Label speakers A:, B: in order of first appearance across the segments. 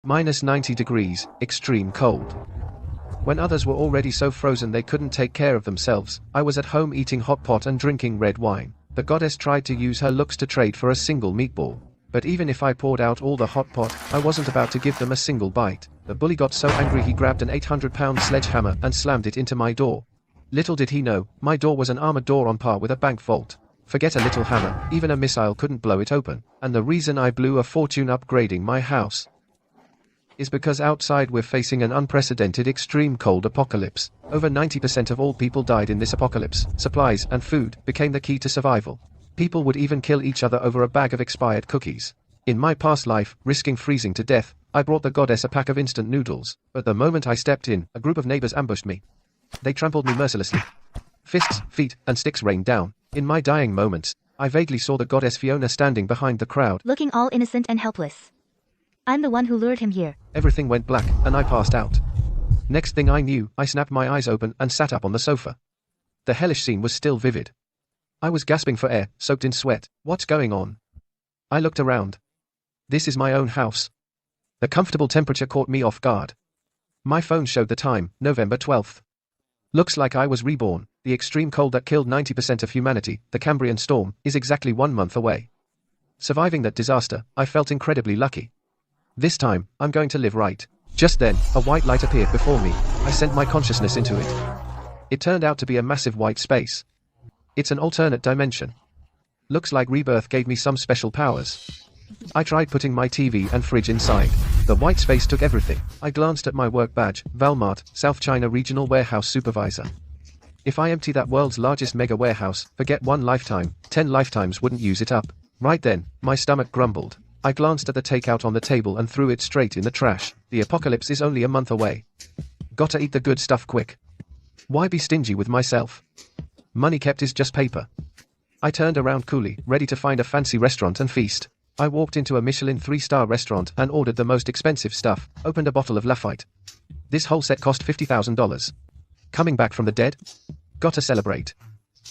A: Minus 90 degrees, extreme cold. When others were already so frozen they couldn't take care of themselves, I was at home eating hot pot and drinking red wine. The goddess tried to use her looks to trade for a single meatball. But even if I poured out all the hot pot, I wasn't about to give them a single bite. The bully got so angry he grabbed an 800-pound sledgehammer and slammed it into my door. Little did he know, my door was an armored door on par with a bank vault. Forget a little hammer, even a missile couldn't blow it open. And the reason I blew a fortune upgrading my house is because outside we're facing an unprecedented extreme cold apocalypse. Over 90% of all people died in this apocalypse. Supplies and food became the key to survival. People would even kill each other over a bag of expired cookies. In my past life, risking freezing to death, I brought the goddess a pack of instant noodles, but the moment I stepped in, a group of neighbors ambushed me. They trampled me mercilessly. Fists, feet, and sticks rained down. In my dying moments, I vaguely saw the goddess Fiona standing behind the crowd,
B: looking all innocent and helpless. I'm the one who lured him here.
A: Everything went black, and I passed out. Next thing I knew, I snapped my eyes open and sat up on the sofa. The hellish scene was still vivid. I was gasping for air, soaked in sweat. What's going on? I looked around. This is my own house. The comfortable temperature caught me off guard. My phone showed the time, November 12th. Looks like I was reborn. The extreme cold that killed 90% of humanity, the Cambrian storm, is exactly 1 month away. Surviving that disaster, I felt incredibly lucky. This time, I'm going to live right. Just then, a white light appeared before me. I sent my consciousness into it. It turned out to be a massive white space. It's an alternate dimension. Looks like rebirth gave me some special powers. I tried putting my TV and fridge inside. The white space took everything. I glanced at my work badge, Walmart, South China Regional Warehouse Supervisor. If I empty that world's largest mega warehouse, forget 1 lifetime, 10 lifetimes wouldn't use it up. Right then, my stomach grumbled. I glanced at the takeout on the table and threw it straight in the trash. The apocalypse is only a month away. Gotta eat the good stuff quick. Why be stingy with myself? Money kept is just paper. I turned around coolly, ready to find a fancy restaurant and feast. I walked into a Michelin 3-star restaurant and ordered the most expensive stuff, opened a bottle of Lafite. This whole set cost $50,000. Coming back from the dead? Gotta celebrate.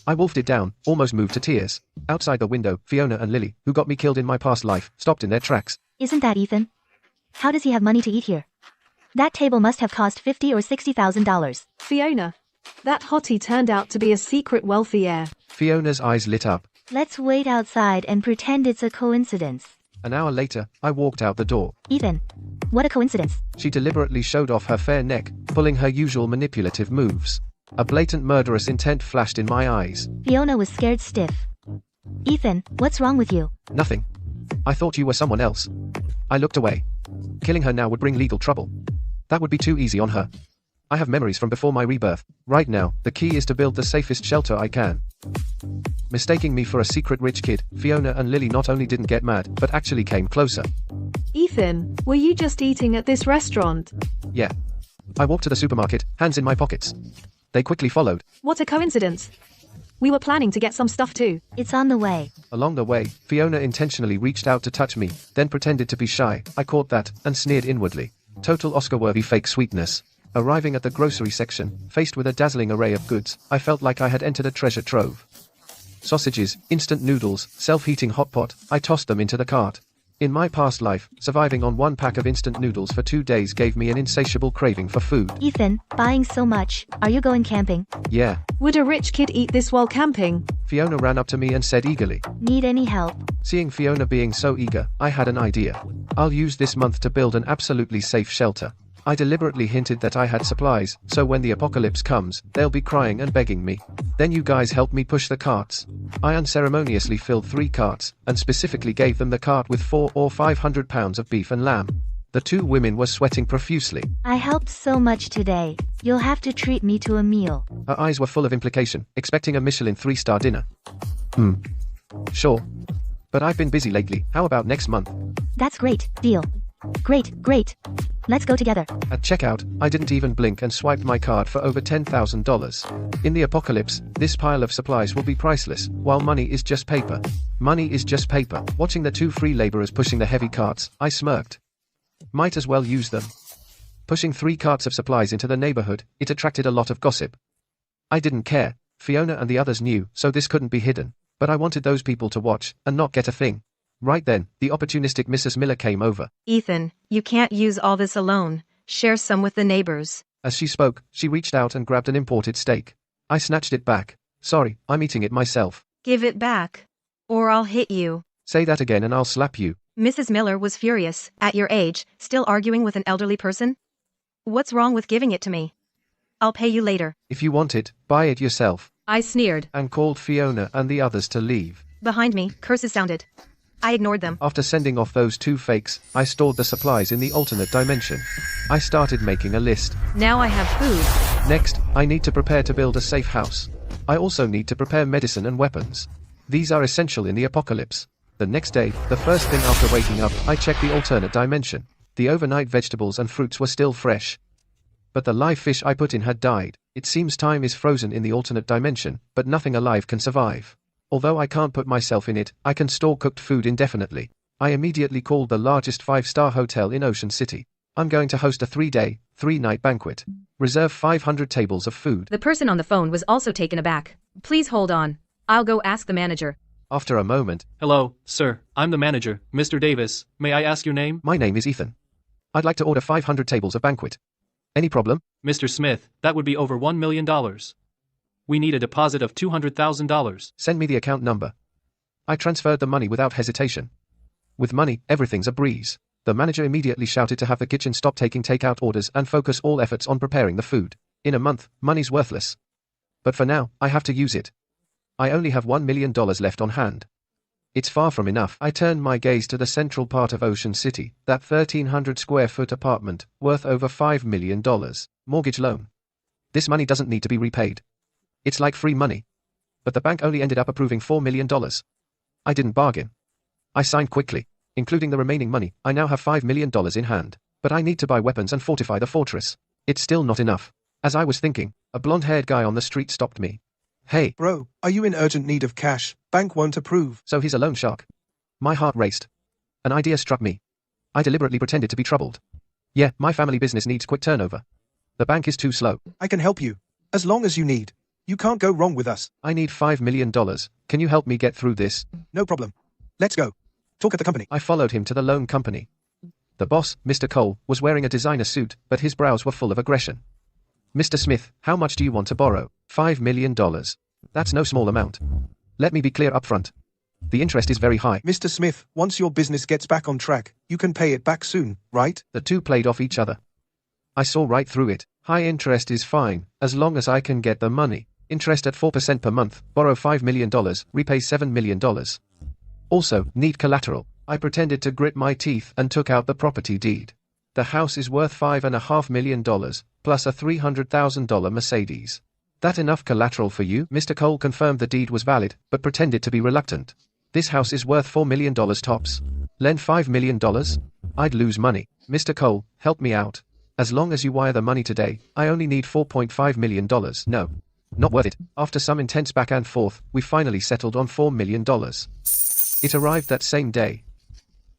A: I wolfed it down, almost moved to tears. Outside the window, Fiona and Lily, who got me killed in my past life, stopped in their tracks.
B: Isn't that Ethan? How does he have money to eat here? That table must have cost $50,000 or $60,000.
C: Fiona. That hottie turned out to be a secret wealthy heir.
A: Fiona's eyes lit up.
B: Let's wait outside and pretend it's a coincidence.
A: An hour later, I walked out the door.
B: Ethan. What a coincidence.
A: She deliberately showed off her fair neck, pulling her usual manipulative moves. A blatant murderous intent flashed in my eyes.
B: Fiona was scared stiff. Ethan, what's wrong with you?
A: Nothing. I thought you were someone else. I looked away. Killing her now would bring legal trouble. That would be too easy on her. I have memories from before my rebirth. Right now, the key is to build the safest shelter I can. Mistaking me for a secret rich kid, Fiona and Lily not only didn't get mad, but actually came closer.
C: Ethan, were you just eating at this restaurant?
A: Yeah. I walked to the supermarket, hands in my pockets. They quickly followed.
C: What a coincidence. We were planning to get some stuff too.
B: It's on the way.
A: Along the way, Fiona intentionally reached out to touch me, then pretended to be shy. I caught that, and sneered inwardly. Total Oscar-worthy fake sweetness. Arriving at the grocery section, faced with a dazzling array of goods, I felt like I had entered a treasure trove. Sausages, instant noodles, self-heating hot pot, I tossed them into the cart. In my past life, surviving on 1 pack of instant noodles for 2 days gave me an insatiable craving for food.
B: Ethan, buying so much. Are you going camping?
A: Yeah.
C: Would a rich kid eat this while camping?
A: Fiona ran up to me and said eagerly.
B: Need any help?
A: Seeing Fiona being so eager, I had an idea. I'll use this month to build an absolutely safe shelter. I deliberately hinted that I had supplies, so when the apocalypse comes, they'll be crying and begging me. Then you guys help me push the carts. I unceremoniously filled 3 carts, and specifically gave them the cart with 400 or 500 pounds of beef and lamb. The 2 women were sweating profusely.
B: I helped so much today. You'll have to treat me to a meal.
A: Her eyes were full of implication, expecting a Michelin 3-star dinner. Sure. But I've been busy lately, how about next month?
B: That's great, deal. Great. Let's go together.
A: At checkout, I didn't even blink and swiped my card for over $10,000. In the apocalypse, this pile of supplies will be priceless, while money is just paper. Money is just paper. Watching the 2 free laborers pushing the heavy carts, I smirked. Might as well use them. Pushing 3 carts of supplies into the neighborhood, it attracted a lot of gossip. I didn't care. Fiona and the others knew, so this couldn't be hidden. But I wanted those people to watch, and not get a thing. Right then, the opportunistic Mrs. Miller came over.
C: Ethan, you can't use all this alone. Share some with the neighbors.
A: As she spoke, she reached out and grabbed an imported steak. I snatched it back. Sorry, I'm eating it myself.
C: Give it back. Or I'll hit you.
A: Say that again and I'll slap you.
C: Mrs. Miller was furious. At your age, still arguing with an elderly person? What's wrong with giving it to me? I'll pay you later.
A: If you want it, buy it yourself.
C: I sneered.
A: And called Fiona and the others to leave.
C: Behind me, curses sounded. I ignored them.
A: After sending off those two fakes, I stored the supplies in the alternate dimension. I started making a list.
C: Now I have food.
A: Next, I need to prepare to build a safe house. I also need to prepare medicine and weapons. These are essential in the apocalypse. The next day, the first thing after waking up, I checked the alternate dimension. The overnight vegetables and fruits were still fresh. But the live fish I put in had died. It seems time is frozen in the alternate dimension, but nothing alive can survive. Although I can't put myself in it, I can store cooked food indefinitely. I immediately called the largest 5-star hotel in Ocean City. I'm going to host a 3-day, 3-night banquet. Reserve 500 tables of food.
D: The person on the phone was also taken aback. Please hold on. I'll go ask the manager.
A: After a moment.
E: Hello, sir. I'm the manager, Mr. Davis. May I ask your name?
A: My name is Ethan. I'd like to order 500 tables of banquet. Any problem?
E: Mr. Smith, that would be over $1 million. We need a deposit of $200,000.
A: Send me the account number. I transferred the money without hesitation. With money, everything's a breeze. The manager immediately shouted to have the kitchen stop taking takeout orders and focus all efforts on preparing the food. In a month, money's worthless. But for now, I have to use it. I only have $1 million left on hand. It's far from enough. I turned my gaze to the central part of Ocean City, that 1,300 square foot apartment, worth over $5 million. Mortgage loan. This money doesn't need to be repaid. It's like free money. But the bank only ended up approving $4 million. I didn't bargain. I signed quickly. Including the remaining money, I now have $5 million in hand. But I need to buy weapons and fortify the fortress. It's still not enough. As I was thinking, a blonde-haired guy on the street stopped me. Hey.
F: Bro, are you in urgent need of cash? Bank won't approve.
A: So he's a loan shark. My heart raced. An idea struck me. I deliberately pretended to be troubled. Yeah, my family business needs quick turnover. The bank is too slow.
F: I can help you. As long as you need. You can't go wrong with us.
A: I need $5 million. Can you help me get through this?
F: No problem. Let's go. Talk at the company.
A: I followed him to the loan company. The boss, Mr. Cole, was wearing a designer suit, but his brows were full of aggression. Mr. Smith, how much do you want to borrow? $5 million. That's no small amount. Let me be clear up front. The interest is very high.
F: Mr. Smith, once your business gets back on track, you can pay it back soon, right?
A: The two played off each other. I saw right through it. High interest is fine, as long as I can get the money. Interest at 4% per month, borrow $5 million, repay $7 million. Also, need collateral. I pretended to grit my teeth and took out the property deed. The house is worth $5.5 million, plus a $300,000 Mercedes. That enough collateral for you? Mr. Cole confirmed the deed was valid, but pretended to be reluctant. This house is worth $4 million tops. Lend $5 million? I'd lose money. Mr. Cole, help me out. As long as you wire the money today, I only need $4.5 million. No. Not worth it. After some intense back and forth, we finally settled on $4 million. It arrived that same day.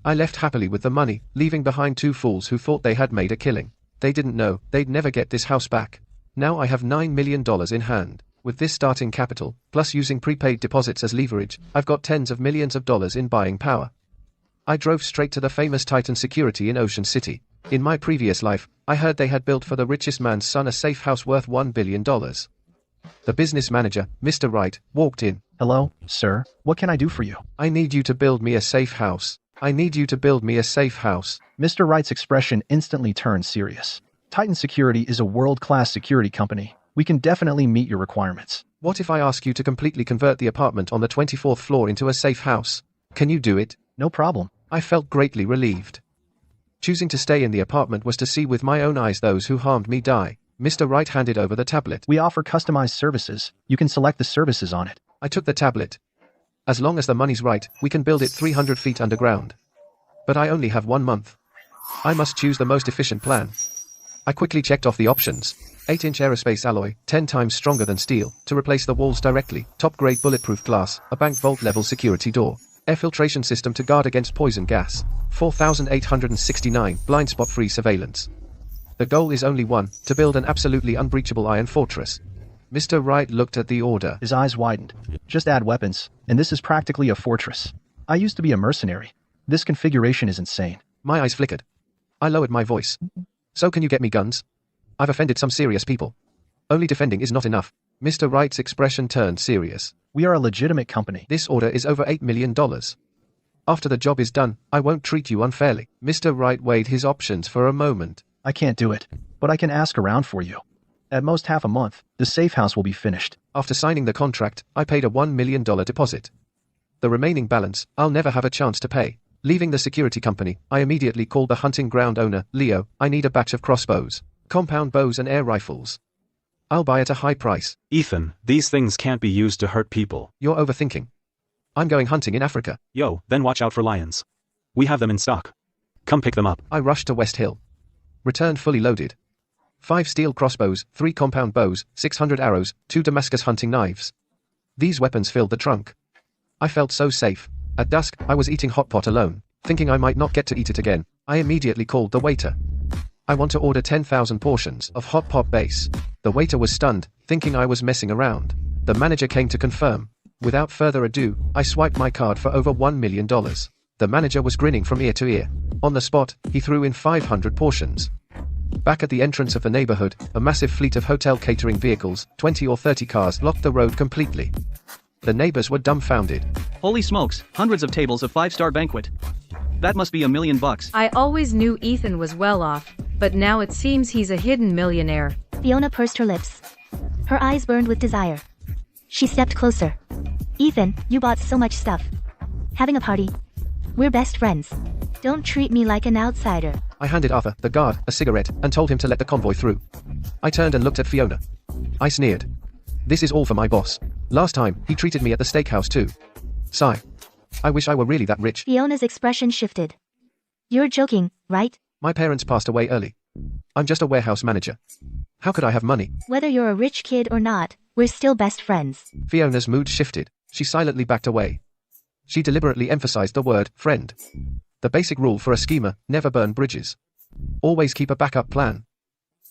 A: I left happily with the money, leaving behind two fools who thought they had made a killing. They didn't know they'd never get this house back. Now I have $9 million in hand. With this starting capital, plus using prepaid deposits as leverage, I've got tens of millions of dollars in buying power. I drove straight to the famous Titan Security in Ocean City. In my previous life, I heard they had built for the richest man's son a safe house worth $1 billion. The business manager, Mr. Wright, walked in.
G: Hello, sir. What can I do for you?
A: I need you to build me a safe house. I need you to build me a safe house.
G: Mr. Wright's expression instantly turned serious. Titan Security is a world-class security company. We can definitely meet your requirements.
A: What if I ask you to completely convert the apartment on the 24th floor into a safe house? Can you do it?
G: No problem.
A: I felt greatly relieved. Choosing to stay in the apartment was to see with my own eyes those who harmed me die. Mr. Wright handed over the tablet.
G: We offer customized services. You can select the services on it.
A: I took the tablet. As long as the money's right, we can build it 300 feet underground. But I only have 1 month. I must choose the most efficient plan. I quickly checked off the options. 8-inch aerospace alloy, 10 times stronger than steel, to replace the walls directly, top-grade bulletproof glass, a bank vault-level security door, air filtration system to guard against poison gas, 4,869 blind spot-free surveillance. The goal is only one, to build an absolutely unbreachable iron fortress. Mr. Wright looked at the order.
G: His eyes widened. Just add weapons, and this is practically a fortress. I used to be a mercenary. This configuration is insane.
A: My eyes flickered. I lowered my voice. So can you get me guns? I've offended some serious people. Only defending is not enough. Mr. Wright's expression turned serious.
G: We are a legitimate company.
A: This order is over $8 million. After the job is done, I won't treat you unfairly. Mr. Wright weighed his options for a moment.
G: I can't do it, but I can ask around for you. At most half a month, the safe house will be finished.
A: After signing the contract, I paid a $1 million deposit. The remaining balance, I'll never have a chance to pay. Leaving the security company, I immediately called the hunting ground owner, Leo. I need a batch of crossbows, compound bows and air rifles. I'll buy at a high price.
H: Ethan, these things can't be used to hurt people.
A: You're overthinking. I'm going hunting in Africa.
H: Yo, then watch out for lions. We have them in stock. Come pick them up.
A: I rushed to West Hill. Returned fully loaded. 5 steel crossbows, 3 compound bows, 600 arrows, 2 Damascus hunting knives. These weapons filled the trunk. I felt so safe. At dusk, I was eating hot pot alone, thinking I might not get to eat it again. I immediately called the waiter. I want to order 10,000 portions of hot pot base. The waiter was stunned, thinking I was messing around. The manager came to confirm. Without further ado, I swiped my card for over $1 million. The manager was grinning from ear to ear. On the spot, he threw in 500 portions. Back at the entrance of the neighborhood, a massive fleet of hotel catering vehicles, 20 or 30 cars, blocked the road completely. The neighbors were dumbfounded.
I: Holy smokes, hundreds of tables of 5-star banquet. That must be $1 million.
D: I always knew Ethan was well off, but now it seems he's a hidden millionaire.
B: Fiona pursed her lips. Her eyes burned with desire. She stepped closer. Ethan, you bought so much stuff. Having a party? We're best friends. Don't treat me like an outsider.
A: I handed Arthur, the guard, a cigarette, and told him to let the convoy through. I turned and looked at Fiona. I sneered. This is all for my boss. Last time, he treated me at the steakhouse too. Sigh. I wish I were really that rich.
B: Fiona's expression shifted. You're joking, right?
A: My parents passed away early. I'm just a warehouse manager. How could I have money?
B: Whether you're a rich kid or not, we're still best friends.
A: Fiona's mood shifted. She silently backed away. She deliberately emphasized the word, friend. The basic rule for a schemer, never burn bridges. Always keep a backup plan.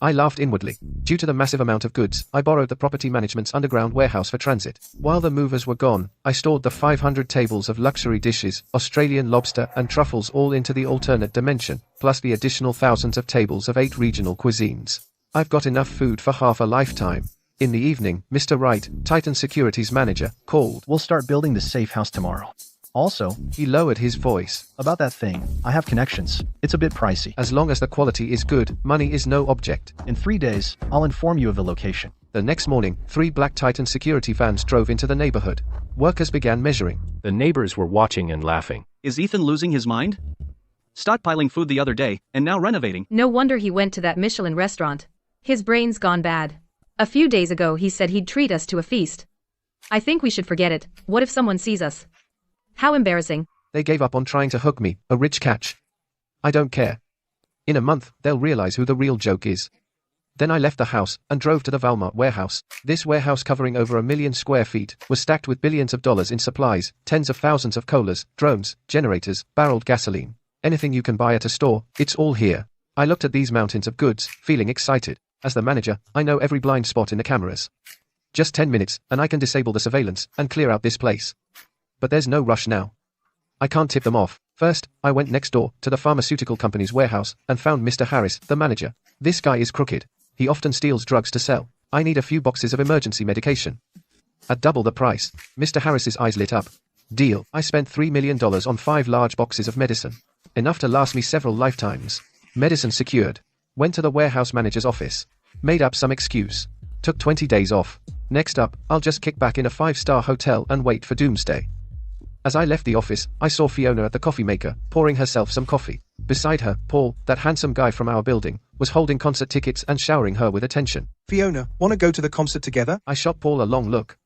A: I laughed inwardly. Due to the massive amount of goods, I borrowed the property management's underground warehouse for transit. While the movers were gone, I stored the 500 tables of luxury dishes, Australian lobster and truffles all into the alternate dimension, plus the additional thousands of tables of 8 regional cuisines. I've got enough food for half a lifetime. In the evening, Mr. Wright, Titan Securities manager, called.
G: We'll start building the safe house tomorrow. Also,
A: He lowered his voice.
G: about that thing, I have connections. It's a bit pricey.
A: As long as the quality is good, money is no object.
G: In 3 days, I'll inform you of the location.
A: The next morning, 3 black Titan security vans drove into the neighborhood. Workers began measuring.
J: The neighbors were watching and laughing.
I: Is Ethan losing his mind? Stockpiling food the other day, and now renovating.
D: No wonder he went to that Michelin restaurant. His brain's gone bad. A few days ago he said he'd treat us to a feast. I think we should forget it. What if someone sees us? How embarrassing.
A: They gave up on trying to hook me, a rich catch. I don't care. In a month, they'll realize who the real joke is. Then I left the house and drove to the Walmart warehouse. This warehouse, covering over 1 million square feet, was stacked with billions of dollars in supplies, tens of thousands of colas, drones, generators, barreled gasoline. Anything you can buy at a store, it's all here. I looked at these mountains of goods, feeling excited. As the manager, I know every blind spot in the cameras. Just 10 minutes, and I can disable the surveillance and clear out this place. But there's no rush now. I can't tip them off. First, I went next door to the pharmaceutical company's warehouse and found Mr. Harris, the manager. This guy is crooked. He often steals drugs to sell. I need a few boxes of emergency medication. At double the price, Mr. Harris's eyes lit up. Deal. I spent $3 million on 5 large boxes of medicine. Enough to last me several lifetimes. Medicine secured. Went to the warehouse manager's office. Made up some excuse. Took 20 days off. Next up, I'll just kick back in a 5-star hotel and wait for doomsday. As I left the office, I saw Fiona at the coffee maker, pouring herself some coffee. Beside her, Paul, that handsome guy from our building, was holding concert tickets and showering her with attention.
F: Fiona, wanna go to the concert together?
A: I shot Paul a long look.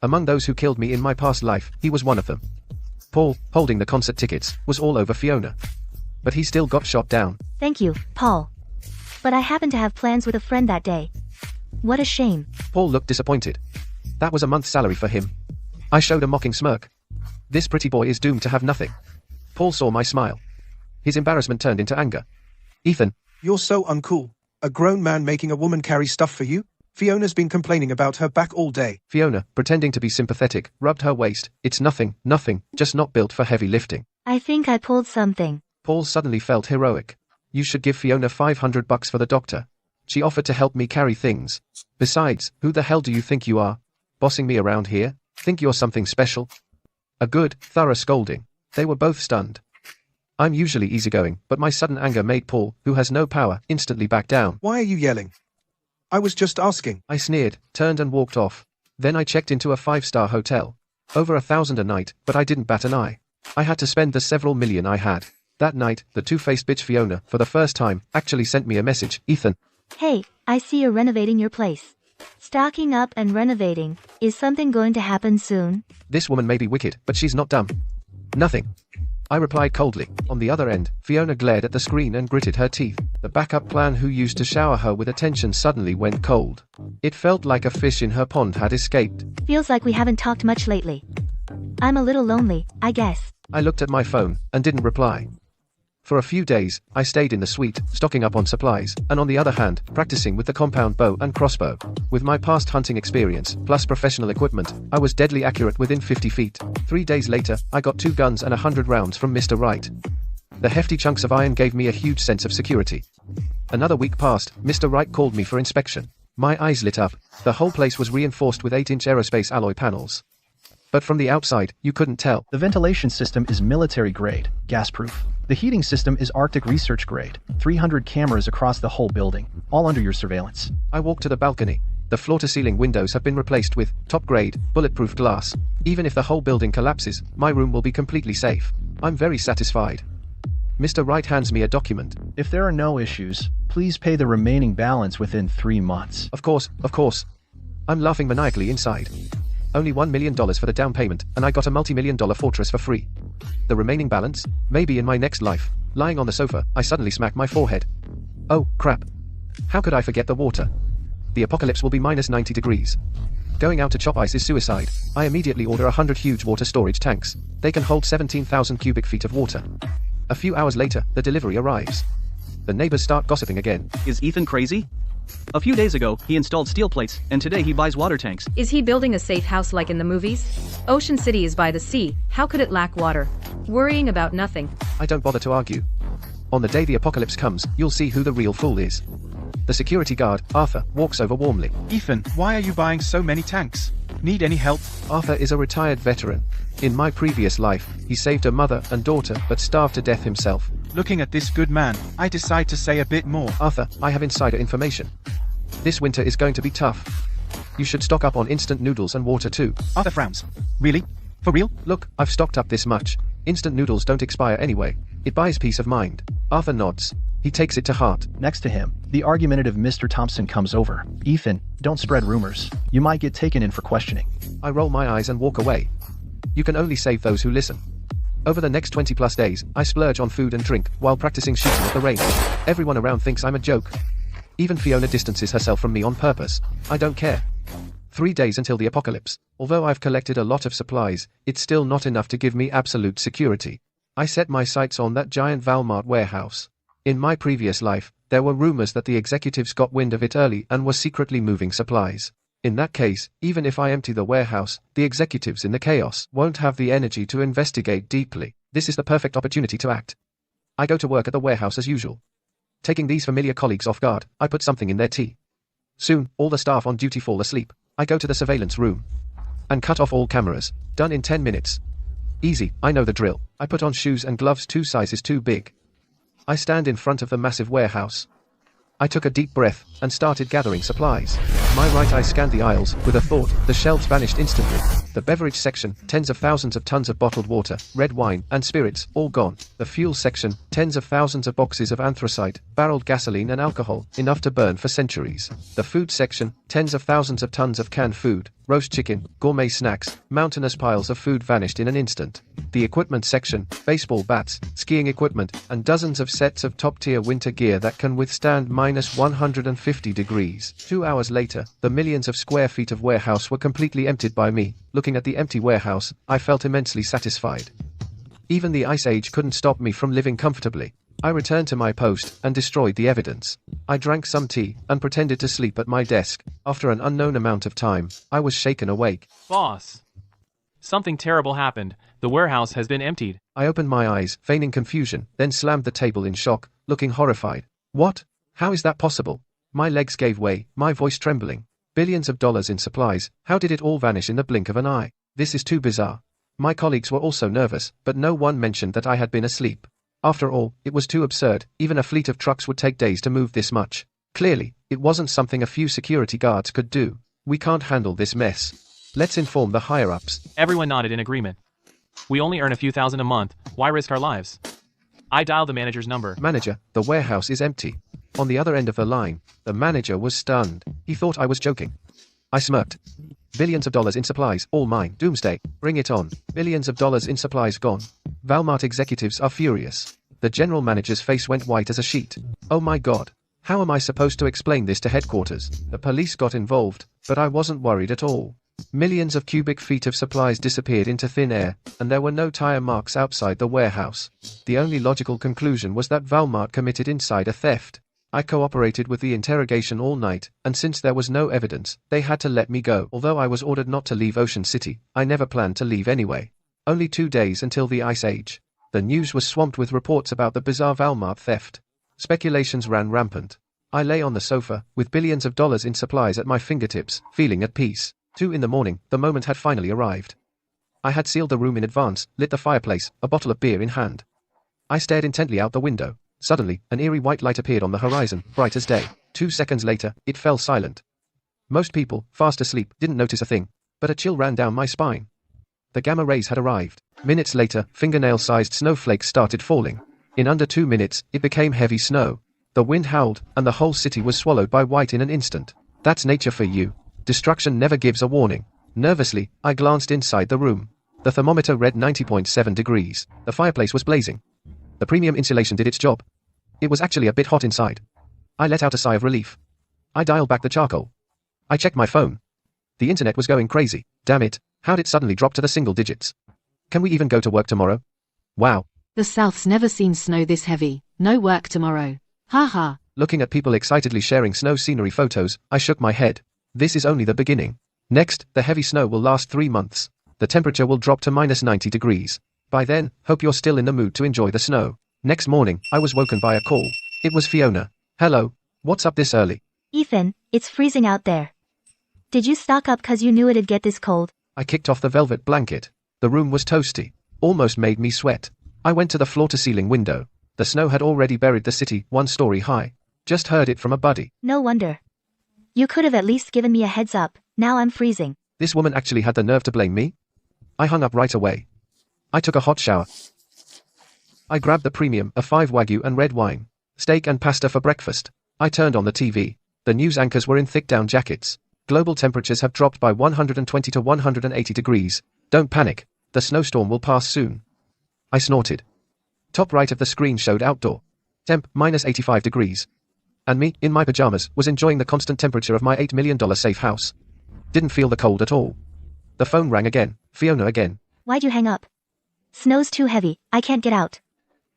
A: Among those who killed me in my past life, he was one of them. Paul, holding the concert tickets, was all over Fiona. But he still got shot down.
B: Thank you, Paul. But I happen to have plans with a friend that day. What a shame.
A: Paul looked disappointed. That was a month's salary for him. I showed a mocking smirk. This pretty boy is doomed to have nothing. Paul saw my smile. His embarrassment turned into anger. Ethan.
F: You're so uncool. A grown man making a woman carry stuff for you? Fiona's been complaining about her back all day.
A: Fiona, pretending to be sympathetic, rubbed her waist. It's nothing, just not built for heavy lifting.
B: I think I pulled something.
A: Paul suddenly felt heroic. You should give Fiona $500 for the doctor. She offered to help me carry things. Besides, who the hell do you think you are? Bossing me around here? Think you're something special? A good, thorough scolding. They were both stunned. I'm usually easygoing, but my sudden anger made Paul, who has no power, instantly back down.
F: Why are you yelling? I was just asking.
A: I sneered, turned and walked off. Then I checked into a 5-star hotel. Over $1,000 a night, but I didn't bat an eye. I had to spend the several million I had. That night, the two-faced bitch Fiona, for the first time, actually sent me a message. Ethan.
B: Hey, I see you're renovating your place. Stocking up and renovating. Is something going to happen soon?
A: This woman may be wicked, but she's not dumb. Nothing. I replied coldly. On the other end, Fiona glared at the screen and gritted her teeth. The backup plan who used to shower her with attention suddenly went cold. It felt like a fish in her pond had escaped.
B: Feels like we haven't talked much lately. I'm a little lonely, I guess.
A: I looked at my phone, and didn't reply. For a few days, I stayed in the suite, stocking up on supplies, and on the other hand, practicing with the compound bow and crossbow. With my past hunting experience, plus professional equipment, I was deadly accurate within 50 feet. 3 days later, I got 2 guns and 100 rounds from Mr. Wright. The hefty chunks of iron gave me a huge sense of security. Another week passed, Mr. Wright called me for inspection. My eyes lit up. The whole place was reinforced with 8-inch aerospace alloy panels. But from the outside, you couldn't tell.
G: The ventilation system is military grade, gas-proof. The heating system is Arctic research grade. 300 cameras across the whole building, all under your surveillance.
A: I walked to the balcony. The floor-to-ceiling windows have been replaced with top-grade, bulletproof glass. Even if the whole building collapses, my room will be completely safe. I'm very satisfied. Mr. Wright hands me a document.
G: If there are no issues, please pay the remaining balance within 3 months.
A: Of course. I'm laughing maniacally inside. Only $1 million for the down payment, and I got a multi-million-dollar fortress for free. The remaining balance? Maybe in my next life. Lying on the sofa, I suddenly smacked my forehead. Oh, crap. How could I forget the water? The apocalypse will be minus 90 degrees. Going out to chop ice is suicide. I immediately order 100 huge water storage tanks. They can hold 17,000 cubic feet of water. A few hours later, the delivery arrives. The neighbors start gossiping again.
I: Is Ethan crazy? A few days ago, he installed steel plates, and today he buys water tanks.
D: Is he building a safe house like in the movies? Ocean City is by the sea, how could it lack water? Worrying about nothing.
A: I don't bother to argue. On the day the apocalypse comes, you'll see who the real fool is. The security guard, Arthur, walks over warmly.
K: Ethan, why are you buying so many tanks? Need any help?
A: Arthur is a retired veteran. In my previous life, he saved a mother and daughter but starved to death himself.
K: Looking at this good man, I decide to say a bit more.
A: Arthur, I have insider information. This winter is going to be tough. You should stock up on instant noodles and water too.
K: Arthur frowns. Really? For real?
A: Look, I've stocked up this much. Instant noodles don't expire anyway. It buys peace of mind. Arthur nods. He takes it to heart.
G: Next to him, the argumentative Mr. Thompson comes over. Ethan, don't spread rumors. You might get taken in for questioning.
A: I roll my eyes and walk away. You can only save those who listen. Over the next 20+ days, I splurge on food and drink while practicing shooting at the range. Everyone around thinks I'm a joke. Even Fiona distances herself from me on purpose. I don't care. 3 days until the apocalypse. Although I've collected a lot of supplies, it's still not enough to give me absolute security. I set my sights on that giant Walmart warehouse. In my previous life, there were rumors that the executives got wind of it early and were secretly moving supplies. In that case, even if I empty the warehouse, the executives in the chaos won't have the energy to investigate deeply. This is the perfect opportunity to act. I go to work at the warehouse as usual. Taking these familiar colleagues off guard, I put something in their tea. Soon, all the staff on duty fall asleep. I go to the surveillance room and cut off all cameras. Done in 10 minutes. Easy, I know the drill. I put on shoes and gloves 2 sizes too big. I stand in front of the massive warehouse. I took a deep breath and started gathering supplies. My right eye scanned the aisles with a thought. The shelves vanished instantly. The beverage section, tens of thousands of tons of bottled water, red wine, and spirits, all gone. The fuel section, tens of thousands of boxes of anthracite, barreled gasoline and alcohol, enough to burn for centuries. The food section, tens of thousands of tons of canned food, roast chicken, gourmet snacks, mountainous piles of food vanished in an instant. The equipment section, baseball bats, skiing equipment, and dozens of sets of top-tier winter gear that can withstand minus 150 degrees. 2 hours later, the millions of square feet of warehouse were completely emptied by me. Looking at the empty warehouse, I felt immensely satisfied. Even the Ice Age couldn't stop me from living comfortably. I returned to my post and destroyed the evidence. I drank some tea and pretended to sleep at my desk. After an unknown amount of time, I was shaken awake.
E: Boss. Something terrible happened. The warehouse has been emptied.
A: I opened my eyes, feigning confusion, then slammed the table in shock, looking horrified. What? How is that possible? My legs gave way, my voice trembling. Billions of dollars in supplies, how did it all vanish in the blink of an eye? This is too bizarre. My colleagues were also nervous, but no one mentioned that I had been asleep. After all, it was too absurd. Even a fleet of trucks would take days to move this much. Clearly, it wasn't something a few security guards could do. We can't handle this mess. Let's inform the higher-ups.
E: Everyone nodded in agreement. We only earn a few thousand a month. Why risk our lives? I dialed the manager's number.
A: Manager, the warehouse is empty. On the other end of the line, the manager was stunned. He thought I was joking. I smirked. Billions of dollars in supplies, all mine. Doomsday. Bring it on. Billions of dollars in supplies gone. Walmart executives are furious. The general manager's face went white as a sheet. Oh my god. How am I supposed to explain this to headquarters? The police got involved, but I wasn't worried at all. Millions of cubic feet of supplies disappeared into thin air, and there were no tire marks outside the warehouse. The only logical conclusion was that Walmart committed insider theft. I cooperated with the interrogation all night, and since there was no evidence, they had to let me go. Although I was ordered not to leave Ocean City, I never planned to leave anyway. Only 2 days until the Ice Age. The news was swamped with reports about the bizarre Walmart theft. Speculations ran rampant. I lay on the sofa, with billions of dollars in supplies at my fingertips, feeling at peace. 2 in the morning, the moment had finally arrived. I had sealed the room in advance, lit the fireplace, a bottle of beer in hand. I stared intently out the window. Suddenly, an eerie white light appeared on the horizon, bright as day. 2 seconds later, it fell silent. Most people, fast asleep, didn't notice a thing, but a chill ran down my spine. The gamma rays had arrived. Minutes later, fingernail-sized snowflakes started falling. In under 2 minutes, it became heavy snow. The wind howled, and the whole city was swallowed by white in an instant. That's nature for you. Destruction never gives a warning. Nervously, I glanced inside the room. The thermometer read 90.7 degrees. The fireplace was blazing. The premium insulation did its job. It was actually a bit hot inside. I let out a sigh of relief. I dialed back the charcoal. I checked my phone. The internet was going crazy. Damn it, how'd it suddenly drop to the single digits? Can we even go to work tomorrow? Wow.
L: The South's never seen snow this heavy. No work tomorrow. Ha ha.
A: Looking at people excitedly sharing snow scenery photos, I shook my head. This is only the beginning. Next, the heavy snow will last 3 months. The temperature will drop to -90 degrees. By then, hope you're still in the mood to enjoy the snow. Next morning, I was woken by a call. It was Fiona. Hello. What's up this early?
B: Ethan, it's freezing out there. Did you stock up cause you knew it'd get this cold?
A: I kicked off the velvet blanket. The room was toasty. Almost made me sweat. I went to the floor-to-ceiling window. The snow had already buried the city 1 story high. Just heard it from a buddy.
B: No wonder. You could have at least given me a heads up. Now I'm freezing.
A: This woman actually had the nerve to blame me? I hung up right away. I took a hot shower. I grabbed the premium, a 5 Wagyu and red wine. Steak and pasta for breakfast. I turned on the TV. The news anchors were in thick down jackets. Global temperatures have dropped by 120 to 180 degrees. Don't panic. The snowstorm will pass soon. I snorted. Top right of the screen showed outdoor. Temp, -85 degrees. And me, in my pajamas, was enjoying the constant temperature of my $8 million safe house. Didn't feel the cold at all. The phone rang again. Fiona again.
B: Why'd you hang up? Snow's too heavy. I can't get out.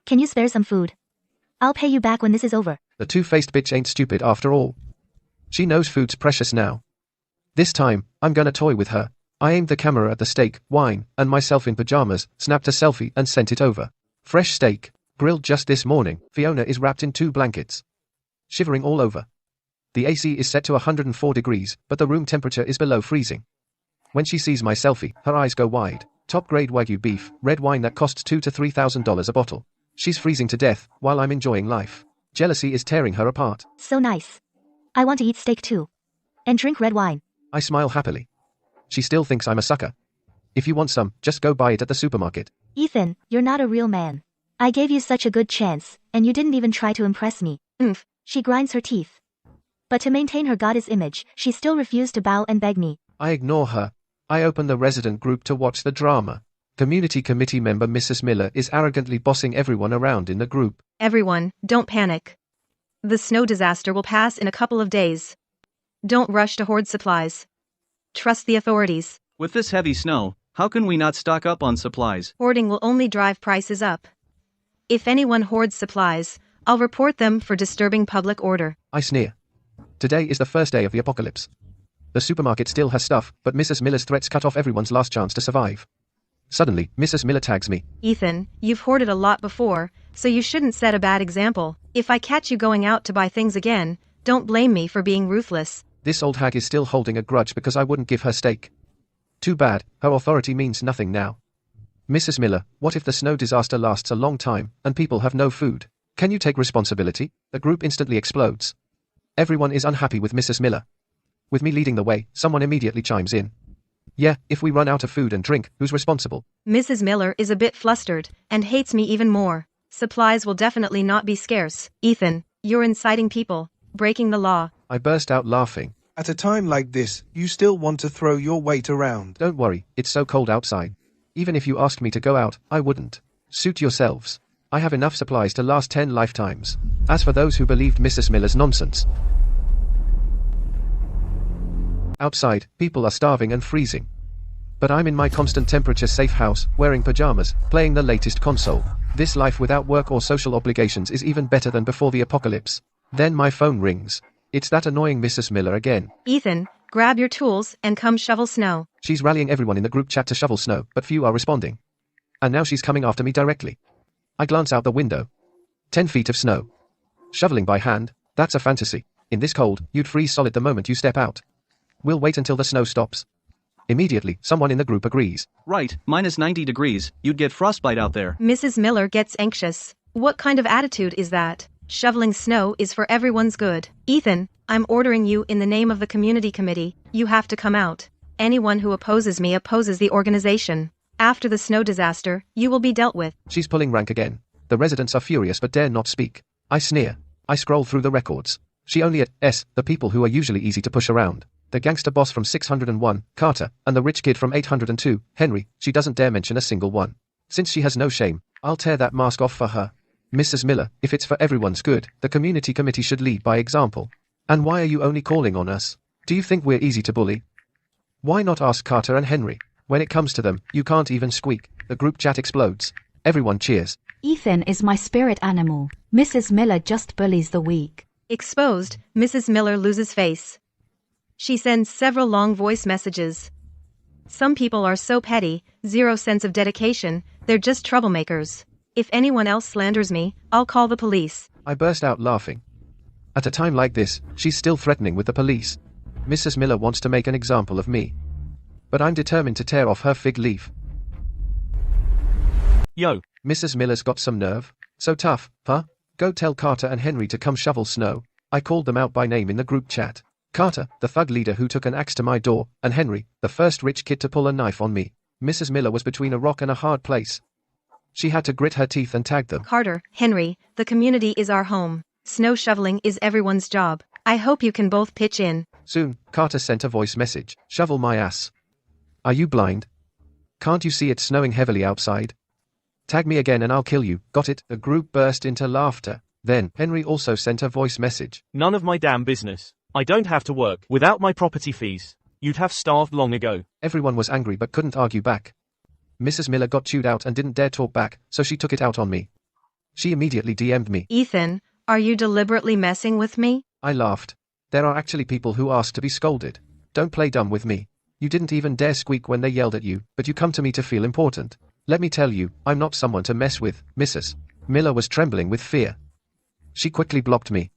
B: Can you spare some food? I'll pay you back when this is over.
A: The two-faced bitch ain't stupid after all. She knows food's precious now. This time, I'm gonna toy with her. I aimed the camera at the steak, wine, and myself in pajamas, snapped a selfie and sent it over. Fresh steak, grilled just this morning. Fiona is wrapped in 2 blankets. Shivering all over. The AC is set to 104 degrees, but the room temperature is below freezing. When she sees my selfie, her eyes go wide. Top-grade Wagyu beef, red wine that costs $2,000 to $3,000 a bottle. She's freezing to death, while I'm enjoying life. Jealousy is tearing her apart.
B: So nice. I want to eat steak too. And drink red wine.
A: I smile happily. She still thinks I'm a sucker. If you want some, just go buy it at the supermarket.
B: Ethan, you're not a real man. I gave you such a good chance, and you didn't even try to impress me. She grinds her teeth. But to maintain her goddess image, she still refused to bow and beg me.
A: I ignore her. I open the resident group to watch the drama. Community committee member Mrs. Miller is arrogantly bossing everyone around in the group.
C: Everyone, don't panic. The snow disaster will pass in a couple of days. Don't rush to hoard supplies. Trust the authorities.
I: With this heavy snow, how can we not stock up on supplies?
C: Hoarding will only drive prices up. If anyone hoards supplies, I'll report them for disturbing public order.
A: I sneer. Today is the first day of the apocalypse. The supermarket still has stuff, but Mrs. Miller's threats cut off everyone's last chance to survive. Suddenly, Mrs. Miller tags me.
C: Ethan, you've hoarded a lot before, so you shouldn't set a bad example. If I catch you going out to buy things again, don't blame me for being ruthless.
A: This old hag is still holding a grudge because I wouldn't give her steak. Too bad, her authority means nothing now. Mrs. Miller, what if the snow disaster lasts a long time, and people have no food? Can you take responsibility? The group instantly explodes. Everyone is unhappy with Mrs. Miller. With me leading the way, someone immediately chimes in. Yeah, if we run out of food and drink, who's responsible?
C: Mrs. Miller is a bit flustered, and hates me even more. Supplies will definitely not be scarce. Ethan, you're inciting people, breaking the law.
A: I burst out laughing.
F: At a time like this, you still want to throw your weight around.
A: Don't worry, it's so cold outside. Even if you asked me to go out, I wouldn't. Suit yourselves. I have enough supplies to last 10 lifetimes. As for those who believed Mrs. Miller's nonsense. Outside, people are starving and freezing. But I'm in my constant temperature safe house, wearing pajamas, playing the latest console. This life without work or social obligations is even better than before the apocalypse. Then my phone rings. It's that annoying Mrs. Miller again.
C: Ethan, grab your tools and come shovel snow.
A: She's rallying everyone in the group chat to shovel snow, but few are responding. And now she's coming after me directly. I glance out the window. 10 feet of snow. Shoveling by hand, that's a fantasy. In this cold, you'd freeze solid the moment you step out. We'll wait until the snow stops. Immediately, someone in the group agrees.
I: Right, minus 90 degrees, you'd get frostbite out there.
C: Mrs. Miller gets anxious. What kind of attitude is that? Shoveling snow is for everyone's good. Ethan, I'm ordering you in the name of the community committee, you have to come out. Anyone who opposes me opposes the organization. After the snow disaster, you will be dealt with.
A: She's pulling rank again. The residents are furious but dare not speak. I sneer. I scroll through the records. She only at S, the people who are usually easy to push around. The gangster boss from 601, Carter, and the rich kid from 802, Henry, she doesn't dare mention a single one. Since she has no shame, I'll tear that mask off for her. Mrs. Miller, if it's for everyone's good, the community committee should lead by example. And why are you only calling on us? Do you think we're easy to bully? Why not ask Carter and Henry? When it comes to them, you can't even squeak. The group chat explodes. Everyone cheers.
L: Ethan is my spirit animal. Mrs. Miller just bullies the weak.
C: Exposed, Mrs. Miller loses face. She sends several long voice messages. Some people are so petty, zero sense of dedication, they're just troublemakers. If anyone else slanders me, I'll call the police.
A: I burst out laughing. At a time like this, she's still threatening with the police. Mrs. Miller wants to make an example of me. But I'm determined to tear off her fig leaf.
H: Yo.
A: Mrs. Miller's got some nerve. So tough, huh? Go tell Carter and Henry to come shovel snow. I called them out by name in the group chat. Carter, the thug leader who took an axe to my door, and Henry, the first rich kid to pull a knife on me. Mrs. Miller was between a rock and a hard place. She had to grit her teeth and tag them.
C: Carter, Henry, the community is our home. Snow shoveling is everyone's job. I hope you can both pitch in.
A: Soon, Carter sent a voice message. Shovel my ass. Are you blind? Can't you see it's snowing heavily outside? Tag me again and I'll kill you. Got it? The group burst into laughter. Then, Henry also sent a voice message.
M: None of my damn business. I don't have to work. Without my property fees, you'd have starved long ago.
A: Everyone was angry but couldn't argue back. Mrs. Miller got chewed out and didn't dare talk back, so she took it out on me. She immediately DM'd me.
C: Ethan, are you deliberately messing with me?
A: I laughed. There are actually people who ask to be scolded. Don't play dumb with me. You didn't even dare squeak when they yelled at you, but you come to me to feel important. Let me tell you, I'm not someone to mess with. Mrs. Miller was trembling with fear. She quickly blocked me.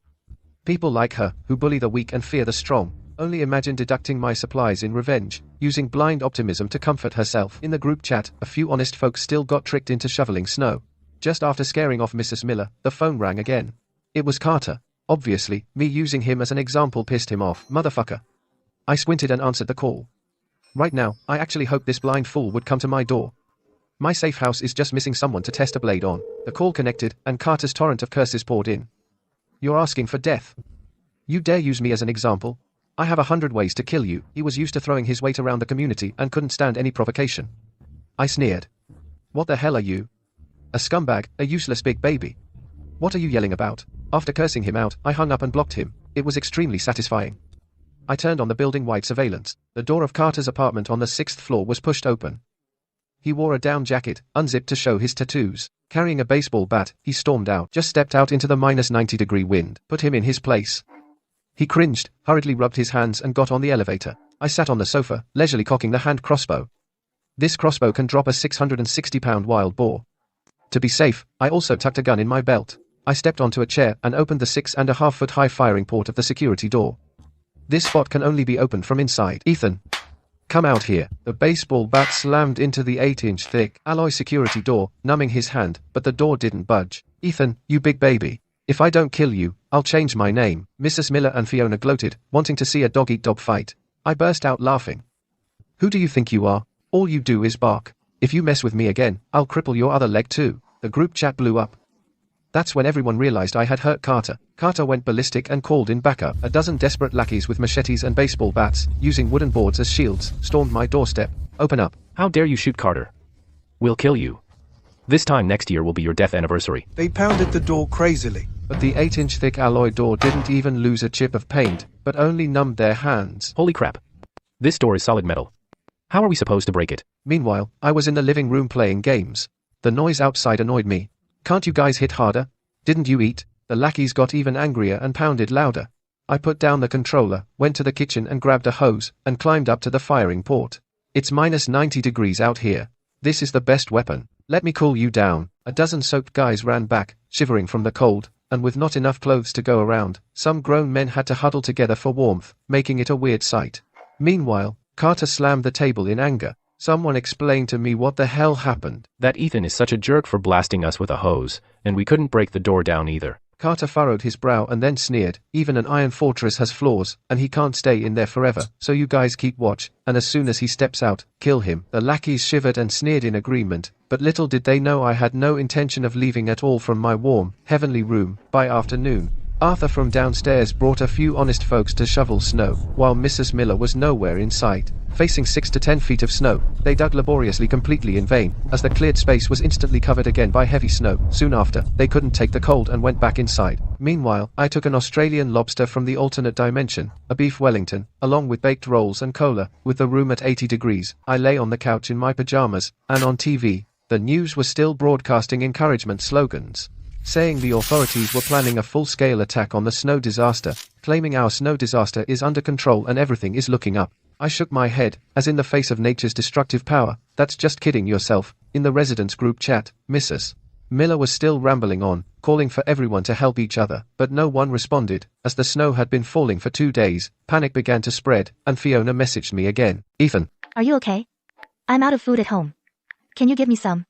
A: People like her, who bully the weak and fear the strong, only imagine deducting my supplies in revenge, using blind optimism to comfort herself. In the group chat, a few honest folks still got tricked into shoveling snow. Just after scaring off Mrs. Miller, the phone rang again. It was Carter. Obviously, me using him as an example pissed him off. Motherfucker. I squinted and answered the call. Right now, I actually hoped this blind fool would come to my door. My safe house is just missing someone to test a blade on. The call connected, and Carter's torrent of curses poured in. You're asking for death. You dare use me as an example? I have 100 ways to kill you. He was used to throwing his weight around the community and couldn't stand any provocation. I sneered. What the hell are you? A scumbag, a useless big baby. What are you yelling about? After cursing him out, I hung up and blocked him. It was extremely satisfying. I turned on the building-wide surveillance. The door of Carter's apartment on the 6th floor was pushed open. He wore a down jacket, unzipped to show his tattoos. Carrying a baseball bat, he stormed out, just stepped out into the -90-degree wind, put him in his place. He cringed, hurriedly rubbed his hands and got on the elevator. I sat on the sofa, leisurely cocking the hand crossbow. This crossbow can drop a 660-pound wild boar. To be safe, I also tucked a gun in my belt. I stepped onto a chair and opened the 6.5-foot-high firing port of the security door. This spot can only be opened from inside. Ethan, come out here. The baseball bat slammed into the 8-inch thick alloy security door, numbing his hand, but the door didn't budge. Ethan, you big baby. If I don't kill you, I'll change my name. Mrs. Miller and Fiona gloated, wanting to see a dog-eat-dog fight. I burst out laughing. Who do you think you are? All you do is bark. If you mess with me again, I'll cripple your other leg too. The group chat blew up. That's when everyone realized I had hurt Carter. Carter went ballistic and called in backup. A dozen desperate lackeys with machetes and baseball bats, using wooden boards as shields, stormed my doorstep. Open up.
J: How dare you shoot Carter? We'll kill you. This time next year will be your death anniversary.
F: They pounded the door crazily.
A: But the 8-inch thick alloy door didn't even lose a chip of paint, but only numbed their hands.
J: Holy crap. This door is solid metal. How are we supposed to break it?
A: Meanwhile, I was in the living room playing games. The noise outside annoyed me. Can't you guys hit harder? Didn't you eat? The lackeys got even angrier and pounded louder. I put down the controller, went to the kitchen and grabbed a hose, and climbed up to the firing port. It's -90 degrees out here. This is the best weapon. Let me cool you down. A dozen soaked guys ran back, shivering from the cold, and with not enough clothes to go around, some grown men had to huddle together for warmth, making it a weird sight. Meanwhile, Carter slammed the table in anger. Someone explain to me what the hell happened.
J: That Ethan is such a jerk for blasting us with a hose, and we couldn't break the door down either.
A: Carter furrowed his brow and then sneered, even an iron fortress has flaws, and he can't stay in there forever, so you guys keep watch, and as soon as he steps out, kill him. The lackeys shivered and sneered in agreement, but little did they know I had no intention of leaving at all from my warm, heavenly room. By afternoon, Arthur from downstairs brought a few honest folks to shovel snow, while Mrs. Miller was nowhere in sight. Facing 6 to 10 feet of snow, they dug laboriously completely in vain, as the cleared space was instantly covered again by heavy snow. Soon after, they couldn't take the cold and went back inside. Meanwhile, I took an Australian lobster from the alternate dimension, a beef Wellington, along with baked rolls and cola. With the room at 80 degrees, I lay on the couch in my pajamas, and on TV, the news was still broadcasting encouragement slogans, saying the authorities were planning a full-scale attack on the snow disaster, claiming our snow disaster is under control and everything is looking up. I shook my head, as in the face of nature's destructive power, that's just kidding yourself. In the residents' group chat, Mrs. Miller was still rambling on, calling for everyone to help each other, but no one responded. As the snow had been falling for 2 days, panic began to spread, and Fiona messaged me again. Ethan.
B: Are you okay? I'm out of food at home. Can you give me some?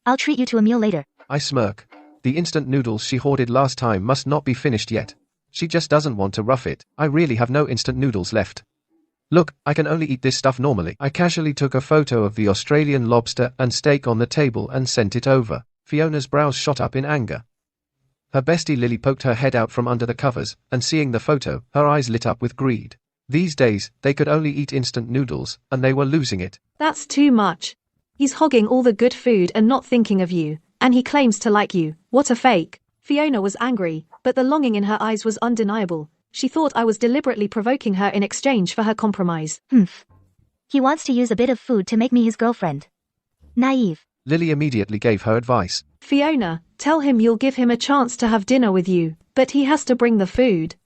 B: I'll treat you to a meal later.
A: I smirk. The instant noodles she hoarded last time must not be finished yet. She just doesn't want to rough it. I really have no instant noodles left. Look, I can only eat this stuff normally. I casually took a photo of the Australian lobster and steak on the table and sent it over. Fiona's brows shot up in anger. Her bestie Lily poked her head out from under the covers, and seeing the photo, her eyes lit up with greed. These days, they could only eat instant noodles, and they were losing it.
C: That's too much. He's hogging all the good food and not thinking of you, and he claims to like you. What a fake. Fiona was angry, but the longing in her eyes was undeniable. She thought I was deliberately provoking her in exchange for her compromise.
B: He wants to use a bit of food to make me his girlfriend. Naive.
A: Lily immediately gave her advice.
C: Fiona, tell him you'll give him a chance to have dinner with you, but he has to bring the food.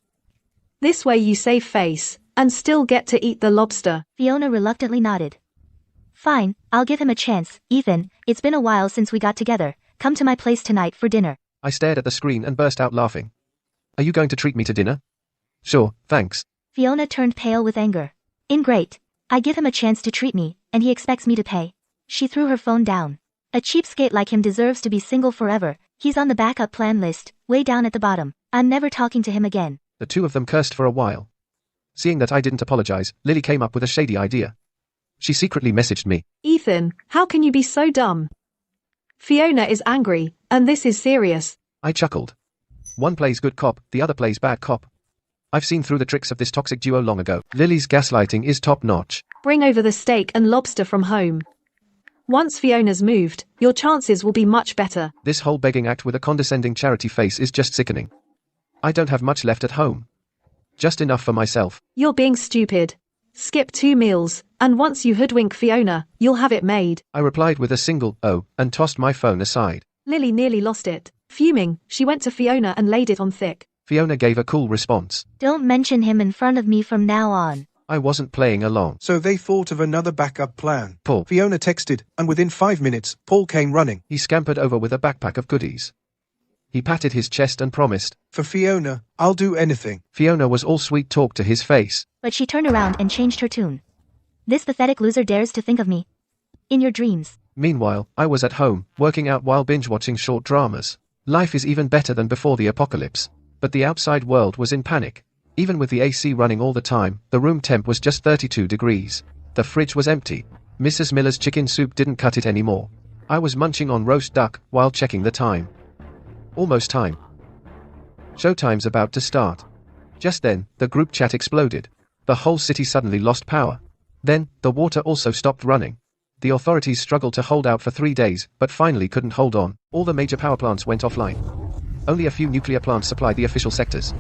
C: This way you save face, and still get to eat the lobster.
B: Fiona reluctantly nodded. Fine, I'll give him a chance. Ethan, it's been a while since we got together. Come to my place tonight for dinner.
A: I stared at the screen and burst out laughing. Are you going to treat me to dinner? Sure, thanks.
B: Fiona turned pale with anger. Great. I give him a chance to treat me, and he expects me to pay. She threw her phone down. A cheapskate like him deserves to be single forever. He's on the backup plan list, way down at the bottom. I'm never talking to him again.
A: The two of them cursed for a while. Seeing that I didn't apologize, Lily came up with a shady idea. She secretly messaged me.
C: Ethan, how can you be so dumb? Fiona is angry, and this is serious.
A: I chuckled. One plays good cop, the other plays bad cop. I've seen through the tricks of this toxic duo long ago. Lily's gaslighting is top-notch.
C: Bring over the steak and lobster from home. Once Fiona's moved, your chances will be much better.
A: This whole begging act with a condescending charity face is just sickening. I don't have much left at home. Just enough for myself.
C: You're being stupid. Skip 2 meals, and once you hoodwink Fiona, you'll have it made.
A: I replied with a single "oh" and tossed my phone aside.
N: Lily nearly lost it. Fuming, she went to Fiona and laid it on thick.
A: Fiona gave a cool response.
B: Don't mention him in front of me from now on.
A: I wasn't playing along.
F: So they thought of another backup plan.
A: Paul.
F: Fiona texted, and within 5 minutes, Paul came running.
A: He scampered over with a backpack of goodies. He patted his chest and promised.
F: For Fiona, I'll do anything.
A: Fiona was all sweet talk to his face.
B: But she turned around and changed her tune. This pathetic loser dares to think of me. In your dreams.
A: Meanwhile, I was at home, working out while binge-watching short dramas. Life is even better than before the apocalypse. But the outside world was in panic. Even with the AC running all the time, the room temp was just 32 degrees. The fridge was empty. Mrs. Miller's chicken soup didn't cut it anymore. I was munching on roast duck while checking the time. Almost time. Showtime's about to start. Just then, the group chat exploded. The whole city suddenly lost power. Then, the water also stopped running. The authorities struggled to hold out for 3 days, but finally couldn't hold on. All the major power plants went offline. Only a few nuclear plants supplied the official sectors.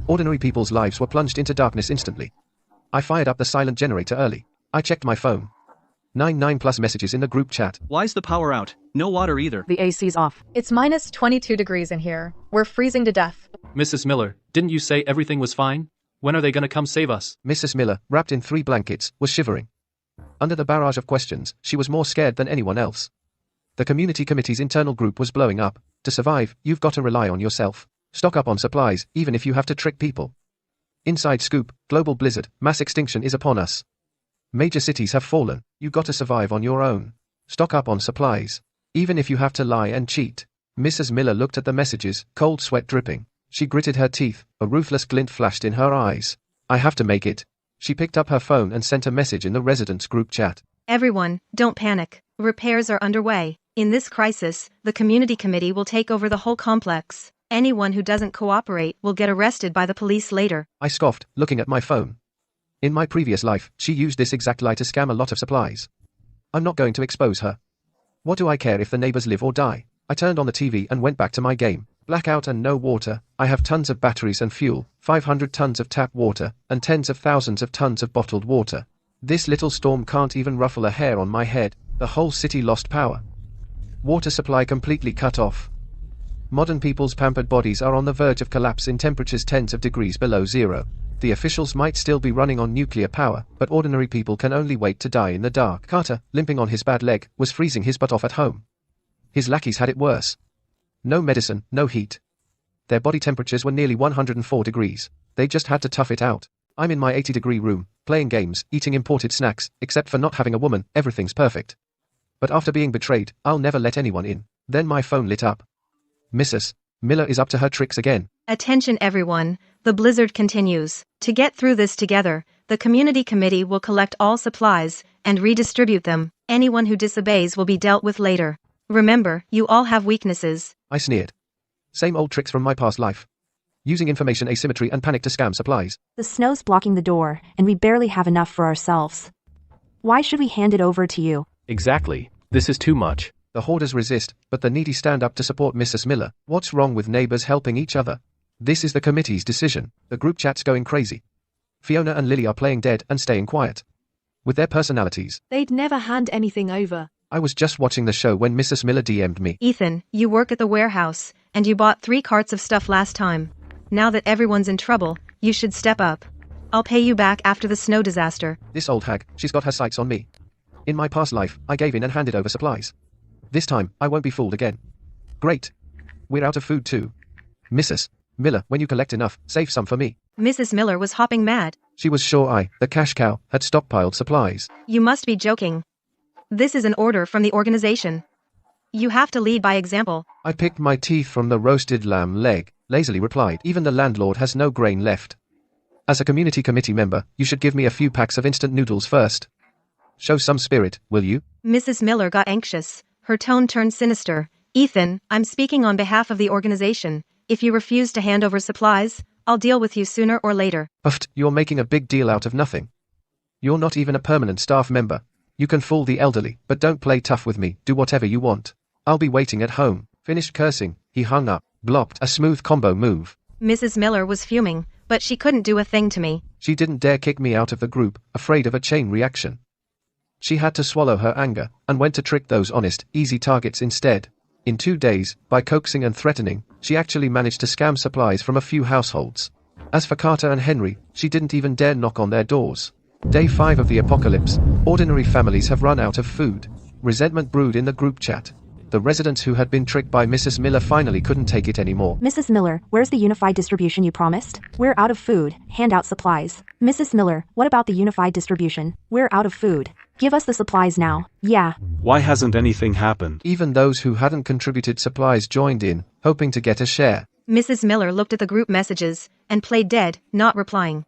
A: Ordinary people's lives were plunged into darkness instantly. I fired up the silent generator early. I checked my phone. 9+ messages in the group chat.
I: Why's the power out? No water either.
O: The AC's off. It's minus 22 degrees in here. We're freezing to death.
E: Mrs. Miller, didn't you say everything was fine? When are they gonna come save us?
A: Mrs. Miller, wrapped in 3 blankets, was shivering. Under the barrage of questions, she was more scared than anyone else. The community committee's internal group was blowing up. To survive, you've got to rely on yourself. Stock up on supplies, even if you have to trick people. Inside scoop, global blizzard, mass extinction is upon us. Major cities have fallen. You got to survive on your own. Stock up on supplies. Even if you have to lie and cheat. Mrs. Miller looked at the messages, cold sweat dripping. She gritted her teeth, a ruthless glint flashed in her eyes. I have to make it. She picked up her phone and sent a message in the residents' group chat.
C: Everyone, don't panic. Repairs are underway. In this crisis, the community committee will take over the whole complex. Anyone who doesn't cooperate will get arrested by the police later.
A: I scoffed, looking at my phone. In my previous life, she used this exact lie to scam a lot of supplies. I'm not going to expose her. What do I care if the neighbors live or die? I turned on the TV and went back to my game. Blackout and no water. I have tons of batteries and fuel, 500 tons of tap water, and tens of thousands of tons of bottled water. This little storm can't even ruffle a hair on my head. The whole city lost power. Water supply completely cut off. Modern people's pampered bodies are on the verge of collapse in temperatures tens of degrees below zero. The officials might still be running on nuclear power, but ordinary people can only wait to die in the dark. Carter, limping on his bad leg, was freezing his butt off at home. His lackeys had it worse. No medicine, no heat. Their body temperatures were nearly 104 degrees. They just had to tough it out. I'm in my 80-degree room, playing games, eating imported snacks, except for not having a woman, everything's perfect. But after being betrayed, I'll never let anyone in. Then my phone lit up. Mrs. Miller is up to her tricks again.
C: Attention everyone, the blizzard continues. To get through this together, the community committee will collect all supplies and redistribute them. Anyone who disobeys will be dealt with later. Remember, you all have weaknesses.
A: I sneered. Same old tricks from my past life. Using information asymmetry and panic to scam supplies.
P: The snow's blocking the door, and we barely have enough for ourselves. Why should we hand it over to you?
J: Exactly. This is too much.
A: The hoarders resist, but the needy stand up to support Mrs. Miller. What's wrong with neighbors helping each other? This is the committee's decision. The group chat's going crazy. Fiona and Lily are playing dead and staying quiet. With their personalities.
N: They'd never hand anything over.
A: I was just watching the show when Mrs. Miller DM'd me.
C: Ethan, you work at the warehouse, and you bought 3 carts of stuff last time. Now that everyone's in trouble, you should step up. I'll pay you back after the snow disaster.
A: This old hag, she's got her sights on me. In my past life, I gave in and handed over supplies. This time, I won't be fooled again. Great. We're out of food too. Mrs. Miller, when you collect enough, save some for me.
C: Mrs. Miller was hopping mad.
A: She was sure I, the cash cow, had stockpiled supplies.
C: You must be joking. This is an order from the organization. You have to lead by example.
A: I picked my teeth from the roasted lamb leg, lazily replied. Even the landlord has no grain left. As a community committee member, you should give me a few packs of instant noodles first. Show some spirit, will you?
C: Mrs. Miller got anxious. Her tone turned sinister. Ethan, I'm speaking on behalf of the organization. If you refuse to hand over supplies, I'll deal with you sooner or later.
A: Puffed, you're making a big deal out of nothing. You're not even a permanent staff member. You can fool the elderly, but don't play tough with me. Do whatever you want. I'll be waiting at home. Finished cursing, he hung up, blocked, a smooth combo move.
C: Mrs. Miller was fuming, but she couldn't do a thing to me.
A: She didn't dare kick me out of the group, afraid of a chain reaction. She had to swallow her anger, and went to trick those honest, easy targets instead. In 2 days, by coaxing and threatening, she actually managed to scam supplies from a few households. As for Carter and Henry, she didn't even dare knock on their doors. Day 5 of the apocalypse. Ordinary families have run out of food. Resentment brewed in the group chat. The residents who had been tricked by Mrs. Miller finally couldn't take it anymore.
P: Mrs. Miller, where's the unified distribution you promised? We're out of food. Hand out supplies. Mrs. Miller, what about the unified distribution? We're out of food. Give us the supplies now. Yeah.
H: Why hasn't anything happened?
A: Even those who hadn't contributed supplies joined in, hoping to get a share.
C: Mrs. Miller looked at the group messages and played dead, not replying.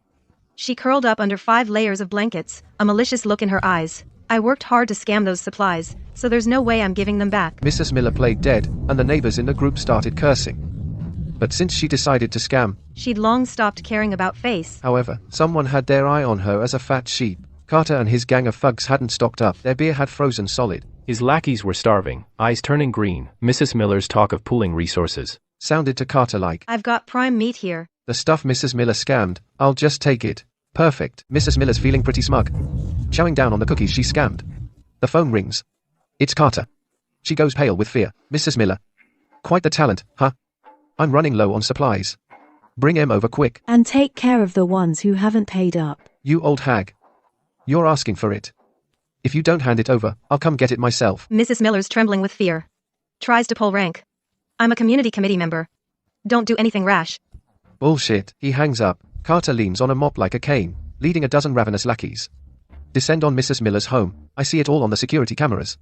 C: She curled up under 5 layers of blankets, a malicious look in her eyes. I worked hard to scam those supplies, so there's no way I'm giving them back.
A: Mrs. Miller played dead, and the neighbors in the group started cursing. But since she decided to scam,
C: she'd long stopped caring about face.
A: However, someone had their eye on her as a fat sheep. Carter and his gang of thugs hadn't stocked up. Their beer had frozen solid.
J: His lackeys were starving, eyes turning green. Mrs. Miller's talk of pooling resources
A: sounded to Carter like,
C: I've got prime meat here.
A: The stuff Mrs. Miller scammed, I'll just take it. Perfect. Mrs. Miller's feeling pretty smug. Chowing down on the cookies she scammed. The phone rings. It's Carter. She goes pale with fear. Mrs. Miller. Quite the talent, huh? I'm running low on supplies. Bring him over quick.
Q: And take care of the ones who haven't paid up.
A: You old hag. You're asking for it. If you don't hand it over, I'll come get it myself.
C: Mrs. Miller's trembling with fear. Tries to pull rank. I'm a community committee member. Don't do anything rash.
A: Bullshit. He hangs up. Carter leans on a mop like a cane, leading a dozen ravenous lackeys. Descend on Mrs. Miller's home. I see it all on the security cameras.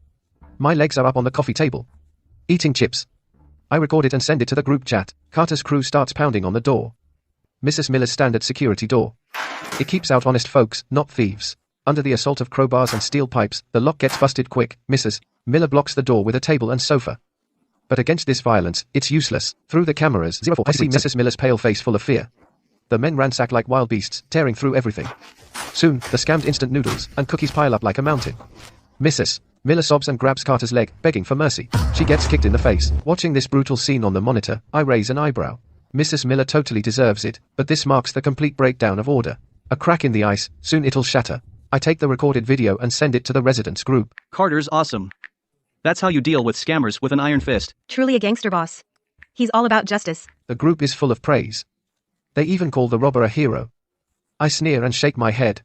A: My legs are up on the coffee table. Eating chips. I record it and send it to the group chat. Carter's crew starts pounding on the door. Mrs. Miller's standard security door. It keeps out honest folks, not thieves. Under the assault of crowbars and steel pipes, the lock gets busted quick. Mrs. Miller blocks the door with a table and sofa. But against this violence, it's useless. Through the cameras, I see Mrs. Miller's pale face full of fear. The men ransack like wild beasts, tearing through everything. Soon, the scammed instant noodles and cookies pile up like a mountain. Mrs. Miller sobs and grabs Carter's leg, begging for mercy. She gets kicked in the face. Watching this brutal scene on the monitor, I raise an eyebrow. Mrs. Miller totally deserves it, but this marks the complete breakdown of order. A crack in the ice, soon it'll shatter. I take the recorded video and send it to the residents group.
I: Carter's awesome. That's how you deal with scammers with an iron fist.
C: Truly a gangster boss. He's all about justice.
A: The group is full of praise. They even call the robber a hero. I sneer and shake my head.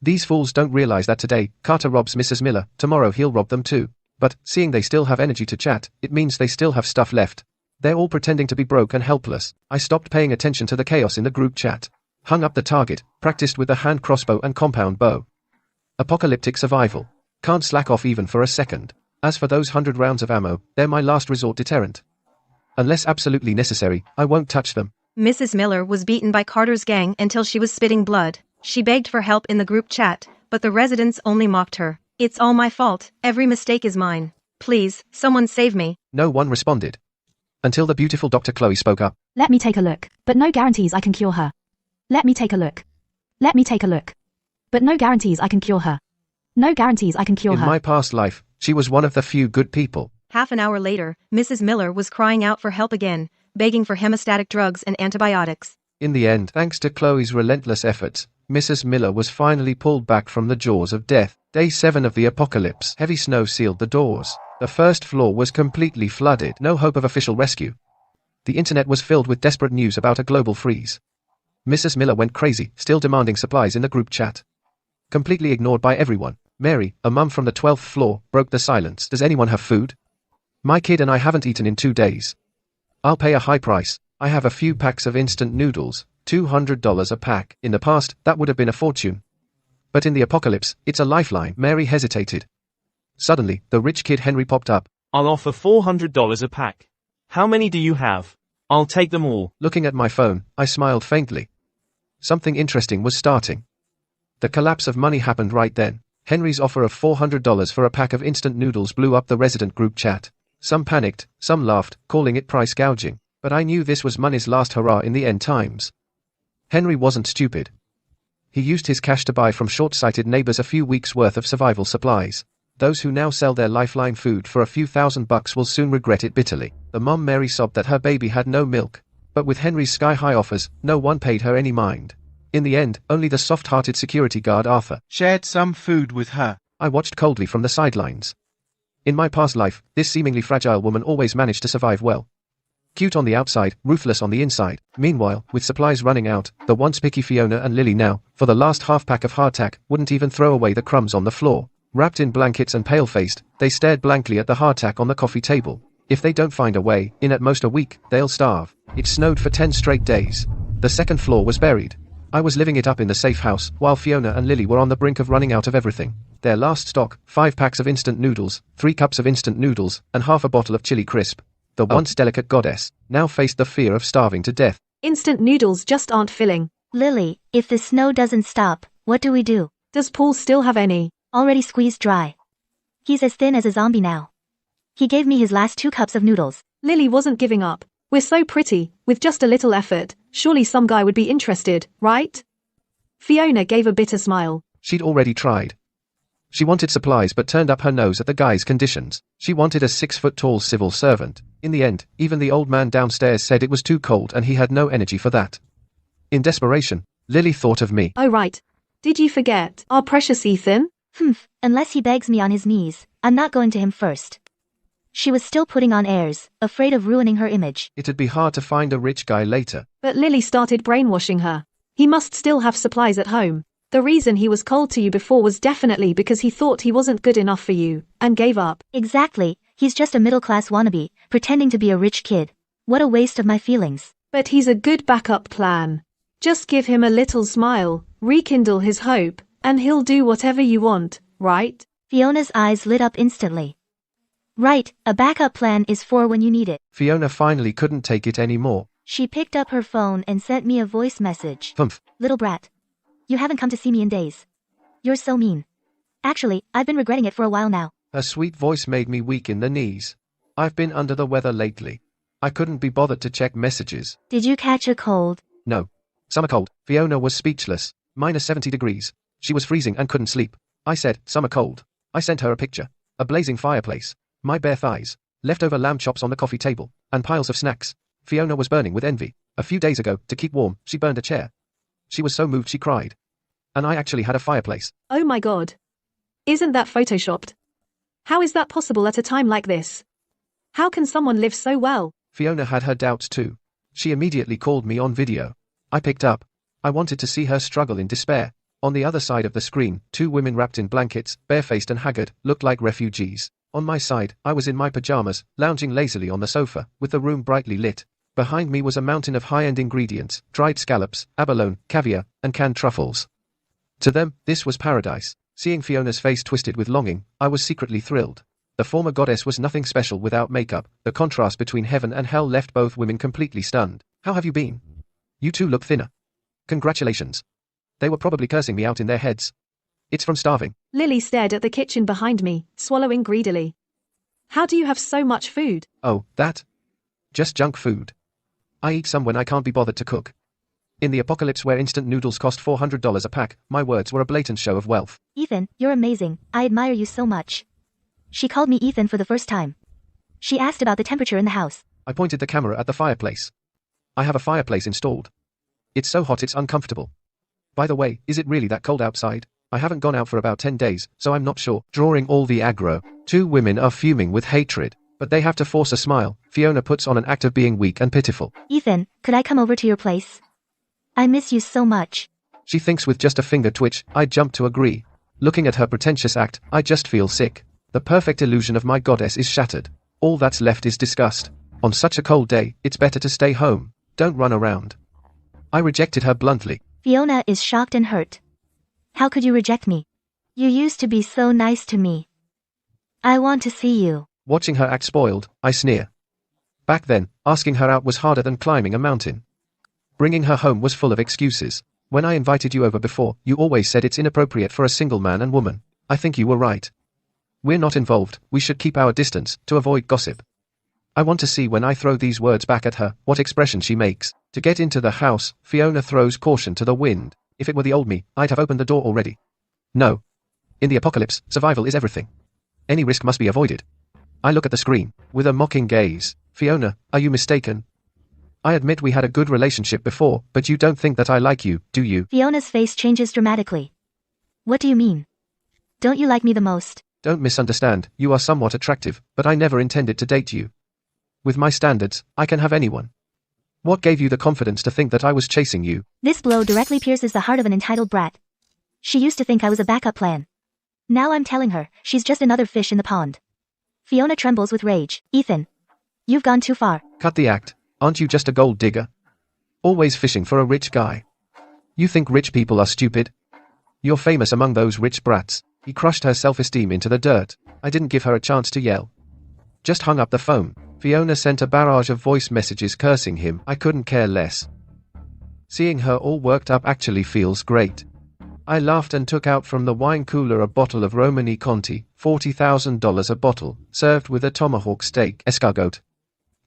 A: These fools don't realize that today, Carter robs Mrs. Miller, tomorrow he'll rob them too. But, seeing they still have energy to chat, it means they still have stuff left. They're all pretending to be broke and helpless. I stopped paying attention to the chaos in the group chat. Hung up the target, practiced with the hand crossbow and compound bow. Apocalyptic survival. Can't slack off even for a second. As for those 100 rounds of ammo, they're my last resort deterrent. Unless absolutely necessary, I won't touch them.
C: Mrs. Miller was beaten by Carter's gang until she was spitting blood. She begged for help in the group chat, but the residents only mocked her. It's all my fault. Every mistake is mine. Please, someone save me.
A: No one responded. Until the beautiful Dr. Chloe spoke up.
L: Let me take a look, but no guarantees I can cure her. Let me take a look. Let me take a look. But no guarantees I can cure her. No guarantees I can cure her.
A: In my past life, she was one of the few good people.
C: Half an hour later, Mrs. Miller was crying out for help again, begging for hemostatic drugs and antibiotics.
A: In the end, thanks to Chloe's relentless efforts, Mrs. Miller was finally pulled back from the jaws of death. Day 7 of the apocalypse. Heavy snow sealed the doors. The first floor was completely flooded. No hope of official rescue. The internet was filled with desperate news about a global freeze. Mrs. Miller went crazy, still demanding supplies in the group chat. Completely ignored by everyone. Mary, a mum from the 12th floor, broke the silence. Does anyone have food? My kid and I haven't eaten in 2 days. I'll pay a high price. I have a few packs of instant noodles, $200 a pack. In the past, that would have been a fortune. But in the apocalypse, it's a lifeline. Mary hesitated. Suddenly, the rich kid Henry popped up.
M: I'll offer $400 a pack. How many do you have? I'll take them all.
A: Looking at my phone, I smiled faintly. Something interesting was starting. The collapse of money happened right then. Henry's offer of $400 for a pack of instant noodles blew up the resident group chat. Some panicked, some laughed, calling it price gouging. But I knew this was money's last hurrah in the end times. Henry wasn't stupid. He used his cash to buy from short-sighted neighbors a few weeks' worth of survival supplies. Those who now sell their lifeline food for a few $1,000s will soon regret it bitterly. The mom Mary sobbed that her baby had no milk. But with Henry's sky-high offers, no one paid her any mind. In the end, only the soft-hearted security guard Arthur
K: shared some food with her.
A: I watched coldly from the sidelines. In my past life, this seemingly fragile woman always managed to survive well. Cute on the outside, ruthless on the inside. Meanwhile, with supplies running out, the once picky Fiona and Lily now, for the last half-pack of hardtack, wouldn't even throw away the crumbs on the floor. Wrapped in blankets and pale-faced, they stared blankly at the hardtack on the coffee table. If they don't find a way, in at most a week, they'll starve. It snowed for 10 straight days. The second floor was buried. I was living it up in the safe house, while Fiona and Lily were on the brink of running out of everything. Their last stock, 5 packs of instant noodles, 3 cups of instant noodles, and half a bottle of chili crisp. The once delicate goddess, now faced the fear of starving to death.
N: Instant noodles just aren't filling.
B: Lily, if the snow doesn't stop, what do we do?
N: Does Paul still have any?
B: Already squeezed dry. He's as thin as a zombie now. He gave me his last 2 cups of noodles.
N: Lily wasn't giving up. We're so pretty, with just a little effort, surely some guy would be interested, right? Fiona gave a bitter smile.
A: She'd already tried. She wanted supplies but turned up her nose at the guy's conditions. She wanted a 6-foot-tall civil servant. In the end, even the old man downstairs said it was too cold and he had no energy for that. In desperation, Lily thought of me.
N: Oh right. Did you forget our precious Ethan?
B: Unless he begs me on his knees, I'm not going to him first. She was still putting on airs, afraid of ruining her image.
A: It'd be hard to find a rich guy later.
N: But Lily started brainwashing her. He must still have supplies at home. The reason he was cold to you before was definitely because he thought he wasn't good enough for you, and gave up.
B: Exactly, he's just a middle-class wannabe, pretending to be a rich kid. What a waste of my feelings.
N: But he's a good backup plan. Just give him a little smile, rekindle his hope, and he'll do whatever you want, right?
B: Fiona's eyes lit up instantly. Right, a backup plan is for when you need it.
A: Fiona finally couldn't take it anymore.
B: She picked up her phone and sent me a voice message. Little brat. You haven't come to see me in days. You're so mean. Actually, I've been regretting it for a while now.
A: Her sweet voice made me weak in the knees. I've been under the weather lately. I couldn't be bothered to check messages.
B: Did you catch a cold?
A: No. Summer cold. Fiona was speechless. -70 degrees. She was freezing and couldn't sleep. I said, summer cold. I sent her a picture. A blazing fireplace. My bare thighs. Leftover lamb chops on the coffee table. And piles of snacks. Fiona was burning with envy. A few days ago, to keep warm, she burned a chair. She was so moved she cried. And I actually had a fireplace.
N: Oh my god. Isn't that photoshopped? How is that possible at a time like this? How can someone live so well?
A: Fiona had her doubts too. She immediately called me on video. I picked up. I wanted to see her struggle in despair. On the other side of the screen, 2 women wrapped in blankets, barefaced and haggard, looked like refugees. On my side, I was in my pajamas, lounging lazily on the sofa, with the room brightly lit. Behind me was a mountain of high-end ingredients, dried scallops, abalone, caviar, and canned truffles. To them, this was paradise. Seeing Fiona's face twisted with longing, I was secretly thrilled. The former goddess was nothing special without makeup. The contrast between heaven and hell left both women completely stunned. How have you been? You two look thinner. Congratulations. They were probably cursing me out in their heads. It's from starving.
N: Lily stared at the kitchen behind me, swallowing greedily. How do you have so much food?
A: Oh, that? Just junk food. I eat some when I can't be bothered to cook. In the apocalypse where instant noodles cost $400 a pack, my words were a blatant show of wealth.
B: Ethan, you're amazing. I admire you so much. She called me Ethan for the first time. She asked about the temperature in the house.
A: I pointed the camera at the fireplace. I have a fireplace installed. It's so hot it's uncomfortable. By the way, is it really that cold outside? I haven't gone out for about 10 days, so I'm not sure. Drawing all the aggro. 2 women are fuming with hatred. But they have to force a smile. Fiona puts on an act of being weak and pitiful.
B: Ethan, could I come over to your place? I miss you so much.
A: She thinks with just a finger twitch. I jump to agree. Looking at her pretentious act, I just feel sick. The perfect illusion of my goddess is shattered. All that's left is disgust. On such a cold day, it's better to stay home. Don't run around. I rejected her bluntly.
B: Fiona is shocked and hurt. How could you reject me? You used to be so nice to me. I want to see you.
A: Watching her act spoiled, I sneer. Back then, asking her out was harder than climbing a mountain. Bringing her home was full of excuses. When I invited you over before, you always said it's inappropriate for a single man and woman. I think you were right. We're not involved, we should keep our distance, to avoid gossip. I want to see when I throw these words back at her, what expression she makes. To get into the house, Fiona throws caution to the wind. If it were the old me, I'd have opened the door already. No. In the apocalypse, survival is everything. Any risk must be avoided. I look at the screen, with a mocking gaze. Fiona, are you mistaken? I admit we had a good relationship before, but you don't think that I like you, do you?
B: Fiona's face changes dramatically. What do you mean? Don't you like me the most?
A: Don't misunderstand, you are somewhat attractive, but I never intended to date you. With my standards, I can have anyone. What gave you the confidence to think that I was chasing you?
B: This blow directly pierces the heart of an entitled brat. She used to think I was a backup plan. Now I'm telling her, she's just another fish in the pond. Fiona trembles with rage. Ethan. You've gone too far.
A: Cut the act. Aren't you just a gold digger? Always fishing for a rich guy. You think rich people are stupid? You're famous among those rich brats. He crushed her self-esteem into the dirt. I didn't give her a chance to yell. Just hung up the phone. Fiona sent a barrage of voice messages cursing him. I couldn't care less. Seeing her all worked up actually feels great. I laughed and took out from the wine cooler a bottle of Romani Conti, $40,000 a bottle, served with a tomahawk steak, escargot,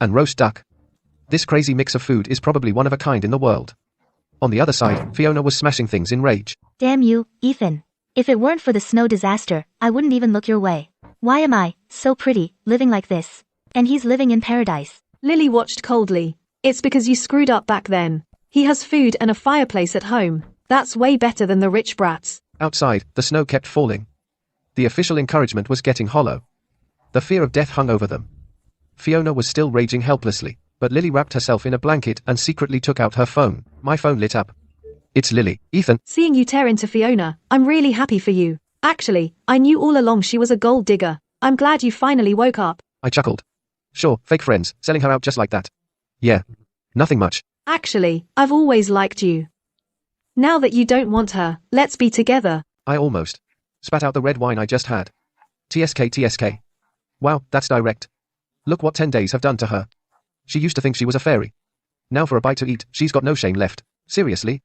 A: and roast duck. This crazy mix of food is probably one of a kind in the world. On the other side, Fiona was smashing things in rage.
B: Damn you, Ethan. If it weren't for the snow disaster, I wouldn't even look your way. Why am I, so pretty, living like this? And he's living in paradise.
N: Lily watched coldly. It's because you screwed up back then. He has food and a fireplace at home. That's way better than the rich brats.
A: Outside, the snow kept falling. The official encouragement was getting hollow. The fear of death hung over them. Fiona was still raging helplessly, but Lily wrapped herself in a blanket and secretly took out her phone. My phone lit up. It's Lily. Ethan.
N: Seeing you tear into Fiona, I'm really happy for you. Actually, I knew all along she was a gold digger. I'm glad you finally woke up.
A: I chuckled. Sure, fake friends, selling her out just like that. Yeah. Nothing much.
N: Actually, I've always liked you. Now that you don't want her, let's be together.
A: I almost spat out the red wine I just had. TSK. Wow, that's direct. Look what 10 days have done to her. She used to think she was a fairy. Now for a bite to eat, she's got no shame left. Seriously?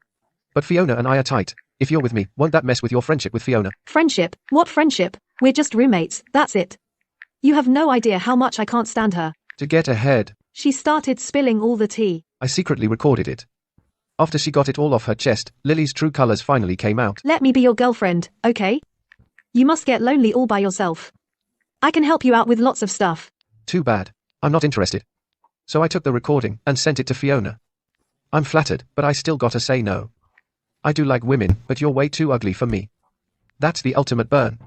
A: But Fiona and I are tight. If you're with me, won't that mess with your friendship with Fiona?
N: Friendship? What friendship? We're just roommates, that's it. You have no idea how much I can't stand her.
A: To get ahead.
N: She started spilling all the tea.
A: I secretly recorded it. After she got it all off her chest, Lily's true colors finally came out.
N: Let me be your girlfriend, okay? You must get lonely all by yourself. I can help you out with lots of stuff.
A: Too bad. I'm not interested. So I took the recording and sent it to Fiona. I'm flattered, but I still gotta say no. I do like women, but you're way too ugly for me. That's the ultimate burn.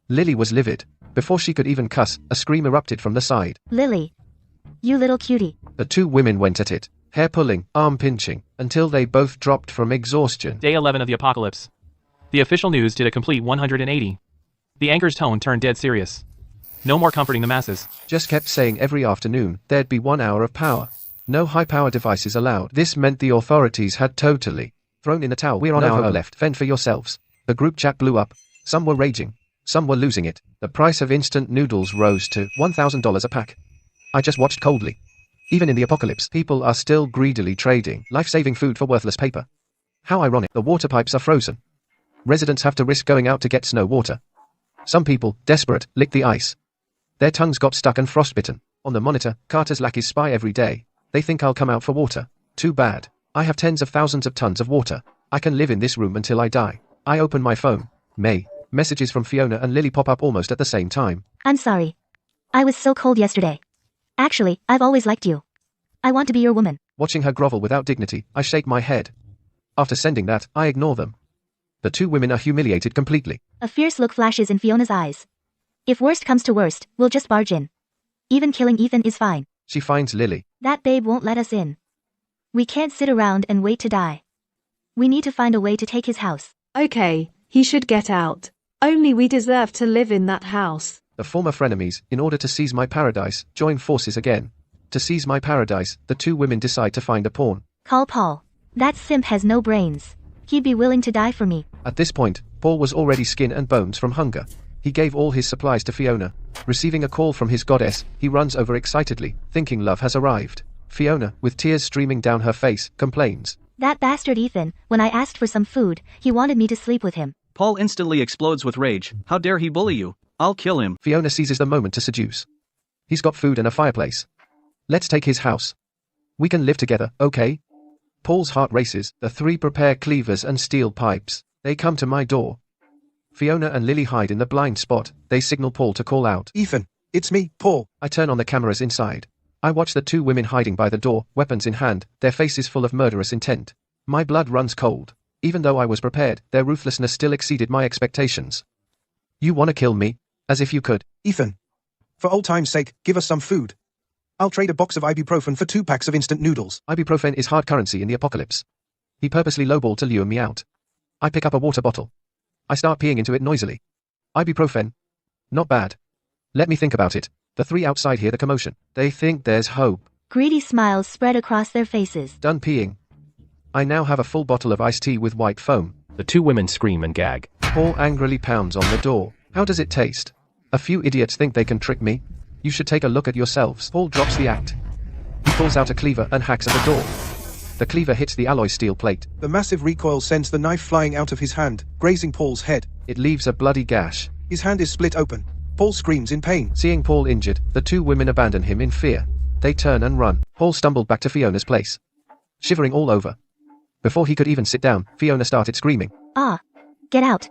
A: Lily was livid. Before she could even cuss, a scream erupted from the side.
B: Lily. You little cutie.
A: The two women went at it, hair pulling, arm pinching, until they both dropped from exhaustion.
E: Day 11 of the apocalypse. The official news did a complete 180. The anchor's tone turned dead serious. No more comforting the masses.
A: Just kept saying every afternoon, there'd be 1 hour of power. No high-power devices allowed. This meant the authorities had totally thrown in the towel. We're on our left. Fend for yourselves. The group chat blew up. Some were raging. Some were losing it. The price of instant noodles rose to $1,000 a pack. I just watched coldly. Even in the apocalypse, people are still greedily trading life-saving food for worthless paper. How ironic. The water pipes are frozen. Residents have to risk going out to get snow water. Some people, desperate, lick the ice. Their tongues got stuck and frostbitten. On the monitor, Carter's lackeys spy every day. They think I'll come out for water. Too bad. I have tens of thousands of tons of water. I can live in this room until I die. I open my phone. May. Messages from Fiona and Lily pop up almost at the same time.
B: I'm sorry. I was so cold yesterday. Actually, I've always liked you. I want to be your woman.
A: Watching her grovel without dignity, I shake my head. After sending that, I ignore them. The two women are humiliated completely.
B: A fierce look flashes in Fiona's eyes. If worst comes to worst, we'll just barge in. Even killing Ethan is fine.
A: She finds Lily.
B: That babe won't let us in. We can't sit around and wait to die. We need to find a way to take his house.
N: Okay, he should get out. Only we deserve to live in that house.
A: The former frenemies, in order to seize my paradise, join forces again. To seize my paradise, the two women decide to find a pawn.
B: Call Paul. That simp has no brains. He'd be willing to die for me.
A: At this point, Paul was already skin and bones from hunger. He gave all his supplies to Fiona. Receiving a call from his goddess, he runs over excitedly, thinking love has arrived. Fiona, with tears streaming down her face, complains.
B: That bastard Ethan, when I asked for some food, he wanted me to sleep with him.
I: Paul instantly explodes with rage. How dare he bully you? I'll kill him.
A: Fiona seizes the moment to seduce. He's got food and a fireplace. Let's take his house. We can live together, okay? Paul's heart races. The three prepare cleavers and steel pipes. They come to my door. Fiona and Lily hide in the blind spot. They signal Paul to call out.
F: Ethan, it's me, Paul.
A: I turn on the cameras inside. I watch the two women hiding by the door, weapons in hand, their faces full of murderous intent. My blood runs cold. Even though I was prepared, their ruthlessness still exceeded my expectations. You wanna kill me? As if you could.
F: Ethan. For old time's sake, give us some food. I'll trade a box of ibuprofen for 2 packs of instant noodles.
A: Ibuprofen is hard currency in the apocalypse. He purposely lowballed to lure me out. I pick up a water bottle. I start peeing into it noisily. Ibuprofen. Not bad. Let me think about it. The 3 outside hear the commotion. They think there's hope.
B: Greedy smiles spread across their faces.
A: Done peeing. I now have a full bottle of iced tea with white foam.
J: The 2 women scream and gag.
A: Paul angrily pounds on the door. How does it taste? A few idiots think they can trick me. You should take a look at yourselves. Paul drops the act. He pulls out a cleaver and hacks at the door. The cleaver hits the alloy steel plate.
F: The massive recoil sends the knife flying out of his hand, grazing Paul's head.
A: It leaves a bloody gash.
F: His hand is split open. Paul screams in pain.
A: Seeing Paul injured, the 2 women abandon him in fear. They turn and run. Paul stumbled back to Fiona's place, shivering all over. Before he could even sit down, Fiona started screaming.
B: Ah! Get out!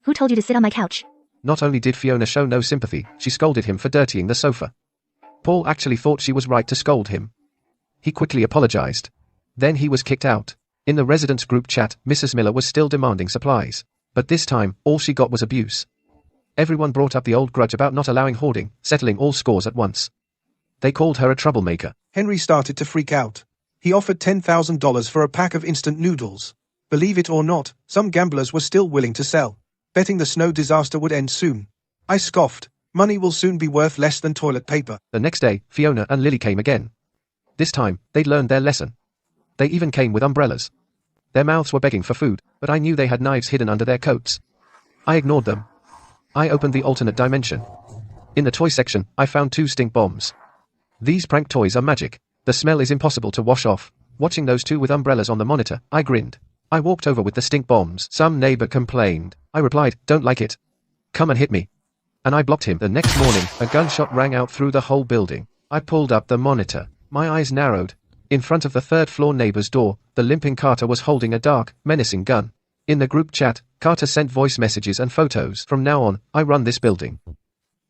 B: Who told you to sit on my couch?
A: Not only did Fiona show no sympathy, she scolded him for dirtying the sofa. Paul actually thought she was right to scold him. He quickly apologized. Then he was kicked out. In the residents' group chat, Mrs. Miller was still demanding supplies. But this time, all she got was abuse. Everyone brought up the old grudge about not allowing hoarding, settling all scores at once. They called her a troublemaker.
F: Henry started to freak out. He offered $10,000 for a pack of instant noodles. Believe it or not, some gamblers were still willing to sell, betting the snow disaster would end soon. I scoffed. Money will soon be worth less than toilet paper.
A: The next day, Fiona and Lily came again. This time, they'd learned their lesson. They even came with umbrellas. Their mouths were begging for food, but I knew they had knives hidden under their coats. I ignored them. I opened the alternate dimension. In the toy section, I found 2 stink bombs. These prank toys are magic. The smell is impossible to wash off. Watching those 2 with umbrellas on the monitor, I grinned. I walked over with the stink bombs. Some neighbor complained. I replied, don't like it. Come and hit me. And I blocked him. The next morning, a gunshot rang out through the whole building. I pulled up the monitor. My eyes narrowed. In front of the 3rd floor neighbor's door, the limping Carter was holding a dark, menacing gun. In the group chat, Carter sent voice messages and photos. From now on, I run this building.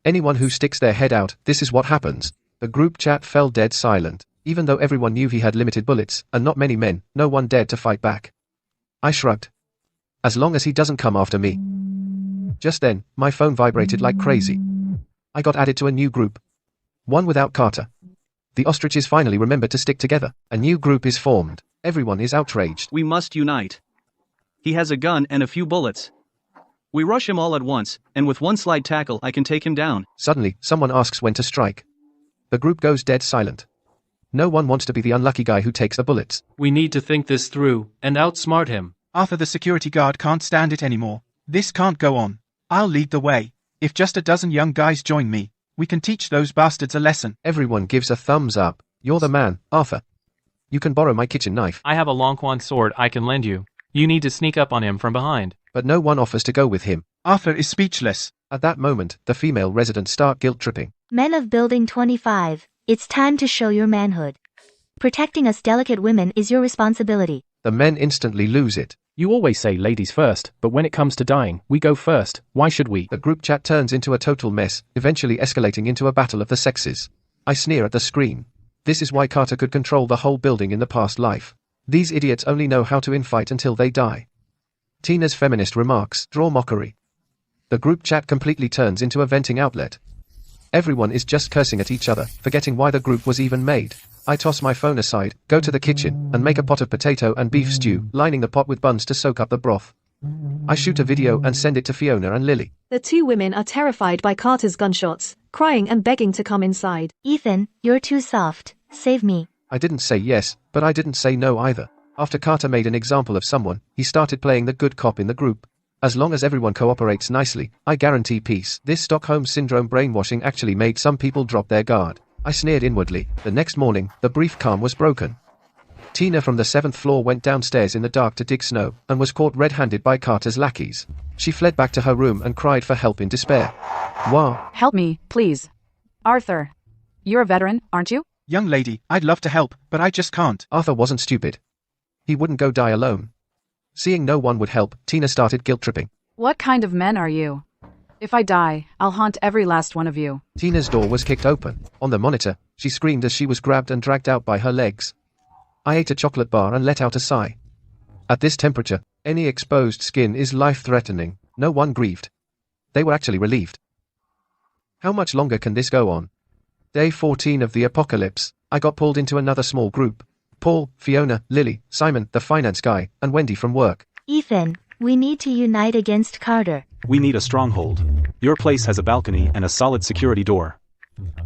A: Anyone who sticks their head out, this is what happens. The group chat fell dead silent. Even though everyone knew he had limited bullets, and not many men, no one dared to fight back. I shrugged. As long as he doesn't come after me. Just then, my phone vibrated like crazy. I got added to a new group. One without Carter. The ostriches finally remembered to stick together. A new group is formed. Everyone is outraged.
I: We must unite. He has a gun and a few bullets. We rush him all at once, and with one slide tackle I can take him down.
A: Suddenly, someone asks when to strike. The group goes dead silent. No one wants to be the unlucky guy who takes the bullets.
R: We need to think this through, and outsmart him.
K: Arthur the security guard can't stand it anymore. This can't go on. I'll lead the way. If just a dozen young guys join me, we can teach those bastards a lesson.
A: Everyone gives a thumbs up. You're the man, Arthur. You can borrow my kitchen knife.
E: I have a Longquan sword I can lend you. You need to sneak up on him from behind.
A: But no one offers to go with him.
K: Arthur is speechless.
A: At that moment, the female residents start guilt-tripping.
B: Men of Building 25, it's time to show your manhood. Protecting us delicate women is your responsibility.
A: The men instantly lose it.
J: You always say ladies first, but when it comes to dying, we go first. Why should we?
A: The group chat turns into a total mess, eventually escalating into a battle of the sexes. I sneer at the screen. This is why Carter could control the whole building in the past life. These idiots only know how to infight until they die. Tina's feminist remarks draw mockery. The group chat completely turns into a venting outlet. Everyone is just cursing at each other, forgetting why the group was even made. I toss my phone aside, go to the kitchen, and make a pot of potato and beef stew, lining the pot with buns to soak up the broth. I shoot a video and send it to Fiona and Lily.
N: The 2 women are terrified by Carter's gunshots, crying and begging to come inside.
B: Ethan, you're too soft. Save me.
A: I didn't say yes, but I didn't say no either. After Carter made an example of someone, he started playing the good cop in the group. As long as everyone cooperates nicely, I guarantee peace. This Stockholm Syndrome brainwashing actually made some people drop their guard. I sneered inwardly. The next morning, the brief calm was broken. Tina from the 7th floor went downstairs in the dark to dig snow, and was caught red-handed by Carter's lackeys. She fled back to her room and cried for help in despair. Wah!
S: Help me, please. Arthur. You're a veteran, aren't you?
K: Young lady, I'd love to help, but I just can't.
A: Arthur wasn't stupid. He wouldn't go die alone. Seeing no one would help, Tina started guilt-tripping.
S: What kind of men are you? If I die, I'll haunt every last one of you.
A: Tina's door was kicked open. On the monitor, she screamed as she was grabbed and dragged out by her legs. I ate a chocolate bar and let out a sigh. At this temperature, any exposed skin is life-threatening. No one grieved. They were actually relieved. How much longer can this go on? Day 14 of the apocalypse, I got pulled into another small group. Paul, Fiona, Lily, Simon, the finance guy, and Wendy from work.
B: Ethan, we need to unite against Carter.
H: We need a stronghold. Your place has a balcony and a solid security door.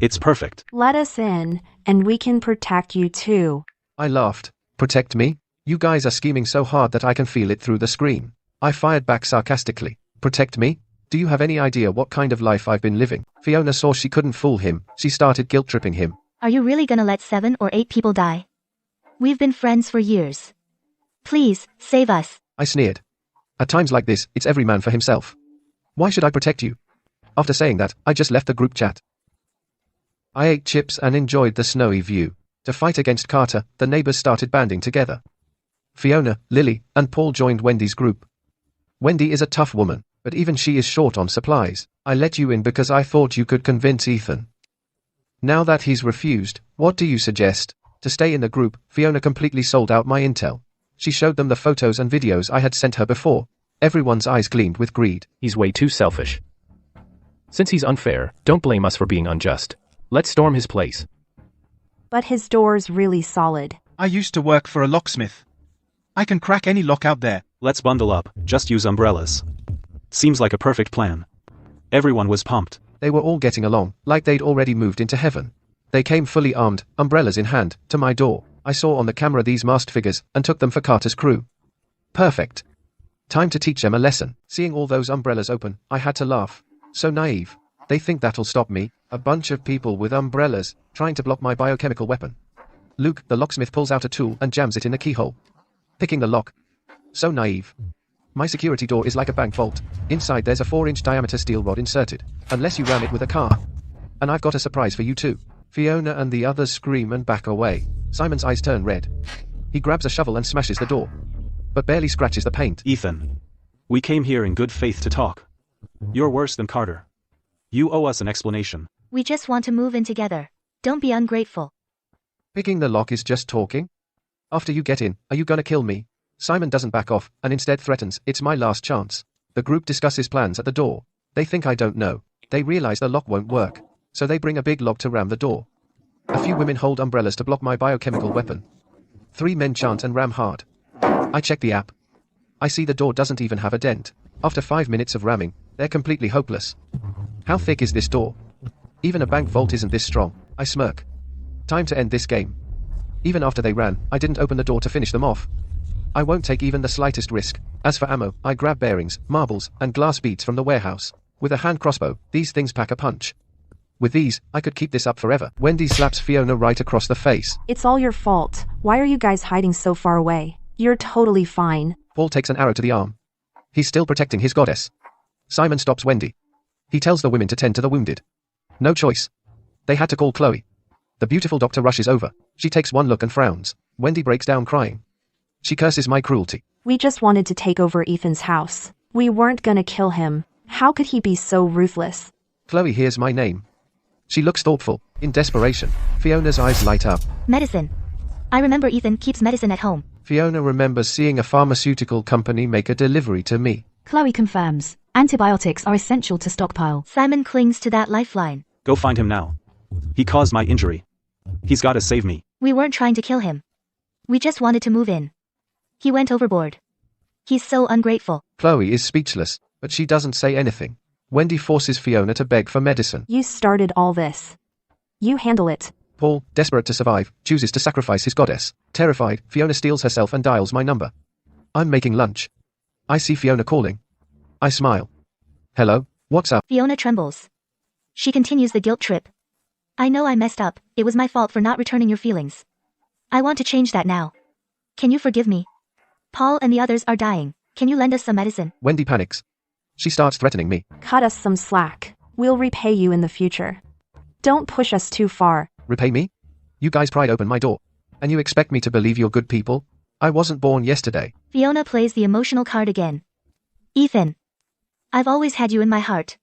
H: It's perfect.
P: Let us in, and we can protect you too.
A: I laughed. Protect me? You guys are scheming so hard that I can feel it through the screen. I fired back sarcastically. Protect me? Do you have any idea what kind of life I've been living? Fiona saw she couldn't fool him. She started guilt-tripping him.
B: Are you really gonna let 7 or 8 people die? We've been friends for years. Please, save us.
A: I sneered. At times like this, it's every man for himself. Why should I protect you? After saying that, I just left the group chat. I ate chips and enjoyed the snowy view. To fight against Carter, the neighbors started banding together. Fiona, Lily, and Paul joined Wendy's group. Wendy is a tough woman, but even she is short on supplies. I let you in because I thought you could convince Ethan. Now that he's refused, what do you suggest? To stay in the group, Fiona completely sold out my intel. She showed them the photos and videos I had sent her before. Everyone's eyes gleamed with greed.
J: He's way too selfish. Since he's unfair, don't blame us for being unjust. Let's storm his place.
P: But his door's really solid.
K: I used to work for a locksmith. I can crack any lock out there.
H: Let's bundle up, just use umbrellas. Seems like a perfect plan. Everyone was pumped.
A: They were all getting along, like they'd already moved into heaven. They came fully armed, umbrellas in hand, to my door. I saw on the camera these masked figures, and took them for Carter's crew. Perfect. Time to teach them a lesson. Seeing all those umbrellas open, I had to laugh. So naive. They think that'll stop me. A bunch of people with umbrellas, trying to block my biochemical weapon. Luke, the locksmith, pulls out a tool and jams it in a keyhole. Picking the lock. So naive. My security door is like a bank vault. Inside there's a 4-inch diameter steel rod inserted. Unless you ram it with a car. And I've got a surprise for you too. Fiona and the others scream and back away. Simon's eyes turn red. He grabs a shovel and smashes the door. But barely scratches the paint.
H: Ethan. We came here in good faith to talk. You're worse than Carter. You owe us an explanation.
B: We just want to move in together. Don't be ungrateful.
A: Picking the lock is just talking? After you get in, are you gonna kill me? Simon doesn't back off, and instead threatens, it's my last chance. The group discusses plans at the door. They think I don't know. They realize the lock won't work. So they bring a big log to ram the door. A few women hold umbrellas to block my biochemical weapon. 3 men chant and ram hard. I check the app. I see the door doesn't even have a dent. After 5 minutes of ramming, they're completely hopeless. How thick is this door? Even a bank vault isn't this strong. I smirk. Time to end this game. Even after they ran, I didn't open the door to finish them off. I won't take even the slightest risk. As for ammo, I grab bearings, marbles, and glass beads from the warehouse. With a hand crossbow, these things pack a punch. With these, I could keep this up forever. Wendy slaps Fiona right across the face.
P: It's all your fault. Why are you guys hiding so far away? You're totally fine.
A: Paul takes an arrow to the arm. He's still protecting his goddess. Simon stops Wendy. He tells the women to tend to the wounded. No choice. They had to call Chloe. The beautiful doctor rushes over. She takes one look and frowns. Wendy breaks down crying. She curses my cruelty.
P: We just wanted to take over Ethan's house. We weren't gonna kill him. How could he be so ruthless?
A: Chloe hears my name. She looks thoughtful. In desperation, Fiona's eyes light up.
B: Medicine. I remember Ethan keeps medicine at home.
A: Fiona remembers seeing a pharmaceutical company make a delivery to me.
L: Chloe confirms. Antibiotics are essential to stockpile.
B: Simon clings to that lifeline.
H: Go find him now. He caused my injury. He's gotta save me.
B: We weren't trying to kill him. We just wanted to move in. He went overboard. He's so ungrateful.
A: Chloe is speechless, but she doesn't say anything. Wendy forces Fiona to beg for medicine.
P: You started all this. You handle it.
A: Paul, desperate to survive, chooses to sacrifice his goddess. Terrified, Fiona steals herself and dials my number. I'm making lunch. I see Fiona calling. I smile. Hello, what's up?
B: Fiona trembles. She continues the guilt trip. I know I messed up. It was my fault for not returning your feelings. I want to change that now. Can you forgive me? Paul and the others are dying. Can you lend us some medicine?
A: Wendy panics. She starts threatening me.
P: Cut us some slack. We'll repay you in the future. Don't push us too far.
A: Repay me? You guys pried open my door. And you expect me to believe you're good people? I wasn't born yesterday.
B: Fiona plays the emotional card again. Ethan. I've always had you in my heart.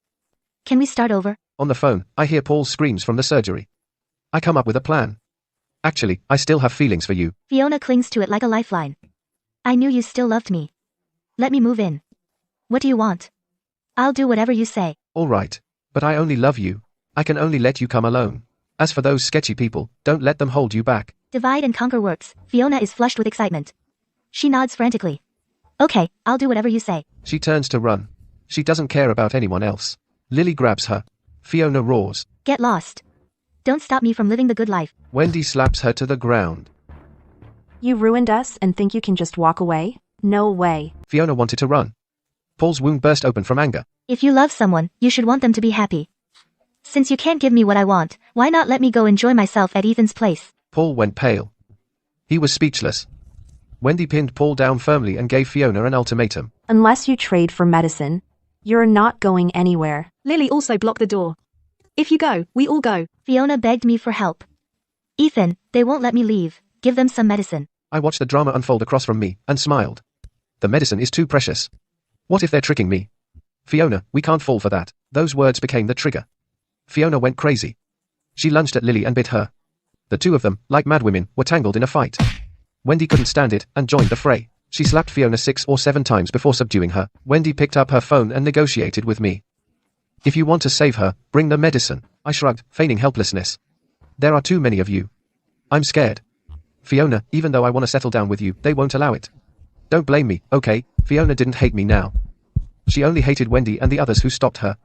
B: Can we start over?
A: On the phone, I hear Paul's screams from the surgery. I come up with a plan. Actually, I still have feelings for you.
B: Fiona clings to it like a lifeline. I knew you still loved me. Let me move in. What do you want? I'll do whatever you say.
A: All right. But I only love you. I can only let you come alone. As for those sketchy people, don't let them hold you back.
B: Divide and conquer works. Fiona is flushed with excitement. She nods frantically. Okay, I'll do whatever you say.
A: She turns to run. She doesn't care about anyone else. Lily grabs her. Fiona roars.
B: Get lost. Don't stop me from living the good life.
A: Wendy slaps her to the ground.
P: You ruined us and think you can just walk away? No way.
A: Fiona wanted to run. Paul's wound burst open from anger.
B: If you love someone, you should want them to be happy. Since you can't give me what I want, why not let me go enjoy myself at Ethan's place?
A: Paul went pale. He was speechless. Wendy pinned Paul down firmly and gave Fiona an ultimatum.
P: Unless you trade for medicine, you're not going anywhere.
N: Lily also blocked the door. If you go, we all go.
B: Fiona begged me for help. Ethan, they won't let me leave. Give them some medicine.
A: I watched the drama unfold across from me and smiled. The medicine is too precious. What if they're tricking me? Fiona, we can't fall for that. Those words became the trigger. Fiona went crazy. She lunged at Lily and bit her. The two of them, like mad women, were tangled in a fight. Wendy couldn't stand it and joined the fray. She slapped Fiona 6 or 7 times before subduing her. Wendy picked up her phone and negotiated with me. If you want to save her, bring the medicine. I shrugged, feigning helplessness. There are too many of you. I'm scared. Fiona, even though I want to settle down with you, they won't allow it. Don't blame me, okay? Fiona didn't hate me now. She only hated Wendy and the others who stopped her.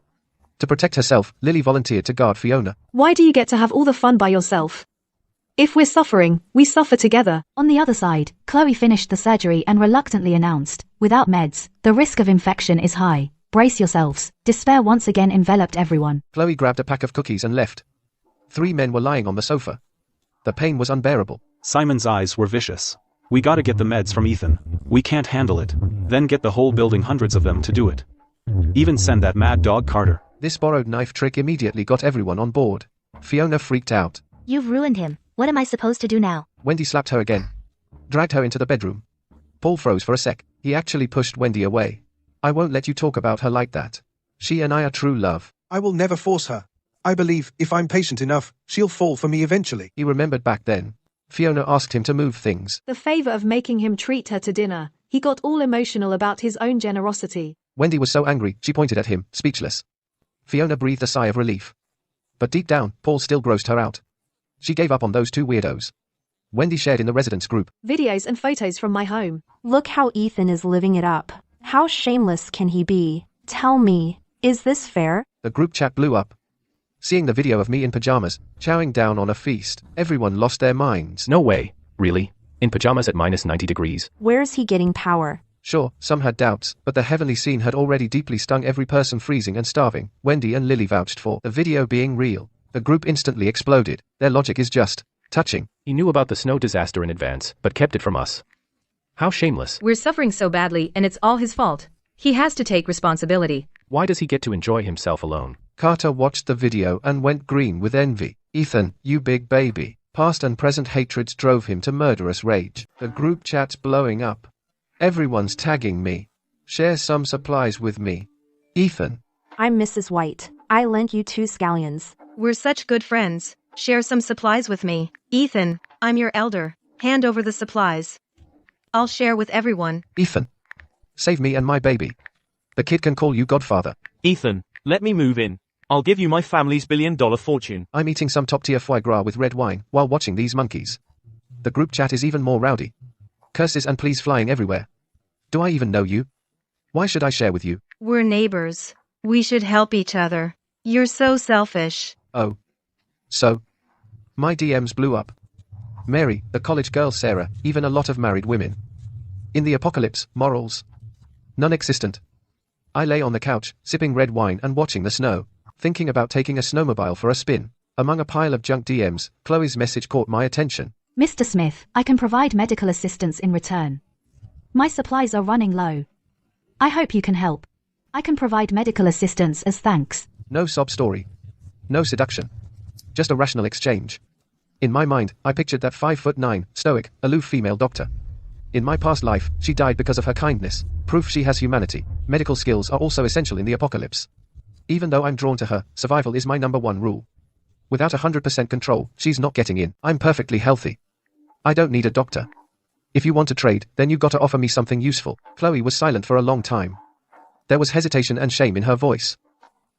A: To protect herself, Lily volunteered to guard Fiona.
N: Why do you get to have all the fun by yourself? If we're suffering, we suffer together.
L: On the other side, Chloe finished the surgery and reluctantly announced, without meds, the risk of infection is high. Brace yourselves. Despair once again enveloped everyone.
A: Chloe grabbed a pack of cookies and left. 3 men were lying on the sofa. The pain was unbearable.
H: Simon's eyes were vicious. We gotta get the meds from Ethan. We can't handle it. Then get the whole building, hundreds of them, to do it. Even send that mad dog Carter.
A: This borrowed knife trick immediately got everyone on board. Fiona freaked out.
B: You've ruined him. What am I supposed to do now?
A: Wendy slapped her again. Dragged her into the bedroom. Paul froze for a sec. He actually pushed Wendy away. I won't let you talk about her like that. She and I are true love.
F: I will never force her. I believe, if I'm patient enough, she'll fall for me eventually.
A: He remembered back then. Fiona asked him to move things.
N: The favor of making him treat her to dinner. He got all emotional about his own generosity.
A: Wendy was so angry, she pointed at him, speechless. Fiona breathed a sigh of relief. But deep down, Paul still grossed her out. She gave up on those 2 weirdos. Wendy shared in the residence group.
N: Videos and photos from my home.
P: Look how Ethan is living it up. How shameless can he be? Tell me, is this fair?
A: The group chat blew up. Seeing the video of me in pajamas, chowing down on a feast, everyone lost their minds.
J: No way, really? In pajamas at minus 90 degrees.
P: Where's he getting power?
A: Sure, some had doubts, but the heavenly scene had already deeply stung every person freezing and starving. Wendy and Lily vouched for the video being real. The group instantly exploded. Their logic is just touching.
J: He knew about the snow disaster in advance, but kept it from us. How shameless.
D: We're suffering so badly and it's all his fault. He has to take responsibility.
J: Why does he get to enjoy himself alone?
A: Carter watched the video and went green with envy. Ethan, you big baby. Past and present hatreds drove him to murderous rage. The group chat's blowing up. Everyone's tagging me. Share some supplies with me. Ethan.
P: I'm Mrs. White. I lent you 2 scallions.
C: We're such good friends. Share some supplies with me. Ethan, I'm your elder. Hand over the supplies. I'll share with everyone.
A: Ethan. Save me and my baby. The kid can call you godfather.
M: Ethan, let me move in. I'll give you my family's $1 billion fortune.
A: I'm eating some top-tier foie gras with red wine while watching these monkeys. The group chat is even more rowdy. Curses and pleas flying everywhere. Do I even know you? Why should I share with you?
C: We're neighbors. We should help each other. You're so selfish.
A: Oh. So? My DMs blew up. Mary, the college girl Sarah, even a lot of married women. In the apocalypse, morals. Non-existent. I lay on the couch, sipping red wine and watching the snow, thinking about taking a snowmobile for a spin. Among a pile of junk DMs, Chloe's message caught my attention.
L: Mr. Smith, I can provide medical assistance in return. My supplies are running low. I hope you can help. I can provide medical assistance as thanks.
A: No sob story. No seduction. Just a rational exchange. In my mind, I pictured that 5'9", stoic, aloof female doctor. In my past life, she died because of her kindness. Proof she has humanity. Medical skills are also essential in the apocalypse. Even though I'm drawn to her, survival is my #1 rule. Without 100% control, she's not getting in. I'm perfectly healthy. I don't need a doctor. If you want to trade, then you gotta offer me something useful. Chloe was silent for a long time. There was hesitation and shame in her voice.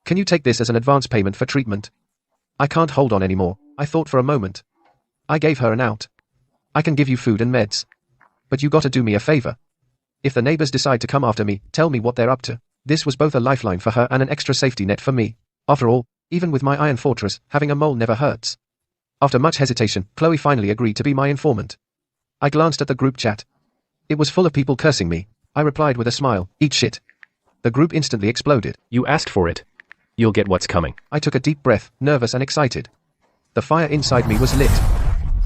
A: Can you take this as an advance payment for treatment? I can't hold on anymore, I thought for a moment. I gave her an out. I can give you food and meds. But you gotta do me a favor. If the neighbors decide to come after me, tell me what they're up to. This was both a lifeline for her and an extra safety net for me. After all, even with my iron fortress, having a mole never hurts. After much hesitation, Chloe finally agreed to be my informant. I glanced at the group chat. It was full of people cursing me. I replied with a smile, eat shit. The group instantly exploded.
J: You asked for it. You'll get what's coming.
A: I took a deep breath, nervous and excited. The fire inside me was lit.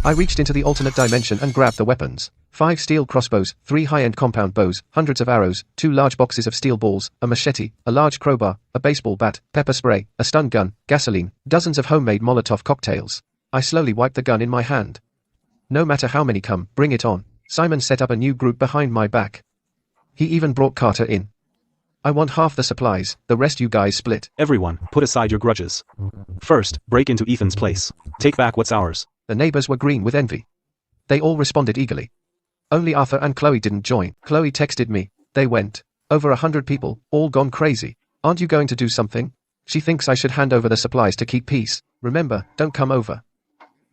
A: I reached into the alternate dimension and grabbed the weapons. 5 steel crossbows, 3 high-end compound bows, hundreds of arrows, 2 large boxes of steel balls, a machete, a large crowbar, a baseball bat, pepper spray, a stun gun, gasoline, dozens of homemade Molotov cocktails. I slowly wiped the gun in my hand. No matter how many come, bring it on. Simon set up a new group behind my back. He even brought Carter in. I want half the supplies, the rest you guys split.
H: Everyone, put aside your grudges. First, break into Ethan's place. Take back what's ours.
A: The neighbors were green with envy. They all responded eagerly. Only Arthur and Chloe didn't join. Chloe texted me. They went. Over 100 people, all gone crazy. Aren't you going to do something? She thinks I should hand over the supplies to keep peace. Remember, don't come over.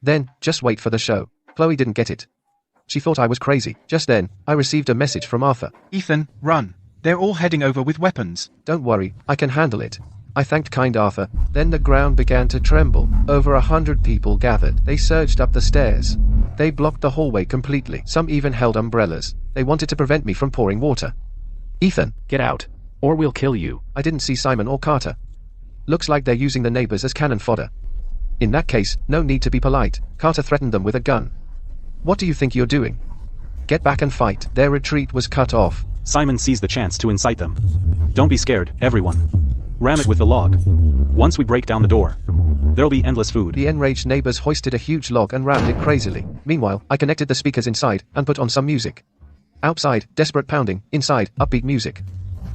A: Then, just wait for the show. Chloe didn't get it. She thought I was crazy. Just then, I received a message from Arthur.
K: Ethan, run. They're all heading over with weapons.
A: Don't worry, I can handle it. I thanked kind Arthur. Then the ground began to tremble. Over 100 people gathered. They surged up the stairs. They blocked the hallway completely. Some even held umbrellas. They wanted to prevent me from pouring water. Ethan,
J: get out, or we'll kill you.
A: I didn't see Simon or Carter. Looks like they're using the neighbors as cannon fodder. In that case, no need to be polite. Carter threatened them with a gun. What do you think you're doing? Get back and fight. Their retreat was cut off.
H: Simon seized the chance to incite them. Don't be scared, everyone. Ram it with the log. Once we break down the door, there'll be endless food.
A: The enraged neighbors hoisted a huge log and rammed it crazily. Meanwhile, I connected the speakers inside and put on some music. Outside, desperate pounding. Inside, upbeat music.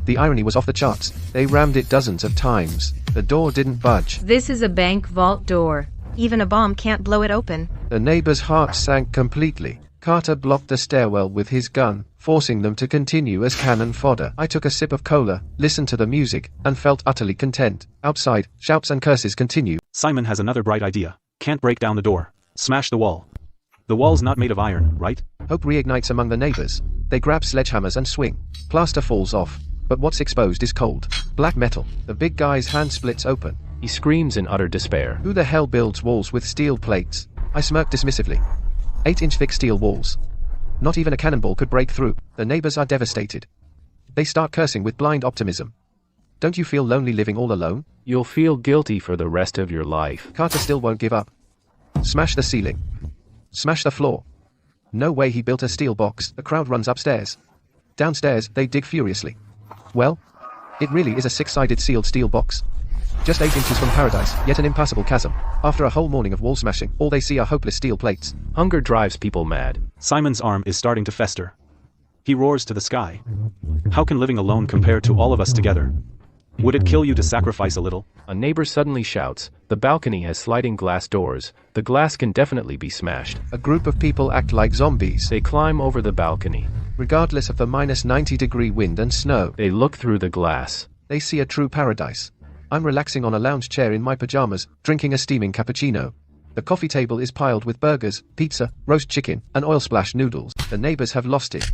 A: The irony was off the charts. They rammed it dozens of times. The door didn't budge.
C: This is a bank vault door. Even a bomb can't blow it open.
A: The neighbors' hearts sank completely. Carter blocked the stairwell with his gun, forcing them to continue as cannon fodder. I took a sip of cola, listened to the music, and felt utterly content. Outside, shouts and curses continue.
H: Simon has another bright idea. Can't break down the door. Smash the wall. The wall's not made of iron, right?
A: Hope reignites among the neighbors. They grab sledgehammers and swing. Plaster falls off. But what's exposed is cold. Black metal. The big guy's hand splits open.
J: He screams in utter despair.
A: Who the hell builds walls with steel plates? I smirked dismissively. 8-inch thick steel walls. Not even a cannonball could break through. The neighbors are devastated. They start cursing with blind optimism. Don't you feel lonely living all alone?
J: You'll feel guilty for the rest of your life.
A: Carter still won't give up. Smash the ceiling. Smash the floor. No way he built a steel box. The crowd runs upstairs. Downstairs, they dig furiously. Well, it really is a 6-sided sealed steel box. Just 8 inches from paradise, yet an impassable chasm. After a whole morning of wall smashing, all they see are hopeless steel plates.
J: Hunger drives people mad.
H: Simon's arm is starting to fester. He roars to the sky. How can living alone compare to all of us together? Would it kill you to sacrifice a little?
J: A neighbor suddenly shouts, the balcony has sliding glass doors. The glass can definitely be smashed.
A: A group of people act like zombies.
J: They climb over the balcony.
A: Regardless of the -90-degree wind and snow.
J: They look through the glass.
A: They see a true paradise. I'm relaxing on a lounge chair in my pajamas, drinking a steaming cappuccino. The coffee table is piled with burgers, pizza, roast chicken, and oil-splash noodles. The neighbors have lost it.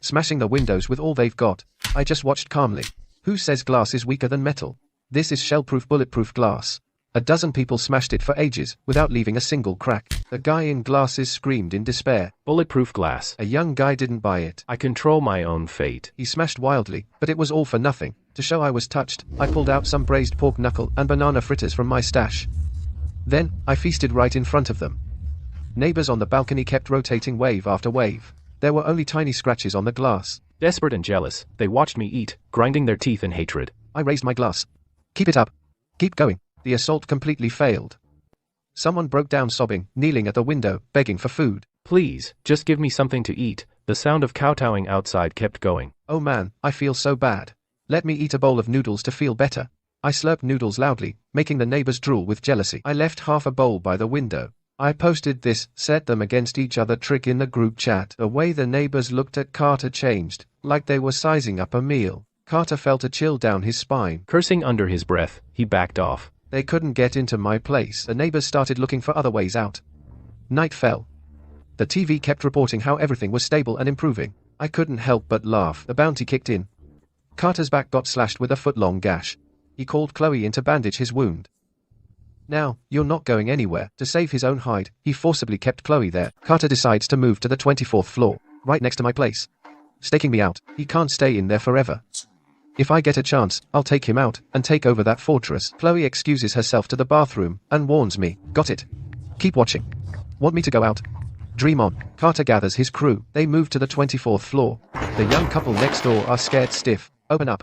A: Smashing the windows with all they've got. I just watched calmly. Who says glass is weaker than metal? This is shell-proof, bulletproof glass. A dozen people smashed it for ages, without leaving a single crack. The guy in glasses screamed in despair.
J: Bulletproof glass.
A: A young guy didn't buy it.
J: I control my own fate.
A: He smashed wildly, but it was all for nothing. To show I was touched, I pulled out some braised pork knuckle and banana fritters from my stash. Then, I feasted right in front of them. Neighbors on the balcony kept rotating wave after wave. There were only tiny scratches on the glass.
J: Desperate and jealous, they watched me eat, grinding their teeth in hatred.
A: I raised my glass. Keep it up. Keep going. The assault completely failed. Someone broke down sobbing, kneeling at the window, begging for food.
J: Please, just give me something to eat. The sound of kowtowing outside kept going.
A: Oh man, I feel so bad. Let me eat a bowl of noodles to feel better. I slurped noodles loudly, making the neighbors drool with jealousy. I left half a bowl by the window. I posted this, set them against each other trick in the group chat. The way the neighbors looked at Carter changed, like they were sizing up a meal. Carter felt a chill down his spine.
J: Cursing under his breath, he backed off.
A: They couldn't get into my place. The neighbors started looking for other ways out. Night fell. The TV kept reporting how everything was stable and improving. I couldn't help but laugh. The bounty kicked in. Carter's back got slashed with a foot-long gash. He called Chloe in to bandage his wound. Now, you're not going anywhere. To save his own hide, he forcibly kept Chloe there. Carter decides to move to the 24th floor, right next to my place. Staking me out. He can't stay in there forever. If I get a chance, I'll take him out and take over that fortress. Chloe excuses herself to the bathroom and warns me. Got it. Keep watching. Want me to go out? Dream on. Carter gathers his crew. They move to the 24th floor. The young couple next door are scared stiff. Open up.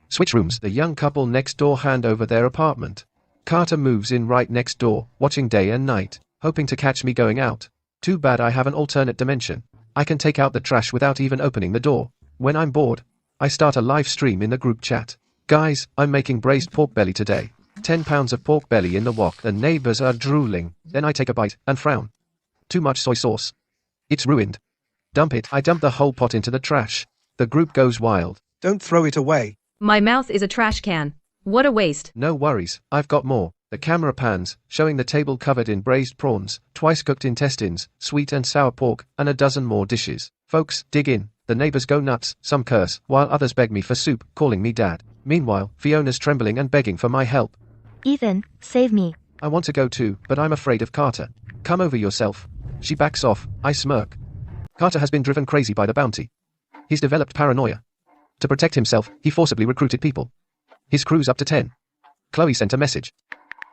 A: Switch rooms. The young couple next door hand over their apartment. Carter moves in right next door, watching day and night, hoping to catch me going out. Too bad I have an alternate dimension. I can take out the trash without even opening the door. When I'm bored, I start a live stream in the group chat. Guys, I'm making braised pork belly today. 10 pounds of pork belly in the wok. The neighbors are drooling. Then I take a bite and frown. Too much soy sauce. It's ruined. Dump it. I dump the whole pot into the trash. The group goes wild.
F: Don't throw it away.
D: My mouth is a trash can. What a waste.
A: No worries, I've got more. The camera pans, showing the table covered in braised prawns, twice cooked intestines, sweet and sour pork, and a dozen more dishes. Folks, dig in. The neighbors go nuts, some curse, while others beg me for soup, calling me dad. Meanwhile, Fiona's trembling and begging for my help.
B: Ethan, save me.
A: I want to go too, but I'm afraid of Carter. Come over yourself. She backs off. I smirk. Carter has been driven crazy by the bounty. He's developed paranoia. To protect himself, he forcibly recruited people. His crew's up to 10. Chloe sent a message.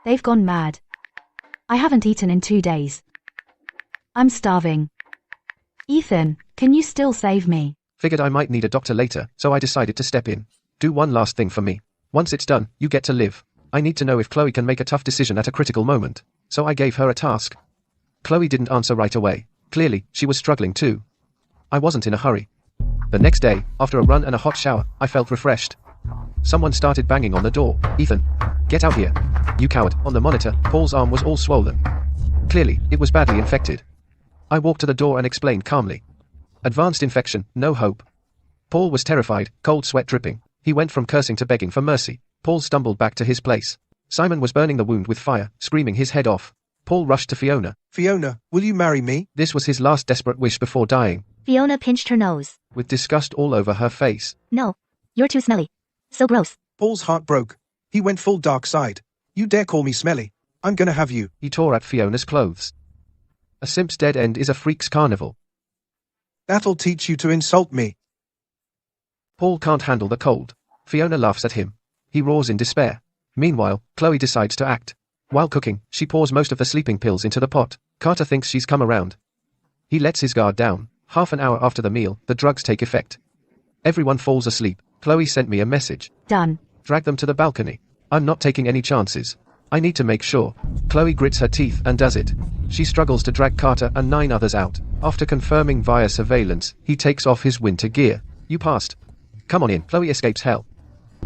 L: They've gone mad. I haven't eaten in 2 days. I'm starving. Ethan, can you still save me?
A: Figured I might need a doctor later, so I decided to step in. Do one last thing for me. Once it's done, you get to live. I need to know if Chloe can make a tough decision at a critical moment. So I gave her a task. Chloe didn't answer right away. Clearly, she was struggling too. I wasn't in a hurry. The next day, after a run and a hot shower, I felt refreshed. Someone started banging on the door. Ethan, get out here. You coward. On the monitor, Paul's arm was all swollen. Clearly, it was badly infected. I walked to the door and explained calmly. Advanced infection, no hope. Paul was terrified, cold sweat dripping. He went from cursing to begging for mercy. Paul stumbled back to his place. Simon was burning the wound with fire, screaming his head off. Paul rushed to Fiona.
F: Fiona, will you marry me?
A: This was his last desperate wish before dying.
B: Fiona pinched her nose.
A: With disgust all over her face.
B: No. You're too smelly. So gross.
F: Paul's heart broke. He went full dark side. You dare call me smelly? I'm gonna have you.
A: He tore at Fiona's clothes. A simp's dead end is a freak's carnival.
F: That'll teach you to insult me.
A: Paul can't handle the cold. Fiona laughs at him. He roars in despair. Meanwhile, Chloe decides to act. While cooking, she pours most of the sleeping pills into the pot. Carter thinks she's come around. He lets his guard down. Half an hour after the meal, the drugs take effect. Everyone falls asleep. Chloe sent me a message.
L: Done.
A: Drag them to the balcony. I'm not taking any chances. I need to make sure. Chloe grits her teeth and does it. She struggles to drag Carter and 9 others out. After confirming via surveillance, he takes off his winter gear. You passed. Come on in. Chloe escapes hell.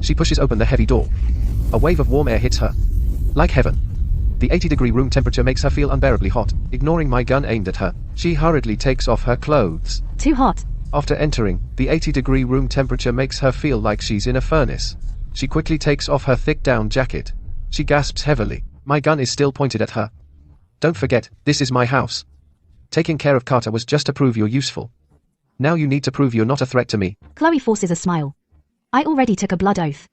A: She pushes open the heavy door. A wave of warm air hits her. Like heaven. The 80-degree room temperature makes her feel unbearably hot. Ignoring my gun aimed at her, she hurriedly takes off her clothes.
L: Too hot.
A: After entering, the 80-degree room temperature makes her feel like she's in a furnace. She quickly takes off her thick down jacket. She gasps heavily. My gun is still pointed at her. Don't forget, this is my house. Taking care of Carter was just to prove you're useful. Now you need to prove you're not a threat to me.
L: Chloe forces a smile. I already took a blood oath.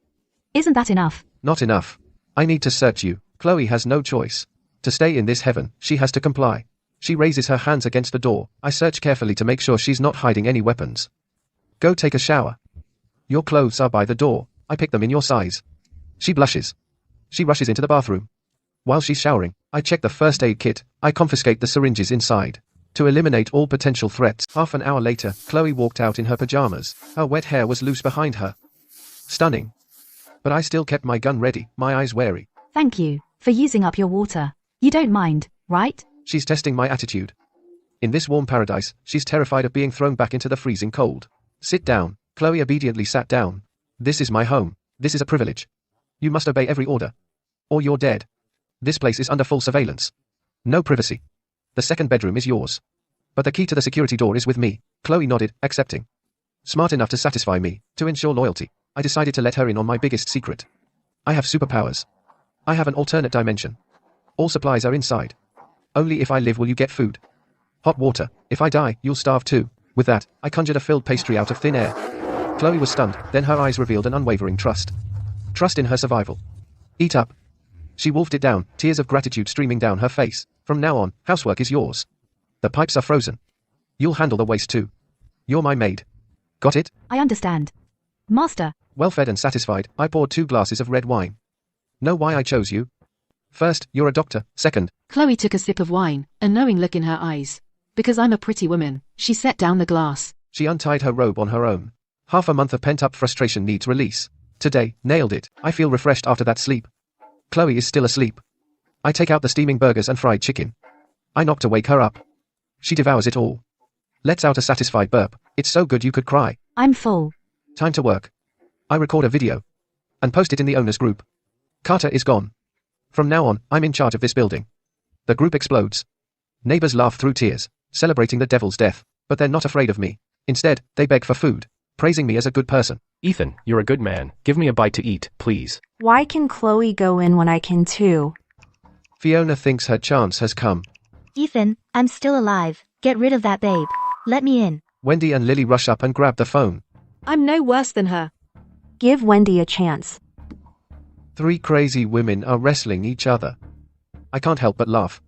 L: Isn't that enough?
A: Not enough. I need to search you. Chloe has no choice. To stay in this heaven, she has to comply. She raises her hands against the door. I search carefully to make sure she's not hiding any weapons. Go take a shower. Your clothes are by the door. I pick them in your size. She blushes. She rushes into the bathroom. While she's showering, I check the first aid kit. I confiscate the syringes inside. To eliminate all potential threats. Half an hour later, Chloe walked out in her pajamas. Her wet hair was loose behind her. Stunning. But I still kept my gun ready, my eyes wary.
L: Thank you for using up your water. You don't mind, right?
A: She's testing my attitude. In this warm paradise, she's terrified of being thrown back into the freezing cold. Sit down. Chloe obediently sat down. This is my home. This is a privilege. You must obey every order. Or you're dead. This place is under full surveillance. No privacy. The second bedroom is yours. But the key to the security door is with me. Chloe nodded, accepting. Smart enough to satisfy me, to ensure loyalty. I decided to let her in on my biggest secret. I have superpowers. I have an alternate dimension. All supplies are inside. Only if I live will you get food. Hot water. If I die, you'll starve too. With that, I conjured a filled pastry out of thin air. Chloe was stunned, then her eyes revealed an unwavering trust. Trust in her survival. Eat up. She wolfed it down, tears of gratitude streaming down her face. From now on, housework is yours. The pipes are frozen. You'll handle the waste too. You're my maid. Got it?
L: I understand. Master.
A: Well fed and satisfied, I poured 2 glasses of red wine. Know why I chose you? First, you're a doctor. Second,
S: Chloe took a sip of wine, a knowing look in her eyes. Because I'm a pretty woman, she set down the glass.
A: she untied her robe on her own. Half a month of pent-up frustration needs release. Today, nailed it. I feel refreshed after that sleep. Chloe is still asleep. I take out the steaming burgers and fried chicken. I knock to wake her up. She devours it all. Lets out a satisfied burp. It's so good you could cry.
L: I'm full.
A: Time to work. I record a video. And post it in the owners group. Carter is gone. From now on, I'm in charge of this building. The group explodes. Neighbors laugh through tears, celebrating the devil's death. But they're not afraid of me. Instead, they beg for food, praising me as a good person.
J: Ethan, you're a good man. Give me a bite to eat, please.
P: Why can Chloe go in when I can too?
A: Fiona thinks her chance has come.
B: Ethan, I'm still alive. Get rid of that babe. Let me in.
A: Wendy and Lily rush up and grab the phone.
N: I'm no worse than her.
P: Give Wendy a chance.
A: 3 crazy women are wrestling each other. I can't help but laugh.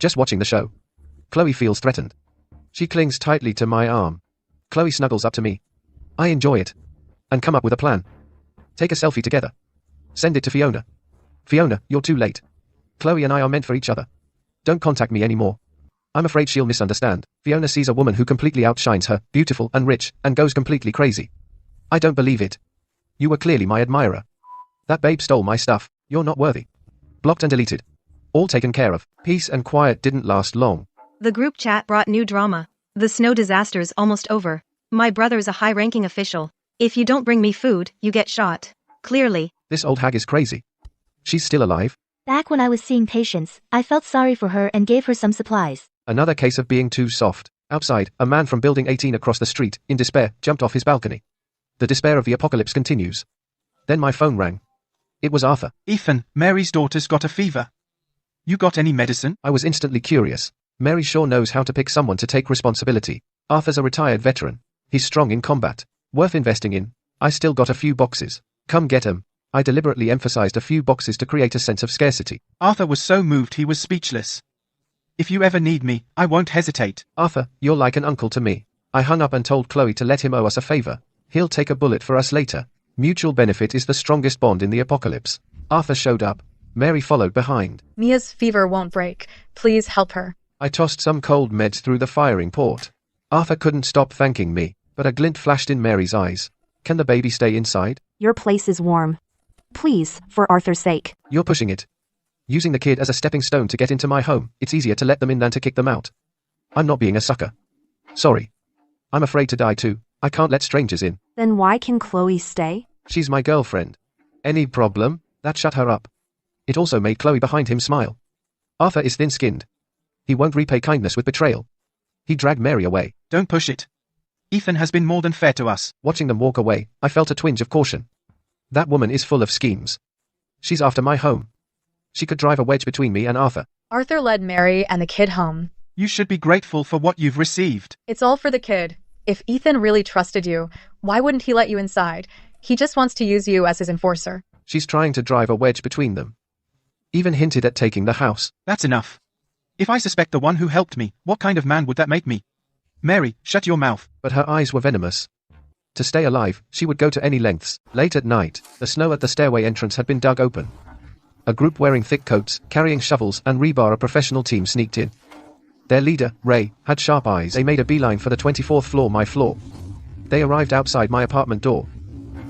A: Just watching the show. Chloe feels threatened. She clings tightly to my arm. Chloe snuggles up to me. I enjoy it. And come up with a plan. Take a selfie together. Send it to Fiona. Fiona, you're too late. Chloe and I are meant for each other. Don't contact me anymore. I'm afraid she'll misunderstand. Fiona sees a woman who completely outshines her, beautiful and rich, and goes completely crazy. I don't believe it. You were clearly my admirer. That babe stole my stuff. You're not worthy. Blocked and deleted. All taken care of. Peace and quiet didn't last long.
C: The group chat brought new drama. The snow disaster's almost over. My brother's a high-ranking official. If you don't bring me food, you get shot. Clearly.
A: This old hag is crazy. She's still alive.
B: Back when I was seeing patients, I felt sorry for her and gave her some supplies.
A: Another case of being too soft. Outside, a man from building 18 across the street, in despair, jumped off his balcony. The despair of the apocalypse continues. Then my phone rang. It was Arthur.
K: Ethan, Mary's daughter's got a fever. You got any medicine?
A: I was instantly curious. Mary sure knows how to pick someone to take responsibility. Arthur's a retired veteran. He's strong in combat. Worth investing in. I still got a few boxes. Come get 'em. I deliberately emphasized a few boxes to create a sense of scarcity.
K: Arthur was so moved he was speechless. If you ever need me, I won't hesitate.
A: Arthur, you're like an uncle to me. I hung up and told Chloe to let him owe us a favor. He'll take a bullet for us later. Mutual benefit is the strongest bond in the apocalypse. Arthur showed up. Mary followed behind.
O: Mia's fever won't break. Please help her.
A: I tossed some cold meds through the firing port. Arthur couldn't stop thanking me, but a glint flashed in Mary's eyes. Can the baby stay inside?
P: Your place is warm. Please, for Arthur's sake.
A: You're pushing it. Using the kid as a stepping stone to get into my home, it's easier to let them in than to kick them out. I'm not being a sucker. Sorry. I'm afraid to die too. I can't let strangers in.
P: Then why can Chloe stay?
A: She's my girlfriend. Any problem? That shut her up. It also made Chloe behind him smile. Arthur is thin-skinned. He won't repay kindness with betrayal. He dragged Mary away.
K: Don't push it. Ethan has been more than fair to us.
A: Watching them walk away, I felt a twinge of caution. That woman is full of schemes. She's after my home. She could drive a wedge between me and Arthur.
O: Arthur led Mary and the kid home.
K: You should be grateful for what you've received.
O: It's all for the kid. If Ethan really trusted you, why wouldn't he let you inside? He just wants to use you as his enforcer.
A: She's trying to drive a wedge between them. Even hinted at taking the house.
K: That's enough. If I suspect the one who helped me, what kind of man would that make me? Mary, shut your mouth.
A: But her eyes were venomous. To stay alive, she would go to any lengths. Late at night, the snow at the stairway entrance had been dug open. A group wearing thick coats, carrying shovels and rebar, a professional team, sneaked in. Their leader, Ray, had sharp eyes. They made a beeline for the 24th floor, my floor. They arrived outside my apartment door.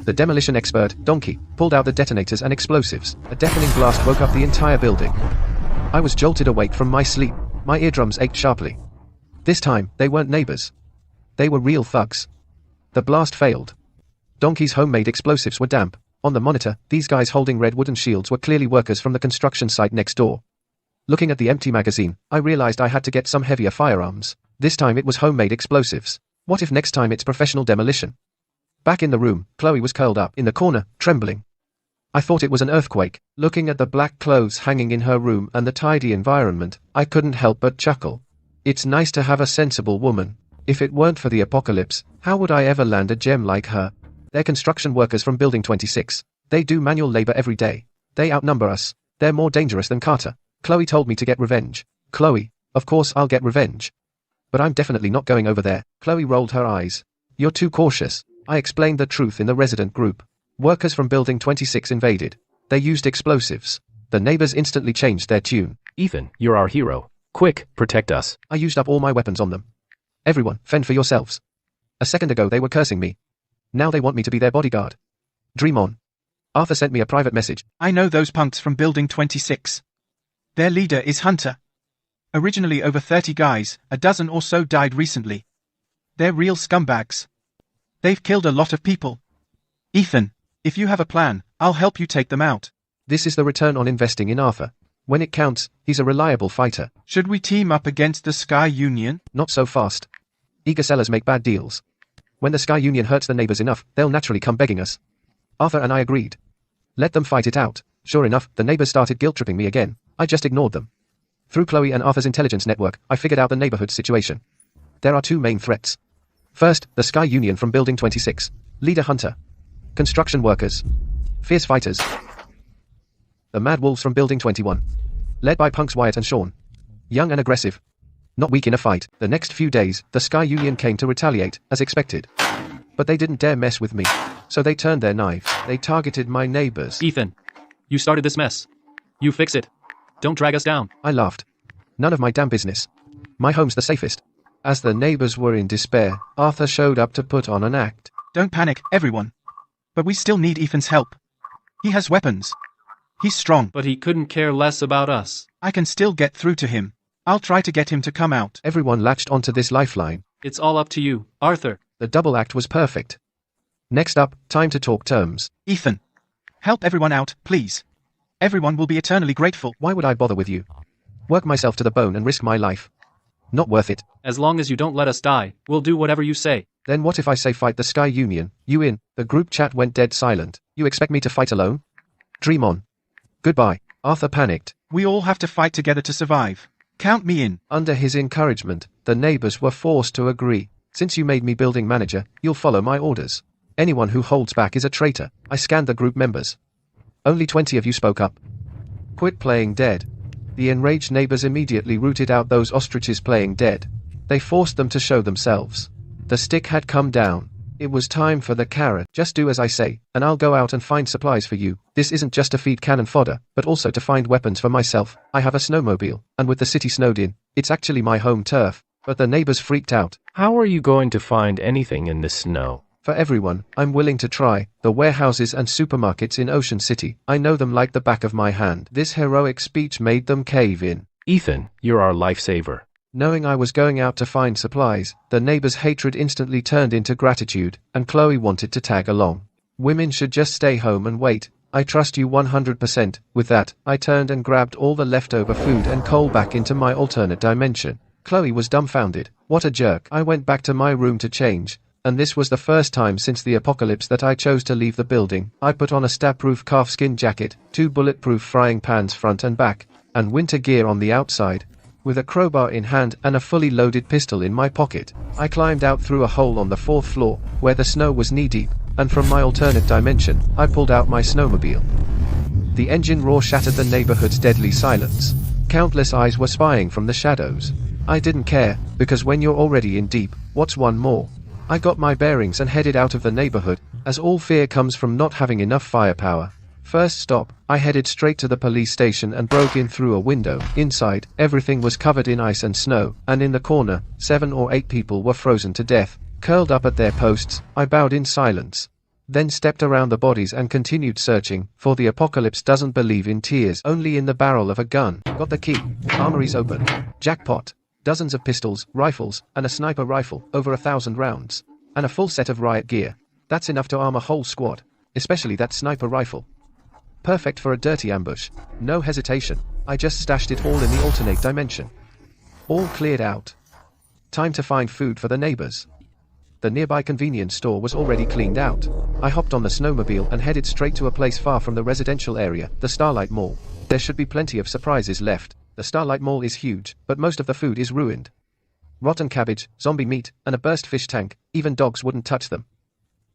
A: The demolition expert, Donkey, pulled out the detonators and explosives. A deafening blast woke up the entire building. I was jolted awake from my sleep. My eardrums ached sharply. This time, they weren't neighbors. They were real thugs. The blast failed. Donkey's homemade explosives were damp. On the monitor, these guys holding red wooden shields were clearly workers from the construction site next door. Looking at the empty magazine, I realized I had to get some heavier firearms. This time it was homemade explosives. What if next time it's professional demolition? Back in the room, Chloe was curled up in the corner, trembling. I thought it was an earthquake. Looking at the black clothes hanging in her room and the tidy environment, I couldn't help but chuckle. It's nice to have a sensible woman. If it weren't for the apocalypse, how would I ever land a gem like her? They're construction workers from Building 26. They do manual labor every day. They outnumber us. They're more dangerous than Carter. Chloe told me to get revenge. Chloe, of course I'll get revenge. But I'm definitely not going over there. Chloe rolled her eyes. You're too cautious. I explained the truth in the resident group. Workers from Building 26 invaded. They used explosives. The neighbors instantly changed their tune.
J: Ethan, you're our hero. Quick, protect us.
A: I used up all my weapons on them. Everyone, fend for yourselves. A second ago they were cursing me. Now they want me to be their bodyguard. Dream on. Arthur sent me a private message.
K: I know those punks from Building 26. Their leader is Hunter. Originally over 30 guys, a dozen or so died recently. They're real scumbags. They've killed a lot of people. Ethan, if you have a plan, I'll help you take them out.
A: This is the return on investing in Arthur. When it counts, he's a reliable fighter.
K: Should we team up against the Sky Union?
A: Not so fast. Eager sellers make bad deals. When the Sky Union hurts the neighbors enough, they'll naturally come begging us. Arthur and I agreed. Let them fight it out. Sure enough, the neighbors started guilt-tripping me again. I just ignored them. Through Chloe and Arthur's intelligence network, I figured out the neighborhood situation. There are two main threats. First, the Sky Union from Building 26. Leader Hunter. Construction workers. Fierce fighters. The Mad Wolves from Building 21. Led by punks Wyatt and Sean. Young and aggressive. Not weak in a fight. The next few days, the Sky Union came to retaliate, as expected. But they didn't dare mess with me. So they turned their knives. They targeted my neighbors.
E: Ethan, you started this mess. You fix it. Don't drag us down.
A: I laughed. None of my damn business. My home's the safest. As the neighbors were in despair, Arthur showed up to put on an act.
K: Don't panic, everyone. But we still need Ethan's help. He has weapons. He's strong.
R: But he couldn't care less about us.
K: I can still get through to him. I'll try to get him to come out.
A: Everyone latched onto this lifeline.
R: It's all up to you, Arthur.
A: The double act was perfect. Next up, time to talk terms.
K: Ethan, help everyone out, please. Everyone will be eternally grateful.
A: Why would I bother with you? Work myself to the bone and risk my life. Not worth it.
R: As long as you don't let us die, we'll do whatever you say.
A: Then what if I say fight the Sky Union? You in? The group chat went dead silent. You expect me to fight alone? Dream on. Goodbye. Arthur panicked.
K: We all have to fight together to survive. Count me in.
A: Under his encouragement, the neighbors were forced to agree. Since you made me building manager, you'll follow my orders. Anyone who holds back is a traitor. I scanned the group members. Only 20 of you spoke up. Quit playing dead. The enraged neighbors immediately rooted out those ostriches playing dead. They forced them to show themselves. The stick had come down. It was time for the carrot. Just do as I say, and I'll go out and find supplies for you. This isn't just to feed cannon fodder, but also to find weapons for myself. I have a snowmobile, and with the city snowed in, it's actually my home turf. But the neighbors freaked out.
J: How are you going to find anything in the snow?
A: For everyone, I'm willing to try. The warehouses and supermarkets in Ocean City, I know them like the back of my hand. This heroic speech made them cave in.
J: Ethan, you're our lifesaver.
A: Knowing I was going out to find supplies, the neighbors' hatred instantly turned into gratitude, and Chloe wanted to tag along. Women should just stay home and wait. I trust you 100%. With that, I turned and grabbed all the leftover food and coal back into my alternate dimension. Chloe was dumbfounded. What a jerk. I went back to my room to change. And this was the first time since the apocalypse that I chose to leave the building. I put on a stab-proof calfskin jacket, 2 bulletproof frying pans front and back, and winter gear on the outside. With a crowbar in hand and a fully loaded pistol in my pocket, I climbed out through a hole on the 4th floor, where the snow was knee-deep, and from my alternate dimension, I pulled out my snowmobile. The engine roar shattered the neighborhood's deadly silence. Countless eyes were spying from the shadows. I didn't care, because when you're already in deep, what's one more? I got my bearings and headed out of the neighborhood, as all fear comes from not having enough firepower. First stop, I headed straight to the police station and broke in through a window. Inside, everything was covered in ice and snow, and in the corner, 7 or 8 people were frozen to death. Curled up at their posts, I bowed in silence. Then stepped around the bodies and continued searching, for the apocalypse doesn't believe in tears, only in the barrel of a gun. Got the key. Armory's open. Jackpot. Dozens of pistols, rifles, and a sniper rifle, over 1,000 rounds. And a full set of riot gear. That's enough to arm a whole squad, especially that sniper rifle. Perfect for a dirty ambush. No hesitation, I just stashed it all in the alternate dimension. All cleared out. Time to find food for the neighbors. The nearby convenience store was already cleaned out. I hopped on the snowmobile and headed straight to a place far from the residential area, the Starlight Mall. There should be plenty of surprises left. The Starlight Mall is huge, but most of the food is ruined. Rotten cabbage, zombie meat, and a burst fish tank, even dogs wouldn't touch them.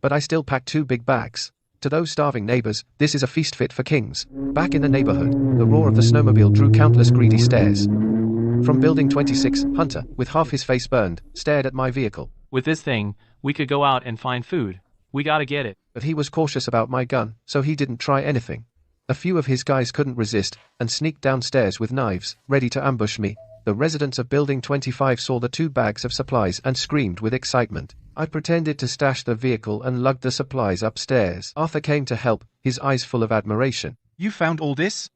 A: But I still packed 2 big bags. To those starving neighbors, this is a feast fit for kings. Back in the neighborhood, the roar of the snowmobile drew countless greedy stares. From Building 26, Hunter, with half his face burned, stared at my vehicle.
E: With this thing, we could go out and find food. We gotta get it.
A: But he was cautious about my gun, so he didn't try anything. A few of his guys couldn't resist, and sneaked downstairs with knives, ready to ambush me. The residents of Building 25 saw the 2 bags of supplies and screamed with excitement. I pretended to stash the vehicle and lugged the supplies upstairs. Arthur came to help, his eyes full of admiration.
K: You found all this?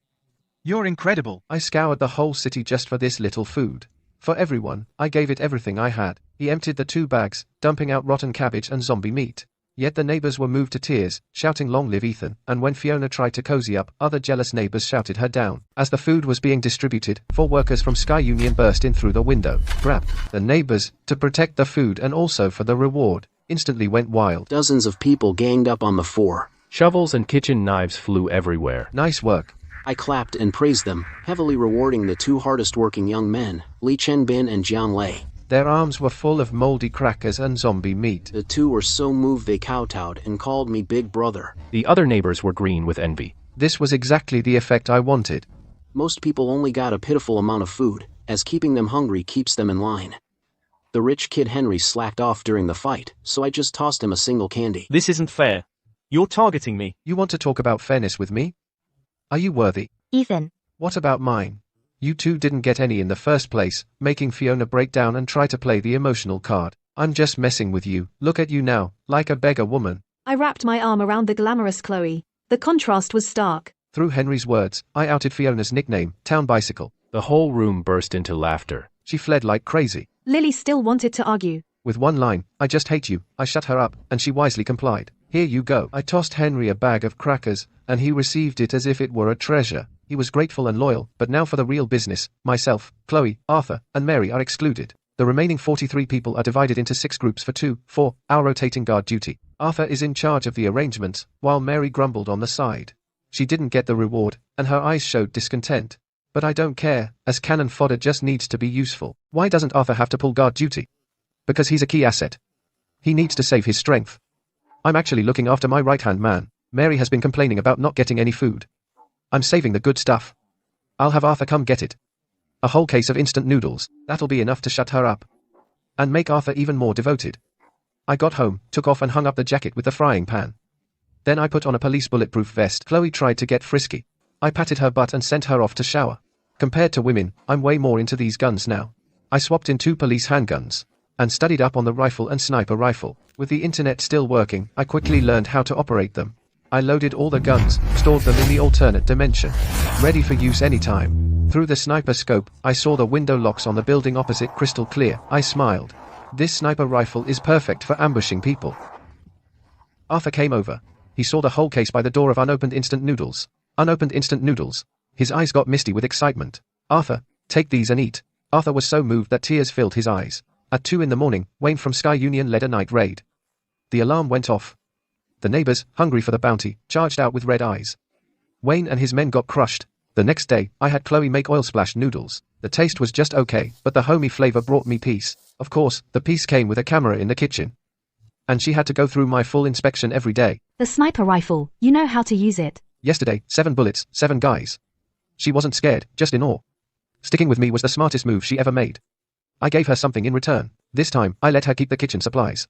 K: You're incredible.
A: I scoured the whole city just for this little food. For everyone, I gave it everything I had. He emptied the 2 bags, dumping out rotten cabbage and zombie meat. Yet the neighbors were moved to tears, shouting "Long live Ethan," and when Fiona tried to cozy up, other jealous neighbors shouted her down. As the food was being distributed, 4 workers from Sky Union burst in through the window, grabbed the neighbors, to protect the food and also for the reward, instantly went wild.
T: Dozens of people ganged up on the 4.
J: Shovels and kitchen knives flew everywhere.
A: Nice work.
T: I clapped and praised them, heavily rewarding the 2 hardest working young men, Li Chenbin and Jian Lei.
A: Their arms were full of moldy crackers and zombie meat.
T: The 2 were so moved they kowtowed and called me Big Brother.
J: The other neighbors were green with envy.
A: This was exactly the effect I wanted.
T: Most people only got a pitiful amount of food, as keeping them hungry keeps them in line. The rich kid Henry slacked off during the fight, so I just tossed him a single candy.
M: This isn't fair. You're targeting me.
A: You want to talk about fairness with me? Are you worthy?
B: Ethan.
A: What about mine? You 2 didn't get any in the first place, making Fiona break down and try to play the emotional card. I'm just messing with you. Look at you now, like a beggar woman.
N: I wrapped my arm around the glamorous Chloe. The contrast was stark.
A: Through Henry's words, I outed Fiona's nickname, Town Bicycle.
J: The whole room burst into laughter.
A: She fled like crazy.
N: Lily still wanted to argue.
A: With one line, "I just hate you," I shut her up, and she wisely complied. Here you go. I tossed Henry a bag of crackers, and he received it as if it were a treasure. He was grateful and loyal, but now for the real business. Myself, Chloe, Arthur, and Mary are excluded. The remaining 43 people are divided into 6 groups for 2-4-hour rotating guard duty. Arthur is in charge of the arrangements, while Mary grumbled on the side. She didn't get the reward, and her eyes showed discontent. But I don't care, as cannon fodder just needs to be useful. Why doesn't Arthur have to pull guard duty? Because he's a key asset. He needs to save his strength. I'm actually looking after my right-hand man. Mary has been complaining about not getting any food. I'm saving the good stuff. I'll have Arthur come get it. A whole case of instant noodles, that'll be enough to shut her up. And make Arthur even more devoted. I got home, took off and hung up the jacket with the frying pan. Then I put on a police bulletproof vest. Chloe tried to get frisky. I patted her butt and sent her off to shower. Compared to women, I'm way more into these guns now. I swapped in 2 police handguns, and studied up on the rifle and sniper rifle. With the internet still working, I quickly learned how to operate them. I loaded all the guns, stored them in the alternate dimension, ready for use anytime. Through the sniper scope, I saw the window locks on the building opposite crystal clear. I smiled. This sniper rifle is perfect for ambushing people. Arthur came over. He saw the whole case by the door of unopened instant noodles. Unopened instant noodles. His eyes got misty with excitement. Arthur, take these and eat. Arthur was so moved that tears filled his eyes. At 2 in the morning, Wayne from Sky Union led a night raid. The alarm went off. The neighbors, hungry for the bounty, charged out with red eyes. Wayne and his men got crushed. The next day, I had Chloe make oil splash noodles. The taste was just okay, but the homey flavor brought me peace. Of course, the peace came with a camera in the kitchen. And she had to go through my full inspection every day.
L: The sniper rifle, you know how to use it.
A: Yesterday, 7 bullets, 7 guys. She wasn't scared, just in awe. Sticking with me was the smartest move she ever made. I gave her something in return. This time, I let her keep the kitchen supplies.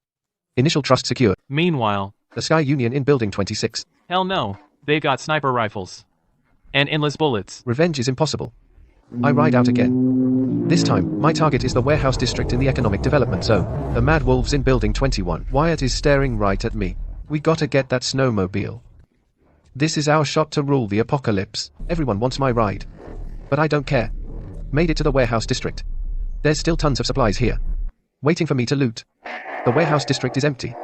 A: Initial trust secured.
E: Meanwhile,
A: the Sky Union in Building 26.
E: Hell no, they've got sniper rifles. And endless bullets.
A: Revenge is impossible. I ride out again. This time, my target is the warehouse district in the economic development zone. The mad wolves in Building 21. Wyatt is staring right at me. We gotta get that snowmobile. This is our shot to rule the apocalypse. Everyone wants my ride. But I don't care. Made it to the warehouse district. There's still tons of supplies here, waiting for me to loot. The warehouse district is empty.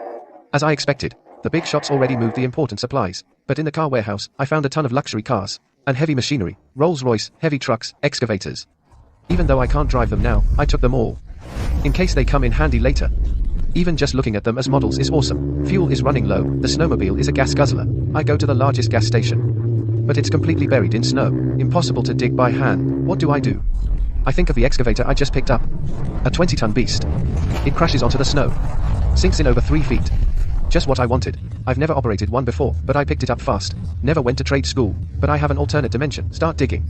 A: As I expected, the big shots already moved the important supplies, but in the car warehouse, I found a ton of luxury cars, and heavy machinery, Rolls-Royce, heavy trucks, excavators. Even though I can't drive them now, I took them all. In case they come in handy later. Even just looking at them as models is awesome. Fuel is running low, the snowmobile is a gas guzzler. I go to the largest gas station. But it's completely buried in snow. Impossible to dig by hand. What do? I think of the excavator I just picked up. A 20-ton beast. It crashes onto the snow. Sinks in over 3 feet. Just what I wanted. I've never operated one before, but I picked it up fast. Never went to trade school, but I have an alternate dimension. Start digging.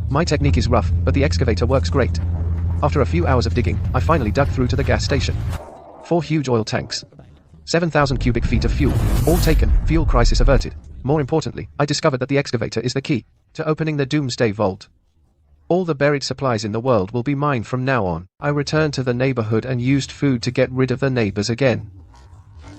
A: My technique is rough, but the excavator works great. After a few hours of digging, I finally dug through to the gas station. 4 huge oil tanks. 7,000 cubic feet of fuel. All taken, fuel crisis averted. More importantly, I discovered that the excavator is the key to opening the Doomsday Vault. All the buried supplies in the world will be mine from now on. I returned to the neighborhood and used food to get rid of the neighbors again.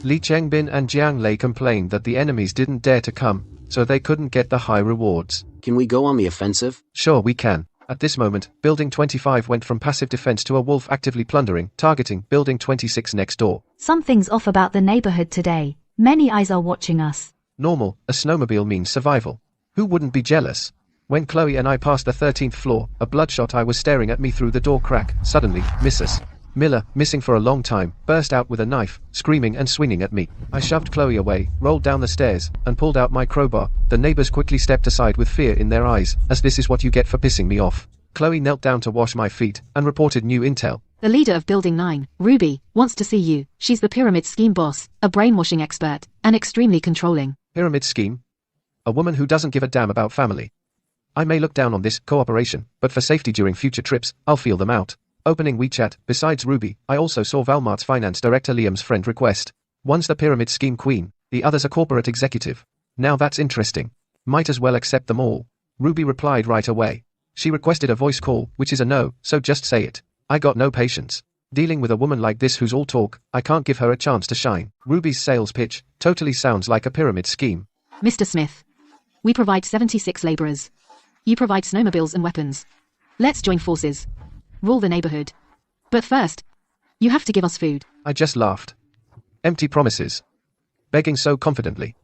A: Li Chengbin and Jiang Lei complained that the enemies didn't dare to come, so they couldn't get the high rewards.
T: Can we go on the offensive?
A: Sure we can. At this moment, Building 25 went from passive defense to a wolf actively plundering, targeting Building 26 next door.
L: Something's off about the neighborhood today. Many eyes are watching us.
A: Normal, a snowmobile means survival. Who wouldn't be jealous? When Chloe and I passed the 13th floor, a bloodshot eye was staring at me through the door crack. Suddenly, Mrs. Miller, missing for a long time, burst out with a knife, screaming and swinging at me. I shoved Chloe away, rolled down the stairs, and pulled out my crowbar. The neighbors quickly stepped aside with fear in their eyes, as this is what you get for pissing me off. Chloe knelt down to wash my feet, and reported new intel.
S: The leader of Building 9, Ruby, wants to see you. She's the pyramid scheme boss, a brainwashing expert, and extremely controlling.
A: Pyramid scheme? A woman who doesn't give a damn about family. I may look down on this cooperation, but for safety during future trips, I'll feel them out. Opening WeChat, besides Ruby, I also saw Walmart's finance director Liam's friend request. One's the pyramid scheme queen, the other's a corporate executive. Now that's interesting. Might as well accept them all. Ruby replied right away. She requested a voice call, which is a no, so just say it. I got no patience. Dealing with a woman like this who's all talk, I can't give her a chance to shine. Ruby's sales pitch totally sounds like a pyramid scheme.
S: Mr. Smith. We provide 76 laborers. You provide snowmobiles and weapons. Let's join forces. Rule the neighborhood. But first, you have to give us food.
A: I just laughed. Empty promises. Begging so confidently.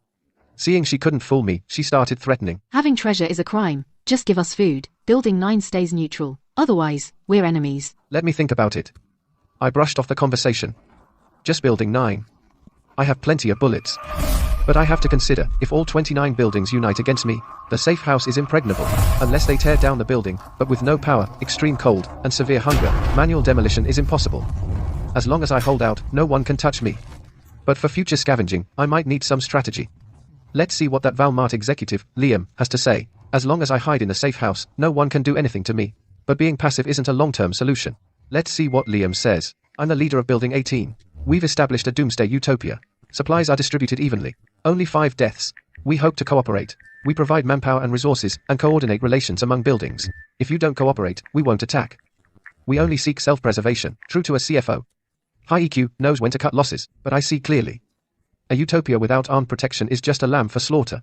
A: Seeing she couldn't fool me, she started threatening.
S: Having treasure is a crime. Just give us food. Building 9 stays neutral. Otherwise, we're enemies.
A: Let me think about it. I brushed off the conversation. Just Building 9. I have plenty of bullets. But I have to consider, if all 29 buildings unite against me, the safe house is impregnable. Unless they tear down the building, but with no power, extreme cold, and severe hunger, manual demolition is impossible. As long as I hold out, no one can touch me. But for future scavenging, I might need some strategy. Let's see what that Walmart executive, Liam, has to say. As long as I hide in the safe house, no one can do anything to me. But being passive isn't a long-term solution. Let's see what Liam says. I'm the leader of Building 18. We've established a doomsday utopia. Supplies are distributed evenly. Only 5 deaths. We hope to cooperate. We provide manpower and resources, and coordinate relations among buildings. If you don't cooperate, we won't attack. We only seek self-preservation, true to a CFO. High EQ knows when to cut losses, but I see clearly. A utopia without armed protection is just a lamb for slaughter.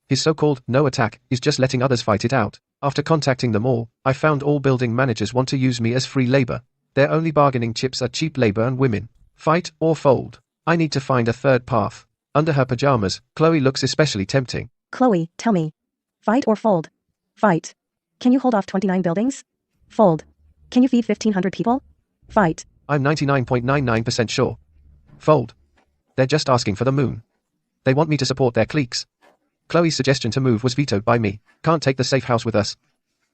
A: His so-called no attack is just letting others fight it out. After contacting them all, I found all building managers want to use me as free labor. Their only bargaining chips are cheap labor and women. Fight or fold. I need to find a third path. Under her pajamas, Chloe looks especially tempting.
P: Chloe, tell me. Fight or fold? Fight. Can you hold off 29 buildings? Fold. Can you feed 1,500 people? Fight.
A: I'm 99.99% sure. Fold. They're just asking for the moon. They want me to support their cliques. Chloe's suggestion to move was vetoed by me. Can't take the safe house with us.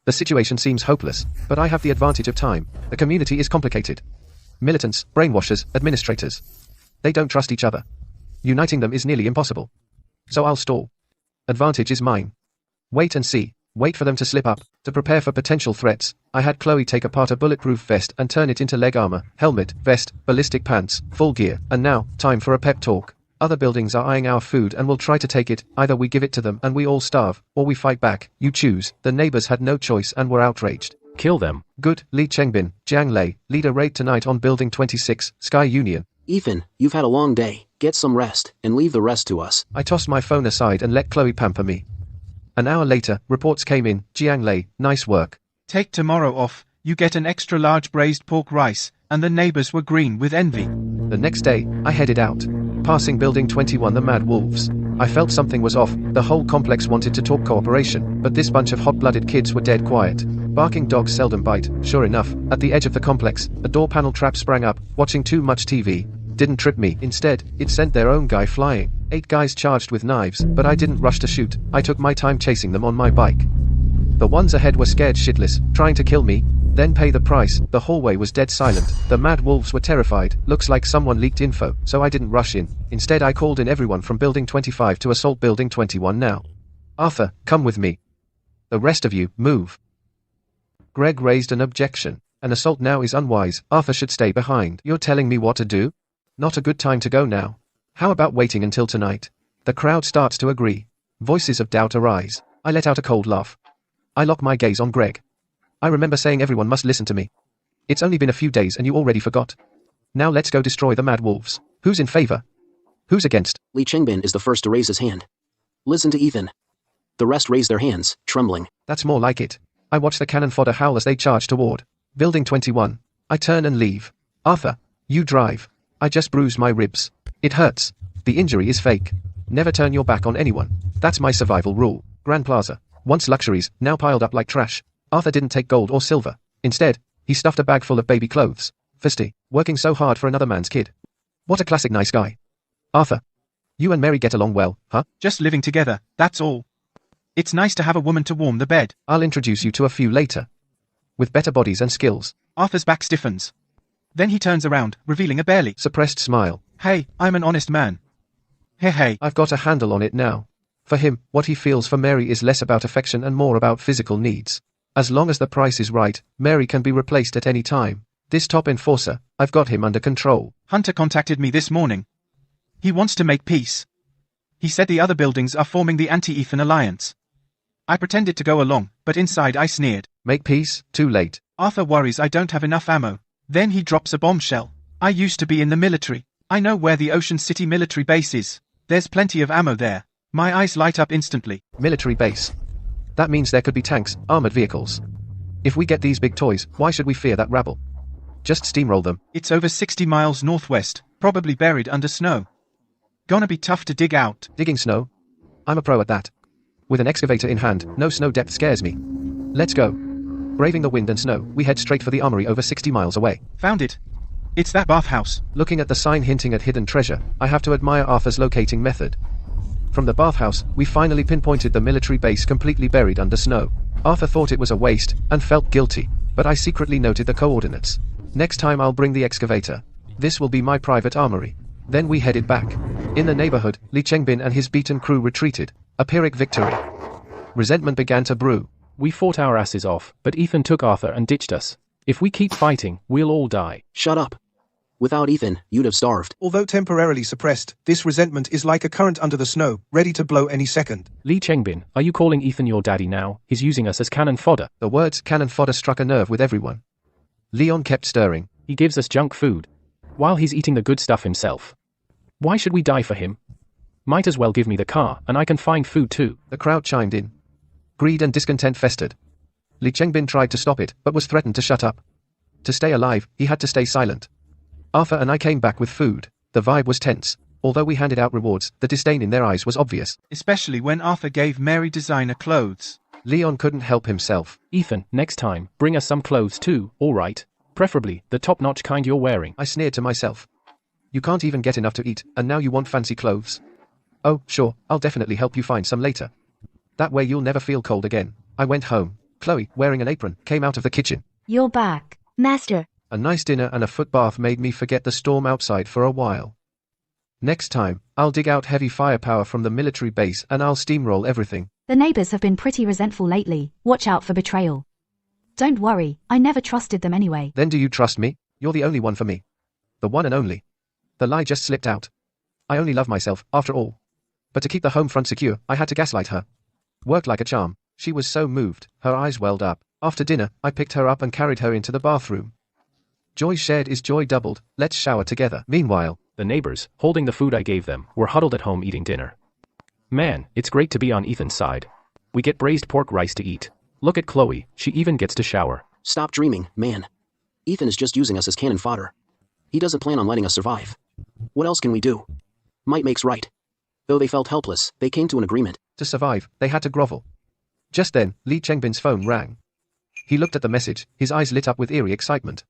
A: The situation seems hopeless, but I have the advantage of time. The community is complicated. Militants, brainwashers, administrators. They don't trust each other. Uniting them is nearly impossible. So I'll stall. Advantage is mine. Wait and see. Wait for them to slip up. To prepare for potential threats, I had Chloe take apart a bulletproof vest and turn it into leg armor, helmet, vest, ballistic pants, full gear, and now, time for a pep talk. Other buildings are eyeing our food and will try to take it. Either we give it to them and we all starve, or we fight back. You choose. The neighbors had no choice and were outraged.
J: Kill them.
A: Good. Li Chengbin, Jiang Lei, lead a raid tonight on Building 26, Sky Union.
T: Ethan, you've had a long day. Get some rest, and leave the rest to us.
A: I tossed my phone aside and let Chloe pamper me. An hour later, reports came in. Jiang Lei, nice work.
K: Take tomorrow off. You get an extra large braised pork rice, and the neighbors were green with envy.
A: The next day, I headed out. Passing Building 21, the Mad Wolves. I felt something was off. The whole complex wanted to talk cooperation, but this bunch of hot-blooded kids were dead quiet. Barking dogs seldom bite. Sure enough, at the edge of the complex, a door panel trap sprang up. Watching too much TV. didn't trip me. Instead, it sent their own guy flying. 8 guys charged with knives, but I didn't rush to shoot. I took my time chasing them on my bike. The ones ahead were scared shitless, trying to kill me, then pay the price. The hallway was dead silent. The mad wolves were terrified. Looks like someone leaked info, so I didn't rush in. Instead, I called in everyone from Building 25 to assault Building 21 now. Arthur, come with me. The rest of you, move. Greg raised an objection. An assault now is unwise. Arthur should stay behind. You're telling me what to do? Not a good time to go now. How about waiting until tonight? The crowd starts to agree. Voices of doubt arise. I let out a cold laugh. I lock my gaze on Greg. I remember saying everyone must listen to me. It's only been a few days and you already forgot. Now let's go destroy the mad wolves. Who's in favor? Who's against?
T: Li Chengbin is the first to raise his hand. Listen to Ethan. The rest raise their hands, trembling.
A: That's more like it. I watch the cannon fodder howl as they charge toward Building 21. I turn and leave. Arthur, you drive. I just bruised my ribs. It hurts. The injury is fake. Never turn your back on anyone. That's my survival rule. Grand Plaza. Once luxuries, now piled up like trash. Arthur didn't take gold or silver. Instead, he stuffed a bag full of baby clothes. Fisty, working so hard for another man's kid. What a classic nice guy. Arthur, you and Mary get along well, huh?
K: Just living together, that's all. It's nice to have a woman to warm the bed.
A: I'll introduce you to a few later. With better bodies and skills.
K: Arthur's back stiffens. Then he turns around, revealing a barely
A: suppressed smile.
K: Hey, I'm an honest man. Hey.
A: I've got a handle on it now. For him, what he feels for Mary is less about affection and more about physical needs. As long as the price is right, Mary can be replaced at any time. This top enforcer, I've got him under control.
K: Hunter contacted me this morning. He wants to make peace. He said the other buildings are forming the anti-Ethan alliance. I pretended to go along, but inside I sneered.
A: Make peace? Too late.
K: Arthur worries I don't have enough ammo. Then he drops a bombshell. I used to be in the military. I know where the Ocean City military base is. There's plenty of ammo there. My eyes light up instantly.
A: Military base. That means there could be tanks, armored vehicles. If we get these big toys, why should we fear that rabble? Just steamroll them.
K: It's over 60 miles northwest, probably buried under snow. Gonna be tough to dig out.
A: Digging snow? I'm a pro at that. With an excavator in hand, no snow depth scares me. Let's go. Braving the wind and snow, we head straight for the armory over 60 miles away.
K: Found it. It's that bathhouse.
A: Looking at the sign hinting at hidden treasure, I have to admire Arthur's locating method. From the bathhouse, we finally pinpointed the military base completely buried under snow. Arthur thought it was a waste, and felt guilty, but I secretly noted the coordinates. Next time I'll bring the excavator. This will be my private armory. Then we headed back. In the neighborhood, Li Chengbin and his beaten crew retreated. A Pyrrhic victory. Resentment began to brew.
J: We fought our asses off, but Ethan took Arthur and ditched us. If we keep fighting, we'll all die.
T: Shut up. Without Ethan, you'd have starved.
F: Although temporarily suppressed, this resentment is like a current under the snow, ready to blow any second.
J: Li Chengbin, are you calling Ethan your daddy now? He's using us as cannon fodder.
A: The words cannon fodder struck a nerve with everyone. Leon kept stirring.
J: He gives us junk food, while he's eating the good stuff himself. Why should we die for him? Might as well give me the car, and I can find food too.
A: The crowd chimed in. Greed and discontent festered. Li Chengbin tried to stop it, but was threatened to shut up. To stay alive, he had to stay silent. Arthur and I came back with food. The vibe was tense. Although we handed out rewards, the disdain in their eyes was obvious.
K: Especially when Arthur gave Mary designer clothes.
A: Leon couldn't help himself.
J: Ethan, next time, bring us some clothes too, alright? Preferably, the top-notch kind you're wearing.
A: I sneered to myself. You can't even get enough to eat, and now you want fancy clothes? Oh, sure, I'll definitely help you find some later. That way you'll never feel cold again. I went home. Chloe, wearing an apron, came out of the kitchen.
B: You're back, Master.
A: A nice dinner and a foot bath made me forget the storm outside for a while. Next time, I'll dig out heavy firepower from the military base and I'll steamroll everything.
L: The neighbors have been pretty resentful lately. Watch out for betrayal. Don't worry, I never trusted them anyway.
A: Then do you trust me? You're the only one for me. The one and only. The lie just slipped out. I only love myself, after all. But to keep the home front secure, I had to gaslight her. Worked like a charm. She was so moved, her eyes welled up. After dinner, I picked her up and carried her into the bathroom. Joy shared is joy doubled. Let's shower together. Meanwhile,
J: the neighbors, holding the food I gave them, were huddled at home eating dinner. Man, it's great to be on Ethan's side. We get braised pork rice to eat. Look at Chloe, she even gets to shower.
T: Stop dreaming, man. Ethan is just using us as cannon fodder. He doesn't plan on letting us survive. What else can we do? Might makes right. Though they felt helpless, they came to an agreement.
A: To survive, they had to grovel. Just then, Li Chengbin's phone rang. He looked at the message, his eyes lit up with eerie excitement.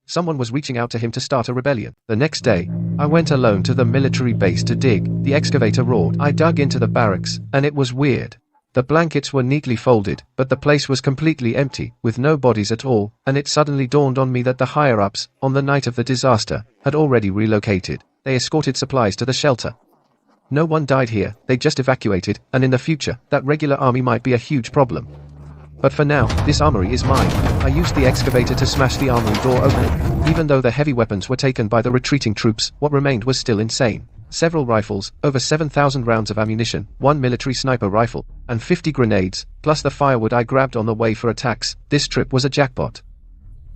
A: Someone was reaching out to him to start a rebellion. The next day, I went alone to the military base to dig. The excavator roared. I dug into the barracks, and it was weird. The blankets were neatly folded, but the place was completely empty, with no bodies at all, and it suddenly dawned on me that the higher-ups, on the night of the disaster, had already relocated. They escorted supplies to the shelter. No one died here, they just evacuated, and in the future, that regular army might be a huge problem. But for now, this armory is mine. I used the excavator to smash the armory door open. Even though the heavy weapons were taken by the retreating troops, what remained was still insane. Several rifles, over 7,000 rounds of ammunition, 1 military sniper rifle, and 50 grenades, plus the firewood I grabbed on the way for attacks. This trip was a jackpot.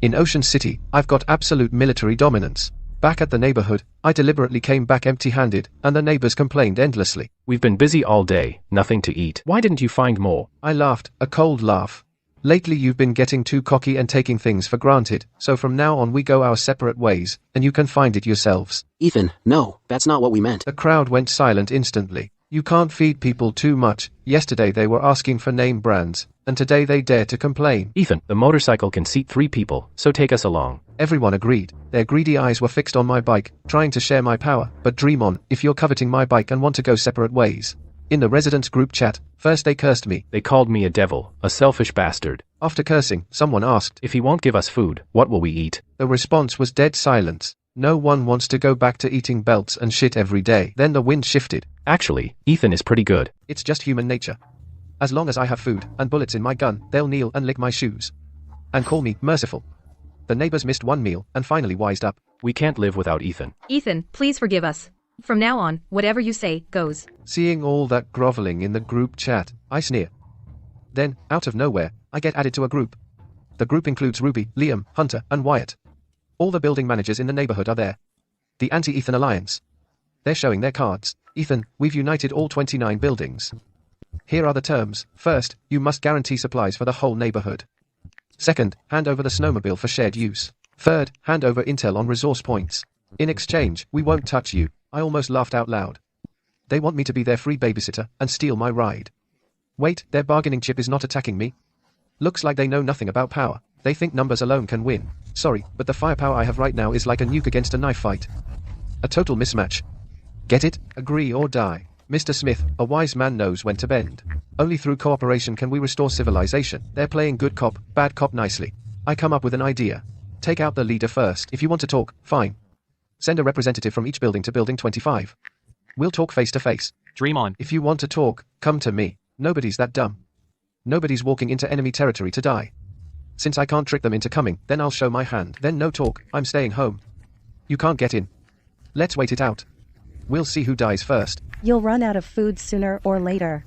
A: In Ocean City, I've got absolute military dominance. Back at the neighborhood, I deliberately came back empty-handed, and the neighbors complained endlessly.
J: We've been busy all day, nothing to eat. Why didn't you find more?
A: I laughed, a cold laugh. Lately you've been getting too cocky and taking things for granted, so from now on we go our separate ways, and you can find it yourselves.
T: Ethan, no, that's not what we meant.
A: The crowd went silent instantly. You can't feed people too much. Yesterday they were asking for name brands, and today they dare to complain.
J: Ethan, the motorcycle can seat 3 people, so take us along.
A: Everyone agreed. Their greedy eyes were fixed on my bike, trying to share my power, but dream on, if you're coveting my bike and want to go separate ways. In the residents' group chat, first they cursed me.
J: They called me a devil, a selfish bastard.
A: After cursing, someone asked,
J: if he won't give us food, what will we eat?
A: The response was dead silence. No one wants to go back to eating belts and shit every day. Then the wind shifted.
J: Actually, Ethan is pretty good.
A: It's just human nature. As long as I have food and bullets in my gun, they'll kneel and lick my shoes. And call me merciful. The neighbors missed one meal and finally wised up.
J: We can't live without Ethan.
D: Ethan, please forgive us. From now on, whatever you say, goes.
A: Seeing all that groveling in the group chat, I sneer. Then, out of nowhere, I get added to a group. The group includes Ruby, Liam, Hunter, and Wyatt. All the building managers in the neighborhood are there. The Anti-Ethan Alliance. They're showing their cards. Ethan, we've united all 29 buildings. Here are the terms. First, you must guarantee supplies for the whole neighborhood. Second, hand over the snowmobile for shared use. Third, hand over intel on resource points. In exchange, we won't touch you. I almost laughed out loud. They want me to be their free babysitter and steal my ride. Wait, their bargaining chip is not attacking me. Looks like they know nothing about power. They think numbers alone can win. Sorry, but the firepower I have right now is like a nuke against a knife fight. A total mismatch. Get it? Agree or die. Mr. Smith, a wise man knows when to bend. Only through cooperation can we restore civilization. They're playing good cop, bad cop nicely. I come up with an idea. Take out the leader first. If you want to talk, fine. Send a representative from each building to building 25. We'll talk face to face.
E: Dream on.
A: If you want to talk, come to me. Nobody's that dumb. Nobody's walking into enemy territory to die. Since I can't trick them into coming, then I'll show my hand. Then no talk, I'm staying home. You can't get in. Let's wait it out. We'll see who dies first.
U: You'll run out of food sooner or later.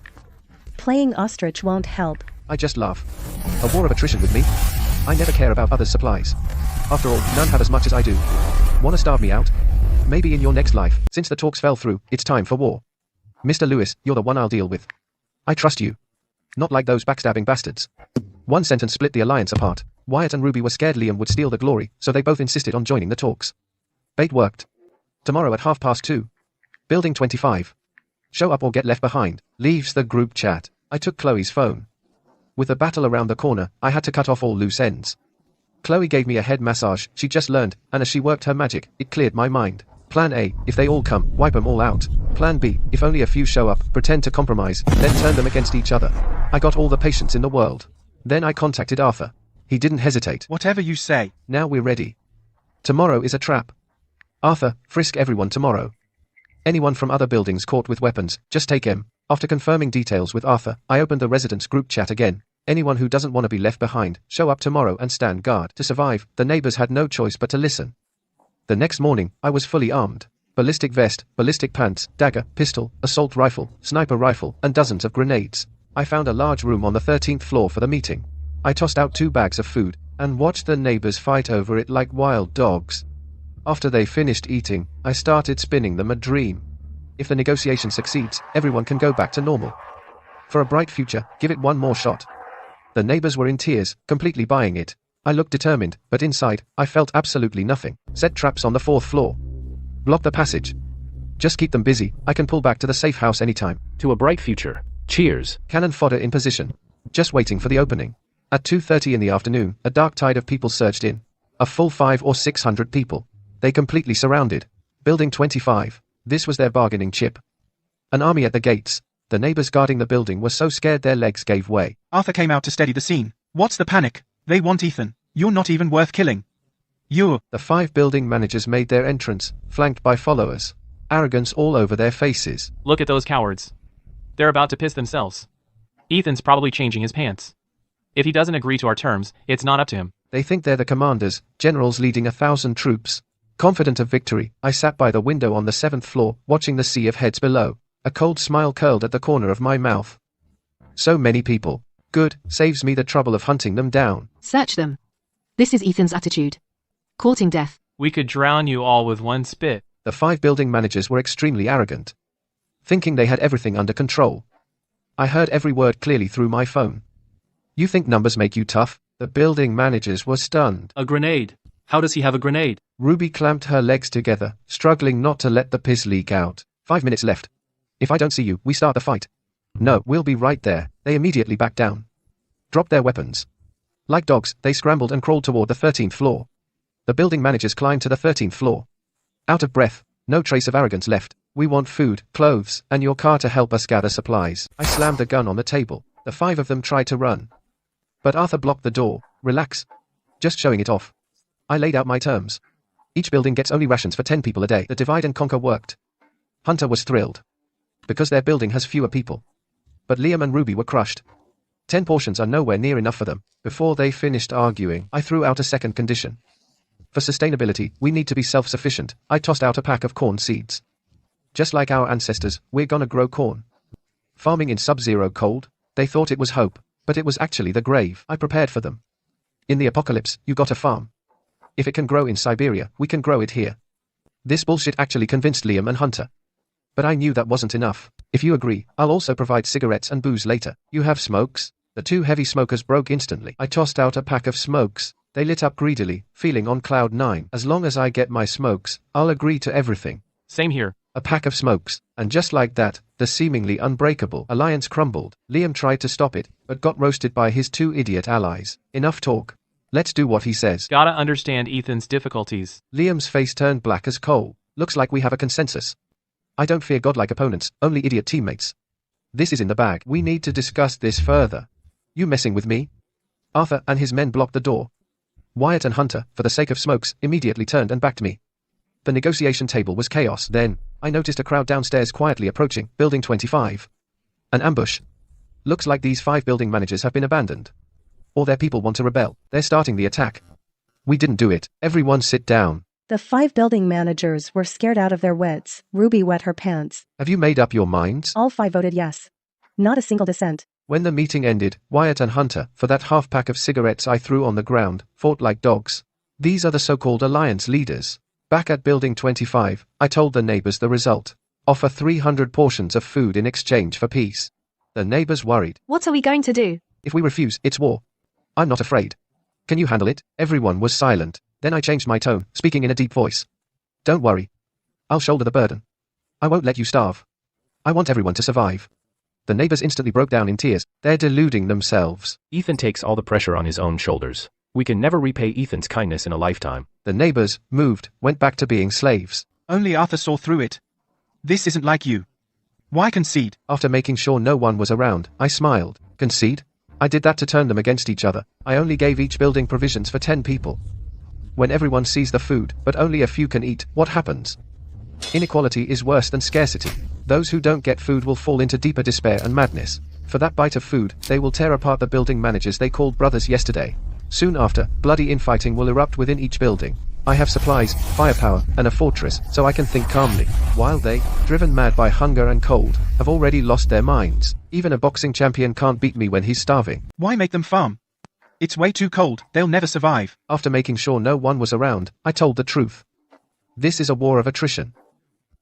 U: Playing ostrich won't help.
A: I just laugh. A war of attrition with me? I never care about others' supplies. After all, none have as much as I do. Wanna starve me out? Maybe in your next life. Since the talks fell through, it's time for war. Mr. Lewis, you're the one I'll deal with. I trust you. Not like those backstabbing bastards. One sentence split the alliance apart. Wyatt and Ruby were scared Liam would steal the glory, so they both insisted on joining the talks. Bait worked. Tomorrow at 2:30. Building 25. Show up or get left behind. Leaves the group chat. I took Chloe's phone. With a battle around the corner, I had to cut off all loose ends. Chloe gave me a head massage she just learned, and as she worked her magic, it cleared my mind. Plan A, if they all come, wipe them all out. Plan B, if only a few show up, pretend to compromise, then turn them against each other. I got all the patience in the world. Then I contacted Arthur. He didn't hesitate.
K: Whatever you say.
A: Now we're ready. Tomorrow is a trap. Arthur, frisk everyone tomorrow. Anyone from other buildings caught with weapons, just take him. After confirming details with Arthur, I opened the residents group chat again. Anyone who doesn't want to be left behind, show up tomorrow and stand guard. To survive, the neighbors had no choice but to listen. The next morning, I was fully armed. Ballistic vest, ballistic pants, dagger, pistol, assault rifle, sniper rifle, and dozens of grenades. I found a large room on the 13th floor for the meeting. I tossed out 2 bags of food, and watched the neighbors fight over it like wild dogs. After they finished eating, I started spinning them a dream. If the negotiation succeeds, everyone can go back to normal. For a bright future, give it one more shot. The neighbors were in tears, completely buying it. I looked determined, but inside, I felt absolutely nothing. Set traps on the 4th floor. Block the passage. Just keep them busy, I can pull back to the safe house anytime.
J: To a bright future. Cheers.
A: Cannon fodder in position. Just waiting for the opening. At 2:30 in the afternoon, a dark tide of people surged in. A full 500 or 600 people. They completely surrounded. Building 25. This was their bargaining chip. An army at the gates. The neighbors guarding the building were so scared their legs gave way.
K: Arthur came out to steady the scene. What's the panic? They want Ethan. You're not even worth killing. You're...
A: The 5 building managers made their entrance, flanked by followers. Arrogance all over their faces.
E: Look at those cowards. They're about to piss themselves. Ethan's probably changing his pants. If he doesn't agree to our terms, it's not up to him.
A: They think they're the commanders, generals leading 1,000 troops. Confident of victory, I sat by the window on the 7th floor, watching the sea of heads below. A cold smile curled at the corner of my mouth. So many people. Good, saves me the trouble of hunting them down.
S: Search them. This is Ethan's attitude. Courting death.
E: We could drown you all with one spit.
A: The 5 building managers were extremely arrogant. Thinking they had everything under control. I heard every word clearly through my phone. You think numbers make you tough? The building managers were stunned.
R: A grenade. How does he have a grenade?
A: Ruby clamped her legs together, struggling not to let the piss leak out. 5 minutes left. If I don't see you, we start the fight. No, we'll be right there. They immediately backed down. Dropped their weapons. Like dogs, they scrambled and crawled toward the 13th floor. The building managers climbed to the 13th floor. Out of breath, no trace of arrogance left. We want food, clothes, and your car to help us gather supplies. I slammed the gun on the table. The 5 of them tried to run. But Arthur blocked the door. Relax. Just showing it off. I laid out my terms. Each building gets only rations for 10 people a day. The divide and conquer worked. Hunter was thrilled. Because their building has fewer people. But Liam and Ruby were crushed. 10 portions are nowhere near enough for them. Before they finished arguing, I threw out a second condition. For sustainability, we need to be self-sufficient. I tossed out a pack of corn seeds. Just like our ancestors, we're gonna grow corn. Farming in sub-zero cold? They thought it was hope, but it was actually the grave. I prepared for them. In the apocalypse, you gotta farm. If it can grow in Siberia, we can grow it here. This bullshit actually convinced Liam and Hunter. But I knew that wasn't enough. If you agree, I'll also provide cigarettes and booze later. You have smokes? The 2 heavy smokers broke instantly. I tossed out a pack of smokes. They lit up greedily, feeling on cloud 9. As long as I get my smokes, I'll agree to everything.
E: Same here.
A: A pack of smokes. And just like that, the seemingly unbreakable alliance crumbled. Liam tried to stop it, but got roasted by his 2 idiot allies. Enough talk. Let's do what he says.
E: Gotta understand Ethan's difficulties.
A: Liam's face turned black as coal. Looks like we have a consensus. I don't fear godlike opponents, only idiot teammates. This is in the bag. We need to discuss this further. You messing with me? Arthur and his men blocked the door. Wyatt and Hunter, for the sake of smokes, immediately turned and backed me. The negotiation table was chaos. Then, I noticed a crowd downstairs quietly approaching, building 25. An ambush. Looks like these 5 building managers have been abandoned. Or their people want to rebel. They're starting the attack. We didn't do it. Everyone sit down.
U: The 5 building managers were scared out of their wits. Ruby wet her pants.
A: Have you made up your minds?
U: All 5 voted yes. Not a single dissent.
A: When the meeting ended, Wyatt and Hunter, for that half pack of cigarettes I threw on the ground, fought like dogs. These are the so-called alliance leaders. Back at Building 25, I told the neighbors the result. Offer 300 portions of food in exchange for peace. The neighbors worried.
N: What are we going to do?
A: If we refuse, it's war. I'm not afraid. Can you handle it? Everyone was silent. Then I changed my tone, speaking in a deep voice. Don't worry. I'll shoulder the burden. I won't let you starve. I want everyone to survive. The neighbors instantly broke down in tears. They're deluding themselves.
J: Ethan takes all the pressure on his own shoulders. We can never repay Ethan's kindness in a lifetime.
A: The neighbors, moved, went back to being slaves.
K: Only Arthur saw through it. This isn't like you. Why concede?
A: After making sure no one was around, I smiled. Concede? I did that to turn them against each other. I only gave each building provisions for 10 people. When everyone sees the food, but only a few can eat, what happens? Inequality is worse than scarcity. Those who don't get food will fall into deeper despair and madness. For that bite of food, they will tear apart the building managers they called brothers yesterday. Soon after, bloody infighting will erupt within each building. I have supplies, firepower, and a fortress, so I can think calmly, while they, driven mad by hunger and cold, have already lost their minds. Even a boxing champion can't beat me when he's starving.
K: Why make them farm? It's way too cold, they'll never survive.
A: After making sure no one was around, I told the truth. This is a war of attrition.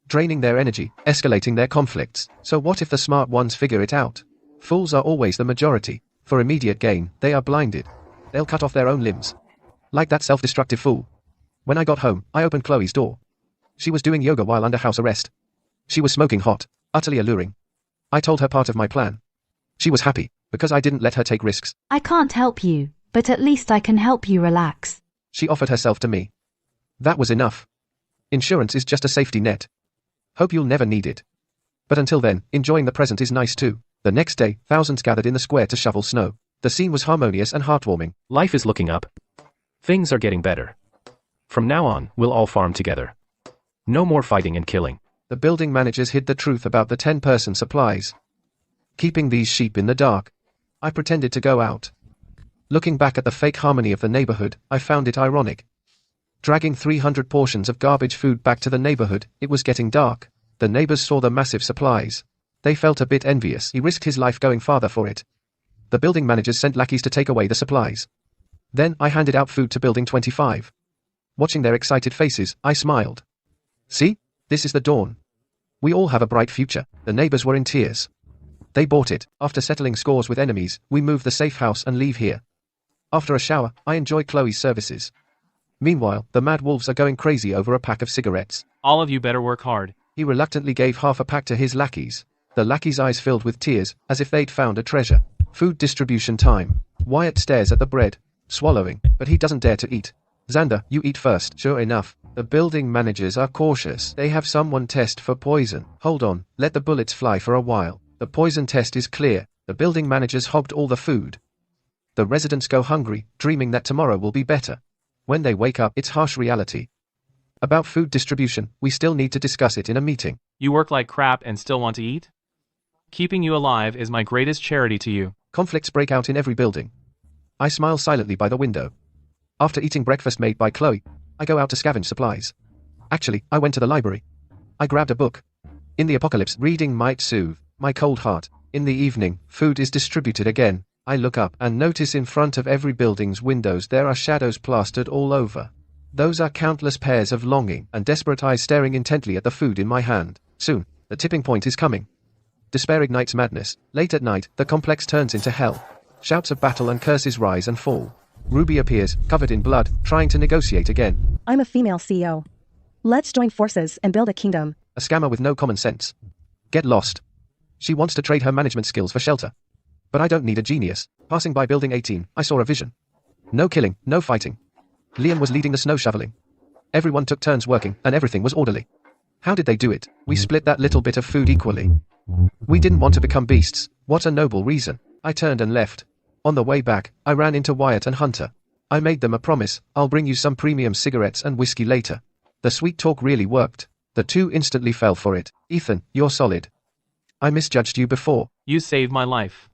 A: Draining their energy, escalating their conflicts. So what if the smart ones figure it out? Fools are always the majority. For immediate gain, they are blinded. They'll cut off their own limbs. Like that self-destructive fool. When I got home, I opened Chloe's door. She was doing yoga while under house arrest. She was smoking hot, utterly alluring. I told her part of my plan. She was happy, because I didn't let her take risks.
L: I can't help you, but at least I can help you relax.
A: She offered herself to me. That was enough. Insurance is just a safety net. Hope you'll never need it. But until then, enjoying the present is nice too. The next day, thousands gathered in the square to shovel snow. The scene was harmonious and heartwarming.
J: Life is looking up. Things are getting better. From now on, we'll all farm together. No more fighting and killing.
A: The building managers hid the truth about the 10-person supplies. Keeping these sheep in the dark. I pretended to go out. Looking back at the fake harmony of the neighborhood, I found it ironic. Dragging 300 portions of garbage food back to the neighborhood, it was getting dark. The neighbors saw the massive supplies. They felt a bit envious. He risked his life going farther for it. The building managers sent lackeys to take away the supplies. Then I handed out food to Building 25. Watching their excited faces, I smiled. See? This is the dawn. We all have a bright future. The neighbors were in tears. They bought it. After settling scores with enemies, we move the safe house and leave here. After a shower, I enjoy Chloe's services. Meanwhile, the mad wolves are going crazy over a pack of cigarettes.
E: All of you better work hard.
A: He reluctantly gave half a pack to his lackeys. The lackeys' eyes filled with tears, as if they'd found a treasure. Food distribution time. Wyatt stares at the bread, swallowing, but he doesn't dare to eat. Xander, you eat first. Sure enough, the building managers are cautious. They have someone test for poison. Hold on, let the bullets fly for a while. The poison test is clear. The building managers hogged all the food. The residents go hungry, dreaming that tomorrow will be better. When they wake up, it's harsh reality. About food distribution, we still need to discuss it in a meeting.
E: You work like crap and still want to eat? Keeping you alive is my greatest charity to you.
A: Conflicts break out in every building. I smile silently by the window. After eating breakfast made by Chloe, I go out to scavenge supplies. Actually, I went to the library. I grabbed a book. In the apocalypse, reading might soothe my cold heart. In the evening, food is distributed again. I look up and notice in front of every building's windows there are shadows plastered all over. Those are countless pairs of longing and desperate eyes staring intently at the food in my hand. Soon, the tipping point is coming. Despair ignites madness. Late at night, the complex turns into hell. Shouts of battle and curses rise and fall. Ruby appears, covered in blood, trying to negotiate again.
U: I'm a female CEO. Let's join forces and build a kingdom.
A: A scammer with no common sense. Get lost. She wants to trade her management skills for shelter. But I don't need a genius. Passing by Building 18, I saw a vision. No killing, no fighting. Liam was leading the snow shoveling. Everyone took turns working, and everything was orderly. How did they do it? We split that little bit of food equally. We didn't want to become beasts. What a noble reason. I turned and left. On the way back, I ran into Wyatt and Hunter. I made them a promise. I'll bring you some premium cigarettes and whiskey later. The sweet talk really worked. The two instantly fell for it. Ethan, you're solid. I misjudged you before.
E: You saved my life.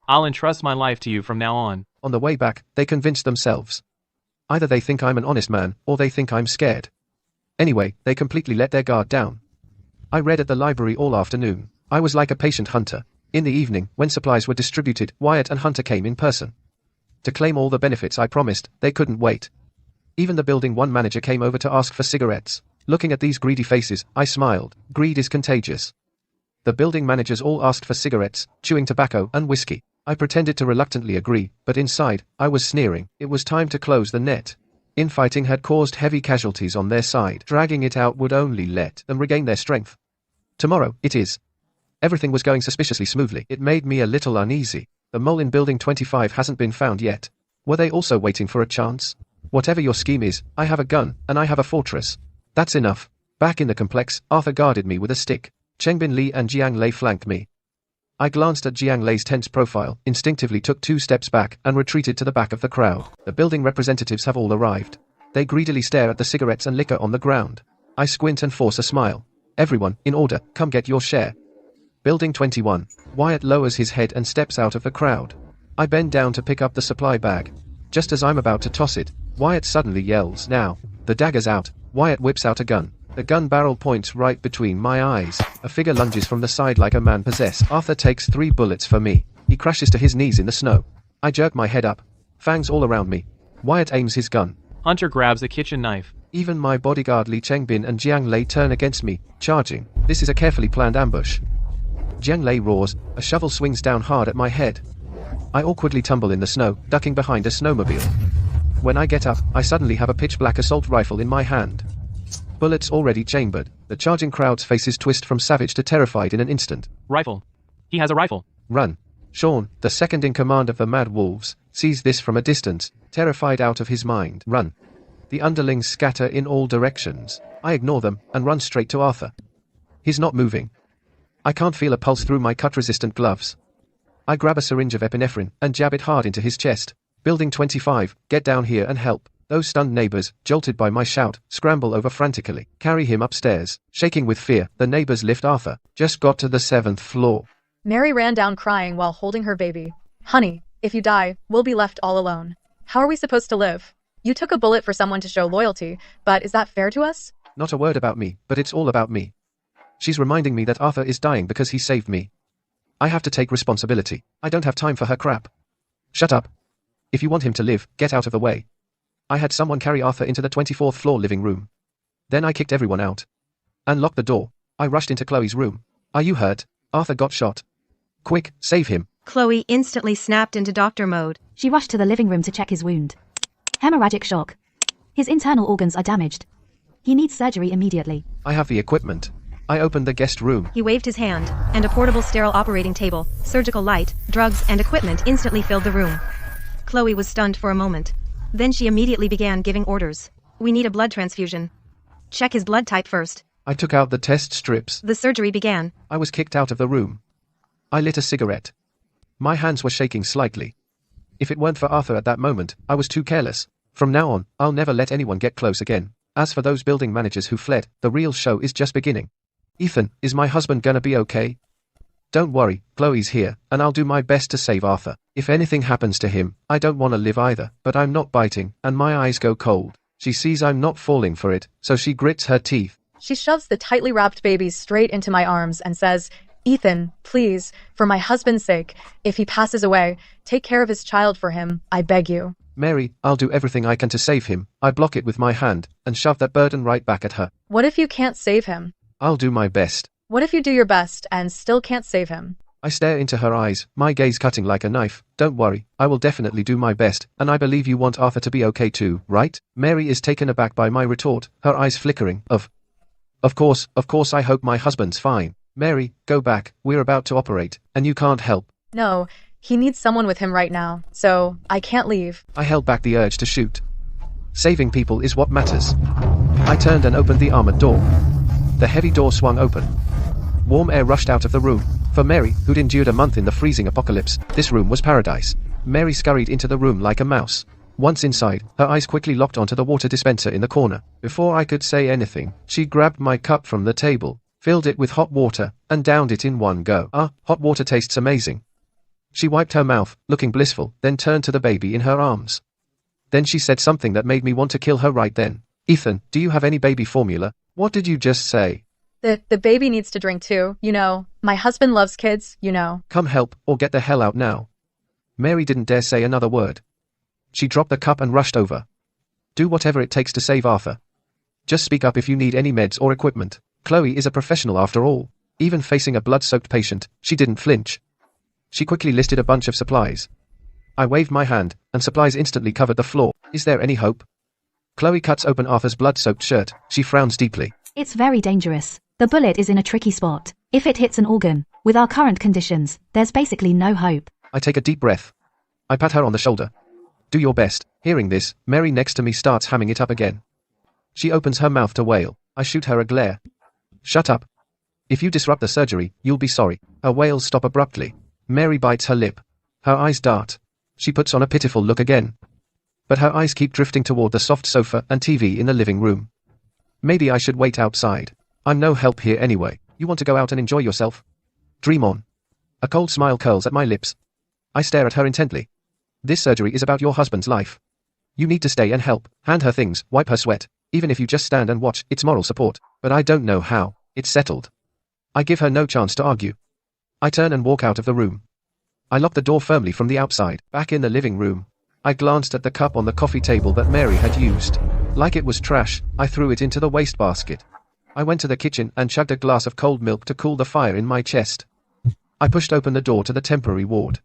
E: I'll entrust my life to you from now on.
A: On the way back, they convinced themselves. Either they think I'm an honest man, or they think I'm scared. Anyway, they completely let their guard down. I read at the library all afternoon. I was like a patient hunter. In the evening, when supplies were distributed, Wyatt and Hunter came in person. To claim all the benefits I promised, they couldn't wait. Even the Building 1 manager came over to ask for cigarettes. Looking at these greedy faces, I smiled. Greed is contagious. The building managers all asked for cigarettes, chewing tobacco, and whiskey. I pretended to reluctantly agree, but inside, I was sneering. It was time to close the net. Infighting had caused heavy casualties on their side. Dragging it out would only let them regain their strength. Tomorrow, it is. Everything was going suspiciously smoothly. It made me a little uneasy. The mole in Building 25 hasn't been found yet. Were they also waiting for a chance? Whatever your scheme is, I have a gun, and I have a fortress. That's enough. Back in the complex, Arthur guarded me with a stick. Chengbin Li and Jiang Lei flanked me. I glanced at Jiang Lei's tense profile, instinctively took 2 steps back, and retreated to the back of the crowd. The building representatives have all arrived. They greedily stare at the cigarettes and liquor on the ground. I squint and force a smile. Everyone, in order, come get your share. Building 21. Wyatt lowers his head and steps out of the crowd. I bend down to pick up the supply bag. Just as I'm about to toss it, Wyatt suddenly yells, "Now!" The dagger's out. Wyatt whips out a gun. The gun barrel points right between my eyes. A figure lunges from the side like a man possessed. Arthur takes 3 bullets for me. He crashes to his knees in the snow. I jerk my head up. Fangs all around me. Wyatt aims his gun.
E: Hunter grabs the kitchen knife.
A: Even my bodyguard Li Chengbin and Jiang Lei turn against me, charging. This is a carefully planned ambush. Jiang Lei roars. A shovel swings down hard at my head. I awkwardly tumble in the snow, ducking behind a snowmobile. When I get up, I suddenly have a pitch-black assault rifle in my hand. Bullets already chambered. The charging crowd's faces twist from savage to terrified in an instant.
E: Rifle. He has a rifle.
A: Run. Sean, the second in command of the Mad Wolves, sees this from a distance, terrified out of his mind. Run. The underlings scatter in all directions. I ignore them and run straight to Arthur. He's not moving. I can't feel a pulse through my cut-resistant gloves. I grab a syringe of epinephrine and jab it hard into his chest. Building 25, get down here and help. Those stunned neighbors, jolted by my shout, scramble over frantically. Carry him upstairs. Shaking with fear, the neighbors lift Arthur. Just got to the 7th floor.
O: Mary ran down crying while holding her baby. Honey, if you die, we'll be left all alone. How are we supposed to live? You took a bullet for someone to show loyalty, but is that fair to us?
A: Not a word about me, but it's all about me. She's reminding me that Arthur is dying because he saved me. I have to take responsibility. I don't have time for her crap. Shut up. If you want him to live, get out of the way. I had someone carry Arthur into the 24th floor living room. Then I kicked everyone out. And locked the door. I rushed into Chloe's room. Are you hurt? Arthur got shot. Quick, save him.
C: Chloe instantly snapped into doctor mode.
L: She rushed to the living room to check his wound. Hemorrhagic shock. His internal organs are damaged. He needs surgery immediately.
A: I have the equipment. I opened the guest room.
C: He waved his hand, and a portable sterile operating table, surgical light, drugs, and equipment instantly filled the room. Chloe was stunned for a moment. Then she immediately began giving orders. We need a blood transfusion. Check his blood type first.
A: I took out the test strips.
C: The surgery began.
A: I was kicked out of the room. I lit a cigarette. My hands were shaking slightly. If it weren't for Arthur at that moment, I was too careless. From now on, I'll never let anyone get close again. As for those building managers who fled, the real show is just beginning. Ethan, is my husband gonna be okay? Don't worry, Chloe's here, and I'll do my best to save Arthur. If anything happens to him, I don't want to live either, but I'm not biting, and my eyes go cold. She sees I'm not falling for it, so she grits her teeth.
O: She shoves the tightly wrapped baby straight into my arms and says, Ethan, please, for my husband's sake, if he passes away, take care of his child for him, I beg you.
A: Mary, I'll do everything I can to save him. I block it with my hand, and shove that burden right back at her.
O: What if you can't save him?
A: I'll do my best.
O: What if you do your best and still can't save him?
A: I stare into her eyes, my gaze cutting like a knife. Don't worry, I will definitely do my best, and I believe you want Arthur to be okay too, right? Mary is taken aback by my retort, her eyes flickering. Of course, I hope my husband's fine. Mary, go back, we're about to operate, and you can't help.
O: No, he needs someone with him right now, so I can't leave.
A: I held back the urge to shoot. Saving people is what matters. I turned and opened the armored door. The heavy door swung open. Warm air rushed out of the room. For Mary, who'd endured a month in the freezing apocalypse, this room was paradise. Mary scurried into the room like a mouse. Once inside, her eyes quickly locked onto the water dispenser in the corner. Before I could say anything, she grabbed my cup from the table, filled it with hot water, and downed it in one go. Hot water tastes amazing. She wiped her mouth, looking blissful, then turned to the baby in her arms. Then she said something that made me want to kill her right then. Ethan, do you have any baby formula? What did you just say?
O: The baby needs to drink too, you know. My husband loves kids, you know.
A: Come help, or get the hell out now. Mary didn't dare say another word. She dropped the cup and rushed over. Do whatever it takes to save Arthur. Just speak up if you need any meds or equipment. Chloe is a professional after all. Even facing a blood-soaked patient, she didn't flinch. She quickly listed a bunch of supplies. I waved my hand, and supplies instantly covered the floor. Is there any hope? Chloe cuts open Arthur's blood-soaked shirt. She frowns deeply.
L: It's very dangerous. The bullet is in a tricky spot. If it hits an organ, with our current conditions, there's basically no hope.
A: I take a deep breath. I pat her on the shoulder. Do your best. Hearing this, Mary next to me starts hamming it up again. She opens her mouth to wail. I shoot her a glare. Shut up. If you disrupt the surgery, you'll be sorry. Her wails stop abruptly. Mary bites her lip. Her eyes dart. She puts on a pitiful look again. But her eyes keep drifting toward the soft sofa and TV in the living room. Maybe I should wait outside. I'm no help here anyway. You want to go out and enjoy yourself? Dream on. A cold smile curls at my lips. I stare at her intently. This surgery is about your husband's life. You need to stay and help. Hand her things, wipe her sweat. Even if you just stand and watch, it's moral support. But I don't know how. It's settled. I give her no chance to argue. I turn and walk out of the room. I lock the door firmly from the outside. Back in the living room, I glanced at the cup on the coffee table that Mary had used. Like it was trash, I threw it into the wastebasket. I went to the kitchen and chugged a glass of cold milk to cool the fire in my chest. I pushed open the door to the temporary ward.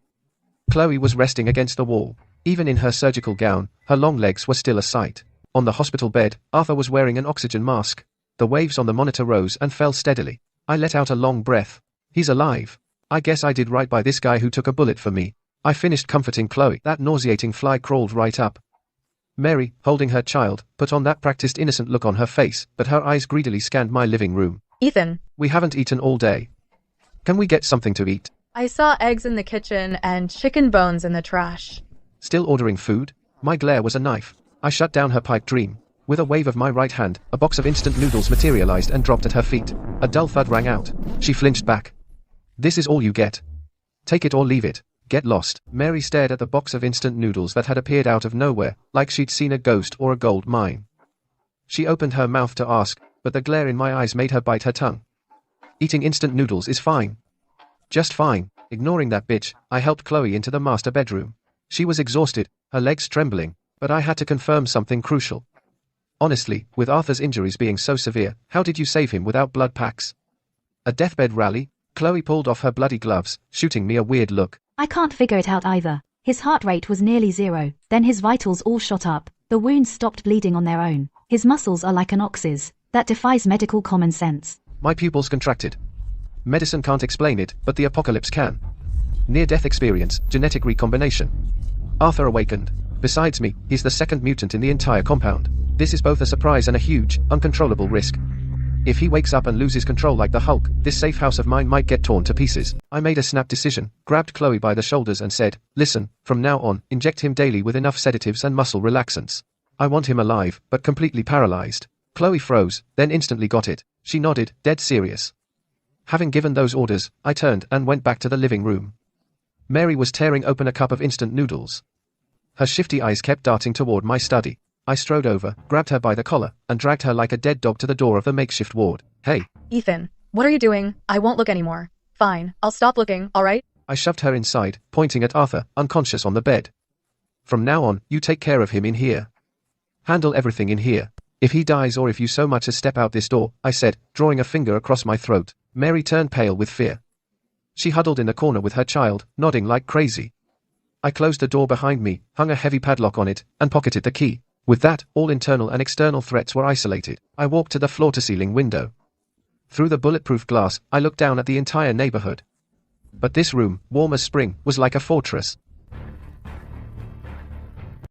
A: Chloe was resting against the wall. Even in her surgical gown, her long legs were still a sight. On the hospital bed, Arthur was wearing an oxygen mask. The waves on the monitor rose and fell steadily. I let out a long breath. He's alive. I guess I did right by this guy who took a bullet for me. I finished comforting Chloe. That nauseating fly crawled right up. Mary, holding her child, put on that practiced innocent look on her face, but her eyes greedily scanned my living room.
O: Ethan.
A: We haven't eaten all day. Can we get something to eat?
O: I saw eggs in the kitchen and chicken bones in the trash.
A: Still ordering food? My glare was a knife. I shut down her pipe dream. With a wave of my right hand, a box of instant noodles materialized and dropped at her feet. A dull thud rang out. She flinched back. This is all you get. Take it or leave it. Get lost. Mary stared at the box of instant noodles that had appeared out of nowhere, like she'd seen a ghost or a gold mine. She opened her mouth to ask, but the glare in my eyes made her bite her tongue. Eating instant noodles is fine. Just fine. Ignoring that bitch, I helped Chloe into the master bedroom. She was exhausted, her legs trembling, but I had to confirm something crucial. Honestly, with Arthur's injuries being so severe, how did you save him without blood packs? A deathbed rally? Chloe pulled off her bloody gloves, shooting me a weird look.
L: I can't figure it out either. His heart rate was nearly 0, then his vitals all shot up, the wounds stopped bleeding on their own. His muscles are like an ox's. That defies medical common sense.
A: My pupils contracted. Medicine can't explain it, but the apocalypse can. Near-death experience, genetic recombination. Arthur awakened. Besides me, he's the second mutant in the entire compound. This is both a surprise and a huge, uncontrollable risk. If he wakes up and loses control like the Hulk, this safe house of mine might get torn to pieces. I made a snap decision, grabbed Chloe by the shoulders and said, listen, from now on, inject him daily with enough sedatives and muscle relaxants. I want him alive, but completely paralyzed. Chloe froze, then instantly got it. She nodded, dead serious. Having given those orders, I turned and went back to the living room. Mary was tearing open a cup of instant noodles. Her shifty eyes kept darting toward my study. I strode over, grabbed her by the collar, and dragged her like a dead dog to the door of the makeshift ward. Hey.
O: Ethan, what are you doing? I won't look anymore. Fine, I'll stop looking, alright?
A: I shoved her inside, pointing at Arthur, unconscious on the bed. From now on, you take care of him in here. Handle everything in here. If he dies or if you so much as step out this door, I said, drawing a finger across my throat. Mary turned pale with fear. She huddled in the corner with her child, nodding like crazy. I closed the door behind me, hung a heavy padlock on it, and pocketed the key. With that, all internal and external threats were isolated. I walked to the floor-to-ceiling window. Through the bulletproof glass, I looked down at the entire neighborhood. But this room, warm as spring, was like a fortress.